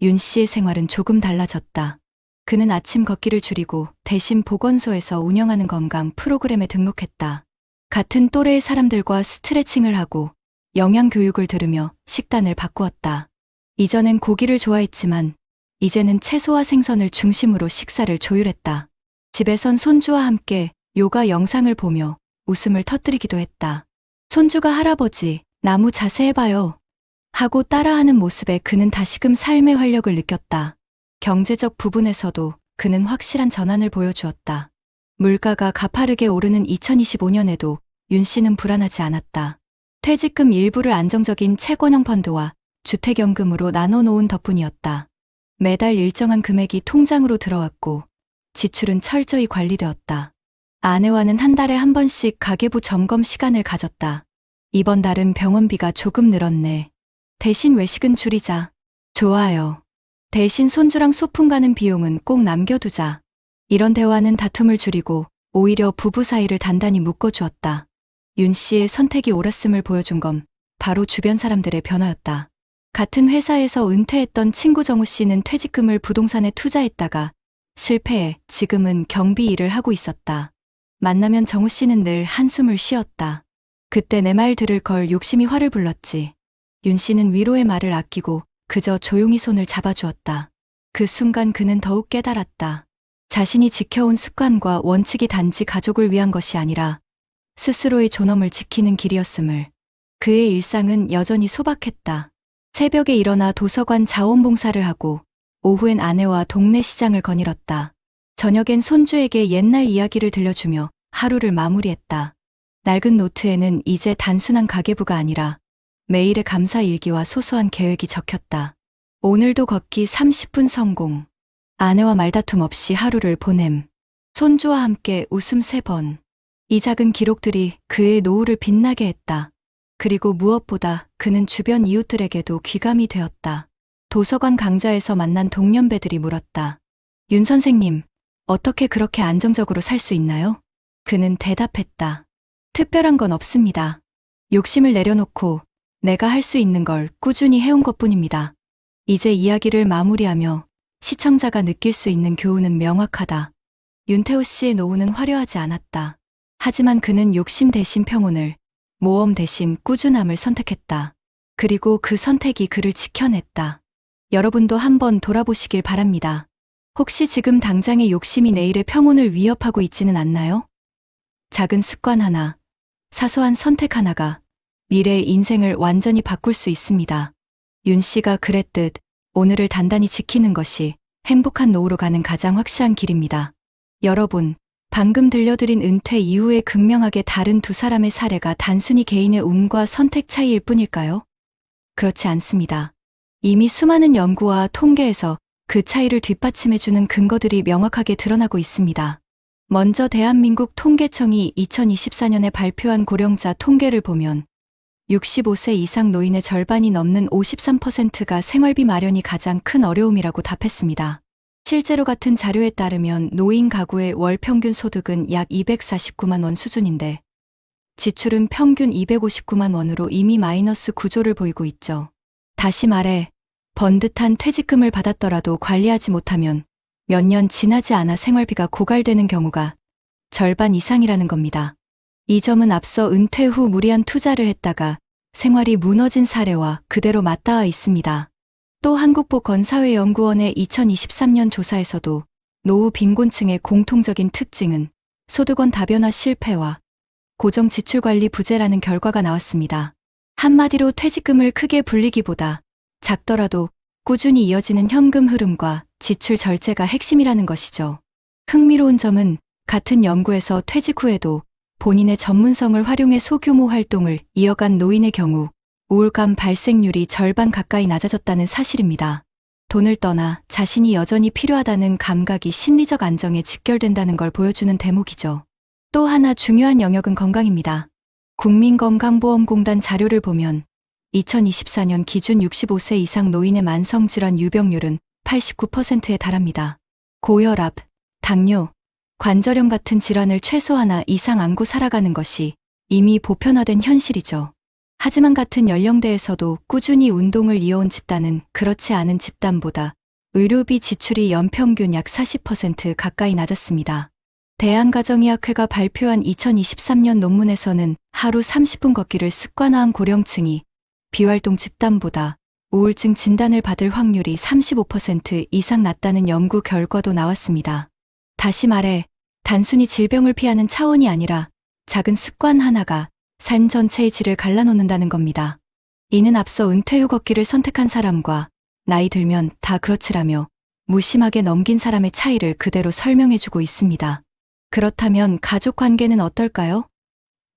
윤 씨의 생활은 조금 달라졌다. 그는 아침 걷기를 줄이고 대신 보건소에서 운영하는 건강 프로그램에 등록했다. 같은 또래의 사람들과 스트레칭을 하고 영양 교육을 들으며 식단을 바꾸었다. 이전엔 고기를 좋아했지만 이제는 채소와 생선을 중심으로 식사를 조율했다. 집에선 손주와 함께 요가 영상을 보며 웃음을 터뜨리기도 했다. 손주가 할아버지, 나무 자세 해봐요. 하고 따라하는 모습에 그는 다시금 삶의 활력을 느꼈다. 경제적 부분에서도 그는 확실한 전환을 보여주었다. 물가가 가파르게 오르는 2025년에도 윤 씨는 불안하지 않았다. 퇴직금 일부를 안정적인 채권형 펀드와 주택연금으로 나눠놓은 덕분이었다. 매달 일정한 금액이 통장으로 들어왔고 지출은 철저히 관리되었다. 아내와는 한 달에 한 번씩 가계부 점검 시간을 가졌다. 이번 달은 병원비가 조금 늘었네. 대신 외식은 줄이자. 좋아요. 대신 손주랑 소풍 가는 비용은 꼭 남겨두자. 이런 대화는 다툼을 줄이고 오히려 부부 사이를 단단히 묶어주었다. 윤 씨의 선택이 옳았음을 보여준 건 바로 주변 사람들의 변화였다. 같은 회사에서 은퇴했던 친구 정우 씨는 퇴직금을 부동산에 투자했다가 실패해 지금은 경비 일을 하고 있었다. 만나면 정우 씨는 늘 한숨을 쉬었다. 그때 내 말 들을 걸 욕심이 화를 불렀지. 윤 씨는 위로의 말을 아끼고 그저 조용히 손을 잡아주었다. 그 순간 그는 더욱 깨달았다. 자신이 지켜온 습관과 원칙이 단지 가족을 위한 것이 아니라 스스로의 존엄을 지키는 길이었음을. 그의 일상은 여전히 소박했다. 새벽에 일어나 도서관 자원봉사를 하고 오후엔 아내와 동네 시장을 거닐었다. 저녁엔 손주에게 옛날 이야기를 들려주며 하루를 마무리했다. 낡은 노트에는 이제 단순한 가계부가 아니라 매일의 감사 일기와 소소한 계획이 적혔다. 오늘도 걷기 30분 성공. 아내와 말다툼 없이 하루를 보냄. 손주와 함께 웃음 3번. 이 작은 기록들이 그의 노후를 빛나게 했다. 그리고 무엇보다 그는 주변 이웃들에게도 귀감이 되었다. 도서관 강좌에서 만난 동년배들이 물었다. 윤 선생님, 어떻게 그렇게 안정적으로 살 수 있나요? 그는 대답했다. 특별한 건 없습니다. 욕심을 내려놓고 내가 할 수 있는 걸 꾸준히 해온 것뿐입니다. 이제 이야기를 마무리하며 시청자가 느낄 수 있는 교훈은 명확하다. 윤태호 씨의 노후는 화려하지 않았다. 하지만 그는 욕심 대신 평온을, 모험 대신 꾸준함을 선택했다. 그리고 그 선택이 그를 지켜냈다. 여러분도 한번 돌아보시길 바랍니다. 혹시 지금 당장의 욕심이 내일의 평온을 위협하고 있지는 않나요? 작은 습관 하나, 사소한 선택 하나가 미래의 인생을 완전히 바꿀 수 있습니다. 윤 씨가 그랬듯 오늘을 단단히 지키는 것이 행복한 노후로 가는 가장 확실한 길입니다. 여러분, 방금 들려드린 은퇴 이후에 극명하게 다른 두 사람의 사례가 단순히 개인의 운과 선택 차이일 뿐일까요? 그렇지 않습니다. 이미 수많은 연구와 통계에서 그 차이를 뒷받침해주는 근거들이 명확하게 드러나고 있습니다. 먼저 대한민국 통계청이 2024년에 발표한 고령자 통계를 보면 65세 이상 노인의 절반이 넘는 53%가 생활비 마련이 가장 큰 어려움이라고 답했습니다. 실제로 같은 자료에 따르면 노인 가구의 월 평균 소득은 약 249만 원 수준인데 지출은 평균 259만 원으로 이미 마이너스 구조를 보이고 있죠. 다시 말해 번듯한 퇴직금을 받았더라도 관리하지 못하면 몇 년 지나지 않아 생활비가 고갈되는 경우가 절반 이상이라는 겁니다. 이 점은 앞서 은퇴 후 무리한 투자를 했다가 생활이 무너진 사례와 그대로 맞닿아 있습니다. 또 한국보건사회연구원의 2023년 조사에서도 노후 빈곤층의 공통적인 특징은 소득원 다변화 실패와 고정 지출 관리 부재라는 결과가 나왔습니다. 한마디로 퇴직금을 크게 불리기보다 작더라도 꾸준히 이어지는 현금 흐름과 지출 절제가 핵심이라는 것이죠. 흥미로운 점은 같은 연구에서 퇴직 후에도 본인의 전문성을 활용해 소규모 활동을 이어간 노인의 경우 우울감 발생률이 절반 가까이 낮아졌다는 사실입니다. 돈을 떠나 자신이 여전히 필요하다는 감각이 심리적 안정에 직결된다는 걸 보여주는 대목이죠. 또 하나 중요한 영역은 건강입니다. 국민건강보험공단 자료를 보면 2024년 기준 65세 이상 노인의 만성질환 유병률은 89%에 달합니다. 고혈압, 당뇨, 관절염 같은 질환을 최소 하나 이상 안고 살아가는 것이 이미 보편화된 현실이죠. 하지만 같은 연령대에서도 꾸준히 운동을 이어온 집단은 그렇지 않은 집단보다 의료비 지출이 연평균 약 40% 가까이 낮았습니다. 대한가정의학회가 발표한 2023년 논문에서는 하루 30분 걷기를 습관화한 고령층이 비활동 집단보다 우울증 진단을 받을 확률이 35% 이상 낮다는 연구 결과도 나왔습니다. 다시 말해, 단순히 질병을 피하는 차원이 아니라 작은 습관 하나가 삶 전체의 질을 갈라놓는다는 겁니다. 이는 앞서 은퇴 후 걷기를 선택한 사람과 나이 들면 다 그렇지라며 무심하게 넘긴 사람의 차이를 그대로 설명해주고 있습니다. 그렇다면 가족 관계는 어떨까요?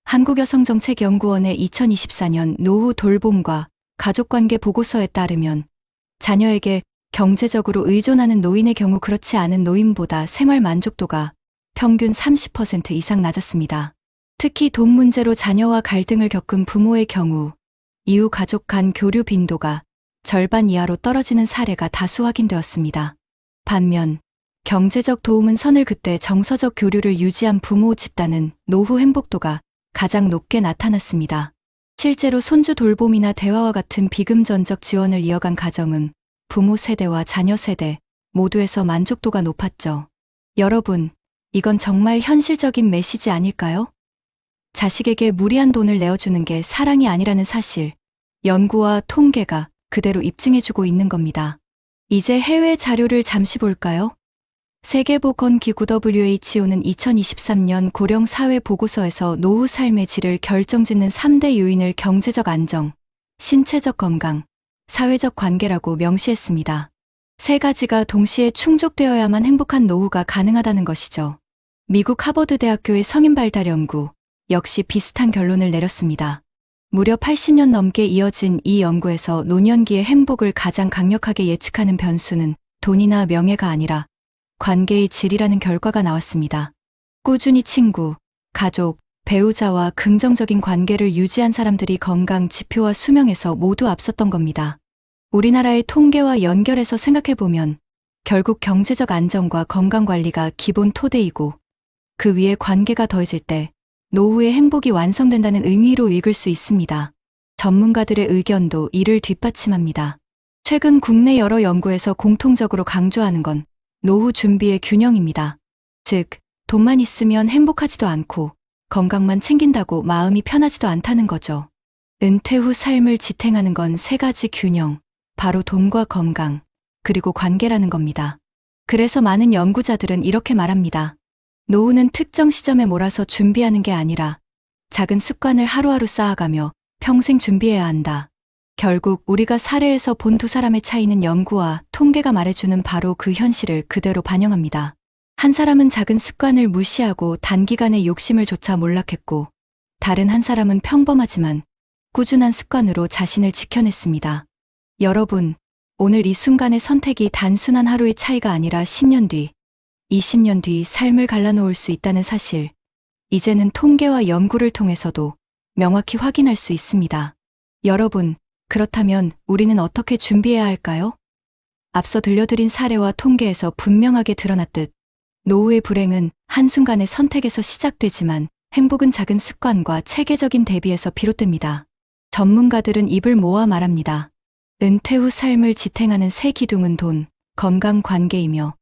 한국여성정책연구원의 2024년 노후 돌봄과 가족관계 보고서에 따르면 자녀에게 경제적으로 의존하는 노인의 경우 그렇지 않은 노인보다 생활 만족도가 평균 30% 이상 낮았습니다. 특히 돈 문제로 자녀와 갈등을 겪은 부모의 경우 이후 가족 간 교류 빈도가 절반 이하로 떨어지는 사례가 다수 확인되었습니다. 반면 경제적 도움은 선을 긋되 정서적 교류를 유지한 부모 집단은 노후 행복도가 가장 높게 나타났습니다. 실제로 손주 돌봄이나 대화와 같은 비금전적 지원을 이어간 가정은 부모 세대와 자녀 세대 모두에서 만족도가 높았죠. 여러분, 이건 정말 현실적인 메시지 아닐까요? 자식에게 무리한 돈을 내어주는 게 사랑이 아니라는 사실, 연구와 통계가 그대로 입증해주고 있는 겁니다. 이제 해외 자료를 잠시 볼까요? 세계보건기구 WHO는 2023년 고령사회 보고서에서 노후 삶의 질을 결정짓는 3대 요인을 경제적 안정, 신체적 건강, 사회적 관계라고 명시했습니다. 세 가지가 동시에 충족되어야만 행복한 노후가 가능하다는 것이죠. 미국 하버드대학교의 성인발달연구 역시 비슷한 결론을 내렸습니다. 무려 80년 넘게 이어진 이 연구에서 노년기의 행복을 가장 강력하게 예측하는 변수는 돈이나 명예가 아니라 관계의 질이라는 결과가 나왔습니다. 꾸준히 친구, 가족, 배우자와 긍정적인 관계를 유지한 사람들이 건강 지표와 수명에서 모두 앞섰던 겁니다. 우리나라의 통계와 연결해서 생각해보면 결국 경제적 안정과 건강관리가 기본 토대이고 그 위에 관계가 더해질 때 노후의 행복이 완성된다는 의미로 읽을 수 있습니다. 전문가들의 의견도 이를 뒷받침합니다. 최근 국내 여러 연구에서 공통적으로 강조하는 건 노후 준비의 균형입니다. 즉, 돈만 있으면 행복하지도 않고 건강만 챙긴다고 마음이 편하지도 않다는 거죠. 은퇴 후 삶을 지탱하는 건 세 가지 균형, 바로 돈과 건강, 그리고 관계라는 겁니다. 그래서 많은 연구자들은 이렇게 말합니다. 노후는 특정 시점에 몰아서 준비하는 게 아니라 작은 습관을 하루하루 쌓아가며 평생 준비해야 한다. 결국 우리가 사례에서 본 두 사람의 차이는 연구와 통계가 말해주는 바로 그 현실을 그대로 반영합니다. 한 사람은 작은 습관을 무시하고 단기간에 욕심을 조차 몰락했고, 다른 한 사람은 평범하지만 꾸준한 습관으로 자신을 지켜냈습니다. 여러분, 오늘 이 순간의 선택이 단순한 하루의 차이가 아니라 10년 뒤, 20년 뒤 삶을 갈라놓을 수 있다는 사실, 이제는 통계와 연구를 통해서도 명확히 확인할 수 있습니다. 여러분, 그렇다면 우리는 어떻게 준비해야 할까요? 앞서 들려드린 사례와 통계에서 분명하게 드러났듯 노후의 불행은 한순간의 선택에서 시작되지만 행복은 작은 습관과 체계적인 대비에서 비롯됩니다. 전문가들은 입을 모아 말합니다. 은퇴 후 삶을 지탱하는 세 기둥은 돈, 건강, 관계이며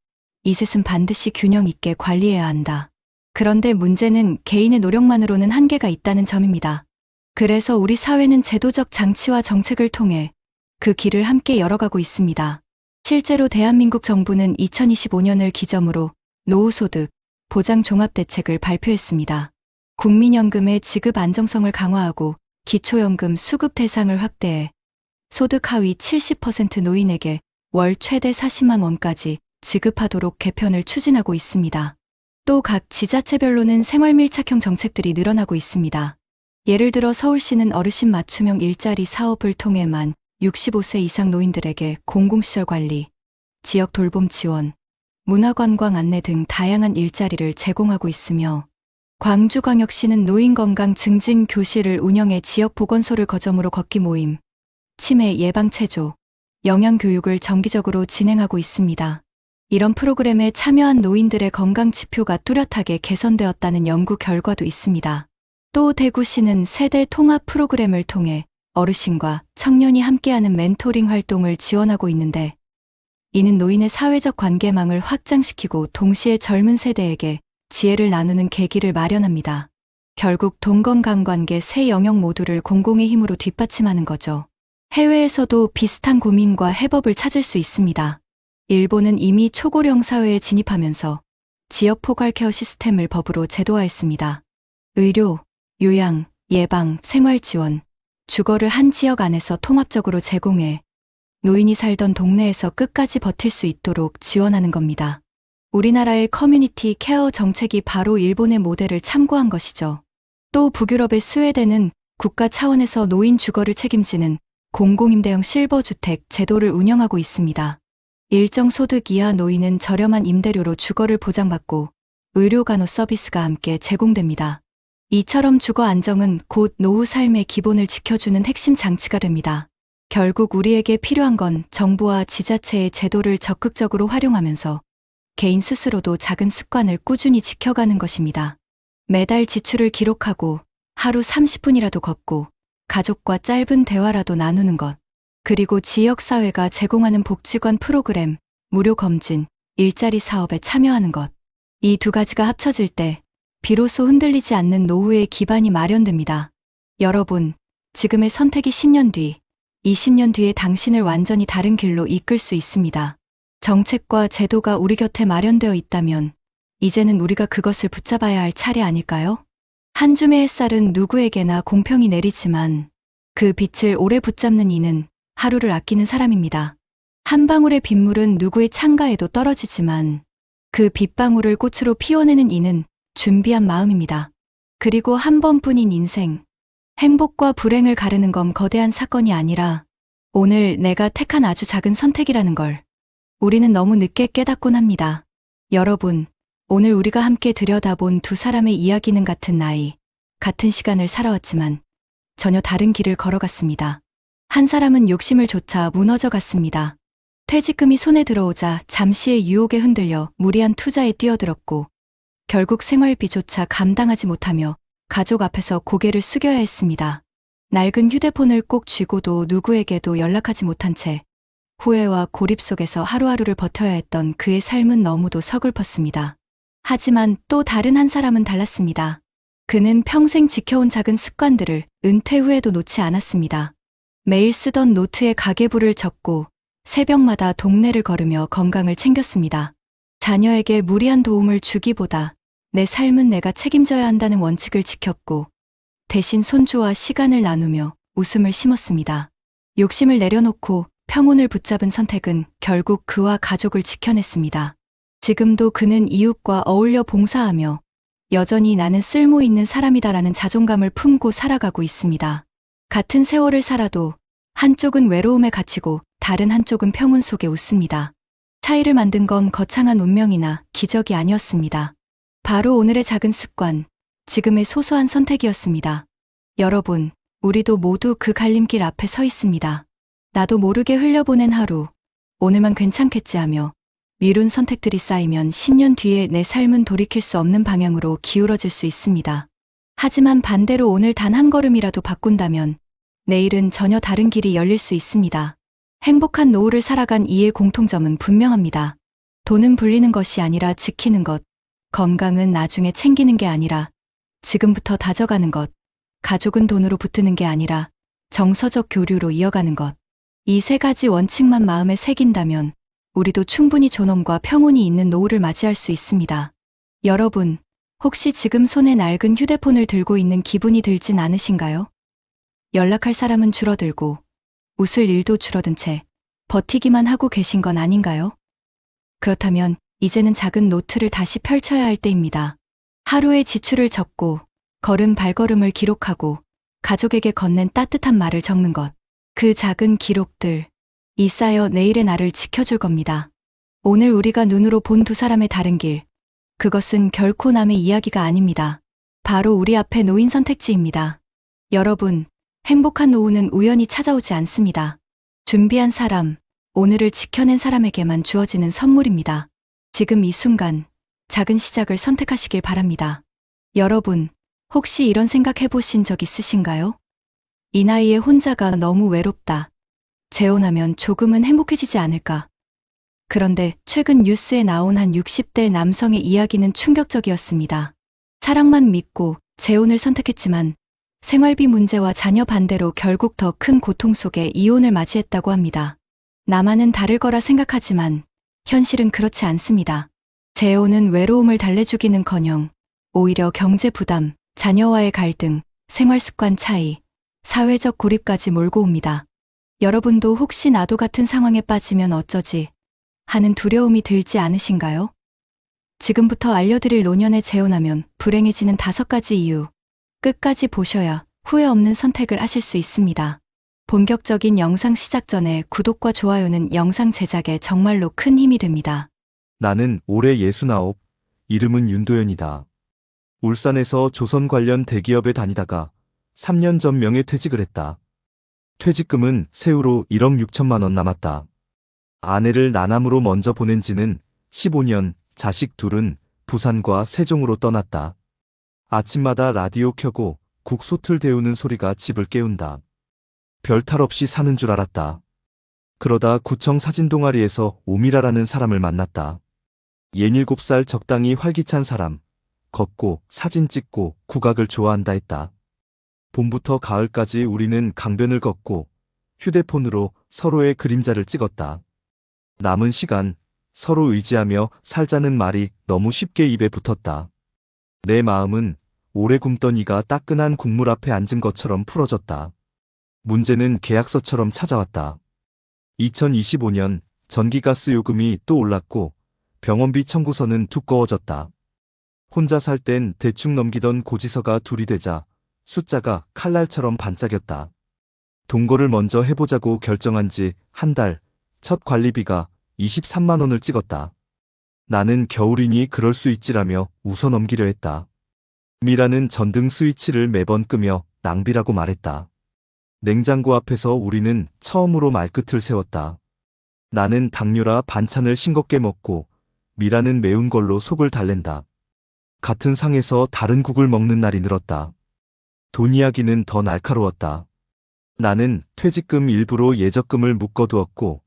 이 셋은 반드시 균형 있게 관리해야 한다. 그런데 문제는 개인의 노력만으로는 한계가 있다는 점입니다. 그래서 우리 사회는 제도적 장치와 정책을 통해 그 길을 함께 열어가고 있습니다. 실제로 대한민국 정부는 2025년을 기점으로 노후소득 보장 종합대책을 발표했습니다. 국민연금의 지급 안정성을 강화하고 기초연금 수급 대상을 확대해 소득 하위 70% 노인에게 월 최대 40만 원까지 지급하도록 개편을 추진하고 있습니다. 또 각 지자체별로는 생활밀착형 정책들이 늘어나고 있습니다. 예를 들어 서울시는 어르신 맞춤형 일자리 사업을 통해 만 65세 이상 노인들에게 공공시설 관리, 지역 돌봄 지원, 문화관광 안내 등 다양한 일자리를 제공하고 있으며 광주광역시는 노인건강 증진 교실을 운영해 지역 보건소를 거점으로 걷기 모임, 치매 예방 체조, 영양교육을 정기적으로 진행하고 있습니다. 이런 프로그램에 참여한 노인들의 건강 지표가 뚜렷하게 개선되었다는 연구 결과도 있습니다. 또 대구시는 세대 통합 프로그램을 통해 어르신과 청년이 함께하는 멘토링 활동을 지원하고 있는데, 이는 노인의 사회적 관계망을 확장시키고 동시에 젊은 세대에게 지혜를 나누는 계기를 마련합니다. 결국 동건강관계 세 영역 모두를 공공의 힘으로 뒷받침하는 거죠. 해외에서도 비슷한 고민과 해법을 찾을 수 있습니다. 일본은 이미 초고령 사회에 진입하면서 지역 포괄 케어 시스템을 법으로 제도화했습니다. 의료, 요양, 예방, 생활 지원, 주거를 한 지역 안에서 통합적으로 제공해 노인이 살던 동네에서 끝까지 버틸 수 있도록 지원하는 겁니다. 우리나라의 커뮤니티 케어 정책이 바로 일본의 모델을 참고한 것이죠. 또 북유럽의 스웨덴은 국가 차원에서 노인 주거를 책임지는 공공임대형 실버주택 제도를 운영하고 있습니다. 일정 소득 이하 노인은 저렴한 임대료로 주거를 보장받고 의료간호 서비스가 함께 제공됩니다. 이처럼 주거 안정은 곧 노후 삶의 기본을 지켜주는 핵심 장치가 됩니다. 결국 우리에게 필요한 건 정부와 지자체의 제도를 적극적으로 활용하면서 개인 스스로도 작은 습관을 꾸준히 지켜가는 것입니다. 매달 지출을 기록하고 하루 30분이라도 걷고 가족과 짧은 대화라도 나누는 것, 그리고 지역사회가 제공하는 복지관 프로그램, 무료 검진, 일자리 사업에 참여하는 것. 이 두 가지가 합쳐질 때 비로소 흔들리지 않는 노후의 기반이 마련됩니다. 여러분, 지금의 선택이 10년 뒤, 20년 뒤에 당신을 완전히 다른 길로 이끌 수 있습니다. 정책과 제도가 우리 곁에 마련되어 있다면 이제는 우리가 그것을 붙잡아야 할 차례 아닐까요? 한 줌의 햇살은 누구에게나 공평히 내리지만 그 빛을 오래 붙잡는 이는 하루를 아끼는 사람입니다. 한 방울의 빗물은 누구의 창가에도 떨어지지만 그 빗방울을 꽃으로 피워내는 이는 준비한 마음입니다. 그리고 한 번뿐인 인생, 행복과 불행을 가르는 건 거대한 사건이 아니라 오늘 내가 택한 아주 작은 선택이라는 걸 우리는 너무 늦게 깨닫곤 합니다. 여러분, 오늘 우리가 함께 들여다본 두 사람의 이야기는 같은 나이, 같은 시간을 살아왔지만 전혀 다른 길을 걸어갔습니다. 한 사람은 욕심을 좇아 무너져 갔습니다. 퇴직금이 손에 들어오자 잠시의 유혹에 흔들려 무리한 투자에 뛰어들었고 결국 생활비조차 감당하지 못하며 가족 앞에서 고개를 숙여야 했습니다. 낡은 휴대폰을 꼭 쥐고도 누구에게도 연락하지 못한 채 후회와 고립 속에서 하루하루를 버텨야 했던 그의 삶은 너무도 서글펐습니다. 하지만 또 다른 한 사람은 달랐습니다. 그는 평생 지켜온 작은 습관들을 은퇴 후에도 놓지 않았습니다. 매일 쓰던 노트에 가계부를 적고 새벽마다 동네를 걸으며 건강을 챙겼습니다. 자녀에게 무리한 도움을 주기보다 내 삶은 내가 책임져야 한다는 원칙을 지켰고 대신 손주와 시간을 나누며 웃음을 심었습니다. 욕심을 내려놓고 평온을 붙잡은 선택은 결국 그와 가족을 지켜냈습니다. 지금도 그는 이웃과 어울려 봉사하며 여전히 나는 쓸모 있는 사람이다라는 자존감을 품고 살아가고 있습니다. 같은 세월을 살아도 한쪽은 외로움에 갇히고 다른 한쪽은 평온 속에 웃습니다. 차이를 만든 건 거창한 운명이나 기적이 아니었습니다. 바로 오늘의 작은 습관, 지금의 소소한 선택이었습니다. 여러분, 우리도 모두 그 갈림길 앞에 서 있습니다. 나도 모르게 흘려보낸 하루, 오늘만 괜찮겠지 하며 미룬 선택들이 쌓이면 10년 뒤에 내 삶은 돌이킬 수 없는 방향으로 기울어질 수 있습니다. 하지만 반대로 오늘 단 한 걸음이라도 바꾼다면 내일은 전혀 다른 길이 열릴 수 있습니다. 행복한 노후를 살아간 이의 공통점은 분명합니다. 돈은 불리는 것이 아니라 지키는 것, 건강은 나중에 챙기는 게 아니라 지금부터 다져가는 것, 가족은 돈으로 붙드는 게 아니라 정서적 교류로 이어가는 것. 이 세 가지 원칙만 마음에 새긴다면 우리도 충분히 존엄과 평온이 있는 노후를 맞이할 수 있습니다. 여러분, 혹시 지금 손에 낡은 휴대폰을 들고 있는 기분이 들진 않으신가요? 연락할 사람은 줄어들고 웃을 일도 줄어든 채 버티기만 하고 계신 건 아닌가요? 그렇다면 이제는 작은 노트를 다시 펼쳐야 할 때입니다. 하루의 지출을 적고 걸은 발걸음을 기록하고 가족에게 건넨 따뜻한 말을 적는 것. 그 작은 기록들, 이 쌓여 내일의 나를 지켜줄 겁니다. 오늘 우리가 눈으로 본 두 사람의 다른 길, 그것은 결코 남의 이야기가 아닙니다. 바로 우리 앞에 놓인 선택지입니다. 여러분, 행복한 노후는 우연히 찾아오지 않습니다. 준비한 사람, 오늘을 지켜낸 사람에게만 주어지는 선물입니다. 지금 이 순간, 작은 시작을 선택하시길 바랍니다. 여러분, 혹시 이런 생각 해보신 적 있으신가요? 이 나이에 혼자가 너무 외롭다. 재혼하면 조금은 행복해지지 않을까. 그런데 최근 뉴스에 나온 한 60대 남성의 이야기는 충격적이었습니다. 사랑만 믿고 재혼을 선택했지만 생활비 문제와 자녀 반대로 결국 더 큰 고통 속에 이혼을 맞이했다고 합니다. 나만은 다를 거라 생각하지만 현실은 그렇지 않습니다. 재혼은 외로움을 달래주기는커녕 오히려 경제 부담, 자녀와의 갈등, 생활 습관 차이, 사회적 고립까지 몰고 옵니다. 여러분도 혹시 나도 같은 상황에 빠지면 어쩌지 하는 두려움이 들지 않으신가요? 지금부터 알려드릴 노년에 재혼하면 불행해지는 5가지 이유. 끝까지 보셔야 후회 없는 선택을 하실 수 있습니다. 본격적인 영상 시작 전에 구독과 좋아요는 영상 제작에 정말로 큰 힘이 됩니다. 나는 올해 69, 이름은 윤도현이다. 울산에서 조선 관련 대기업에 다니다가 3년 전 명예퇴직을 했다. 퇴직금은 세후로 1억 6천만 원 남았다. 아내를 나남으로 먼저 보낸 지는 15년, 자식 둘은 부산과 세종으로 떠났다. 아침마다 라디오 켜고 국소틀 데우는 소리가 집을 깨운다. 별 탈 없이 사는 줄 알았다. 그러다 구청 사진 동아리에서 오미라라는 사람을 만났다. 67살 적당히 활기찬 사람, 걷고 사진 찍고 국악을 좋아한다 했다. 봄부터 가을까지 우리는 강변을 걷고 휴대폰으로 서로의 그림자를 찍었다. 남은 시간 서로 의지하며 살자는 말이 너무 쉽게 입에 붙었다. 내 마음은 오래 굶던 이가 따끈한 국물 앞에 앉은 것처럼 풀어졌다. 문제는 계약서처럼 찾아왔다. 2025년 전기가스 요금이 또 올랐고 병원비 청구서는 두꺼워졌다. 혼자 살 땐 대충 넘기던 고지서가 둘이 되자 숫자가 칼날처럼 반짝였다. 동거를 먼저 해보자고 결정한 지 한 달, 첫 관리비가 23만 원을 찍었다. 나는 겨울이니 그럴 수 있지라며 웃어 넘기려 했다. 미라는 전등 스위치를 매번 끄며 낭비라고 말했다. 냉장고 앞에서 우리는 처음으로 말끝을 세웠다. 나는 당뇨라 반찬을 싱겁게 먹고 미라는 매운 걸로 속을 달랜다. 같은 상에서 다른 국을 먹는 날이 늘었다. 돈 이야기는 더 날카로웠다. 나는 퇴직금 일부로 예적금을 묶어두었고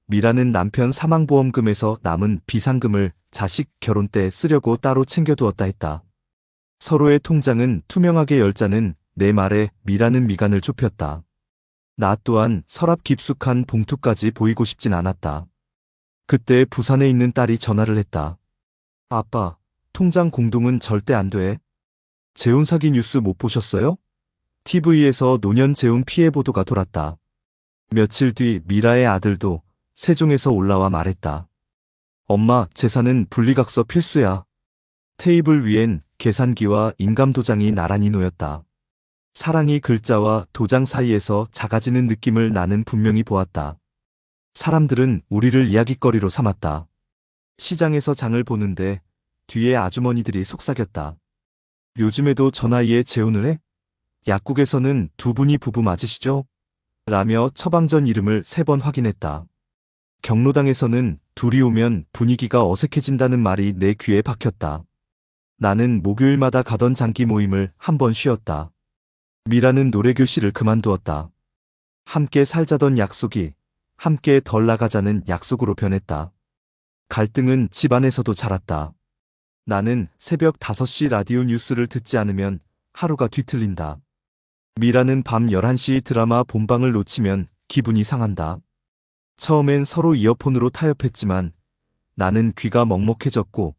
미라는 남편 사망보험금에서 남은 비상금을 자식 결혼 때 쓰려고 따로 챙겨두었다 했다. 서로의 통장은 투명하게 열자는 내 말에 미라는 미간을 좁혔다. 나 또한 서랍 깊숙한 봉투까지 보이고 싶진 않았다. 그때 부산에 있는 딸이 전화를 했다. 아빠, 통장 공동은 절대 안 돼. 재혼 사기 뉴스 못 보셨어요? TV에서 노년 재혼 피해 보도가 돌았다. 며칠 뒤 미라의 아들도 세종에서 올라와 말했다. 엄마, 재산은 분리각서 필수야. 테이블 위엔 계산기와 인감도장이 나란히 놓였다. 사랑이 글자와 도장 사이에서 작아지는 느낌을 나는 분명히 보았다. 사람들은 우리를 이야깃거리로 삼았다. 시장에서 장을 보는데 뒤에 아주머니들이 속삭였다. 요즘에도 저 나이에 재혼을 해? 약국에서는 두 분이 부부 맞으시죠? 라며 처방전 이름을 3번 확인했다. 경로당에서는 둘이 오면 분위기가 어색해진다는 말이 내 귀에 박혔다. 나는 목요일마다 가던 장기 모임을 한 번 쉬었다. 미라는 노래교실을 그만두었다. 함께 살자던 약속이 함께 덜 나가자는 약속으로 변했다. 갈등은 집안에서도 자랐다. 나는 새벽 5시 라디오 뉴스를 듣지 않으면 하루가 뒤틀린다. 미라는 밤 11시 드라마 본방을 놓치면 기분이 상한다. 처음엔 서로 이어폰으로 타협했지만 나는 귀가 먹먹해졌고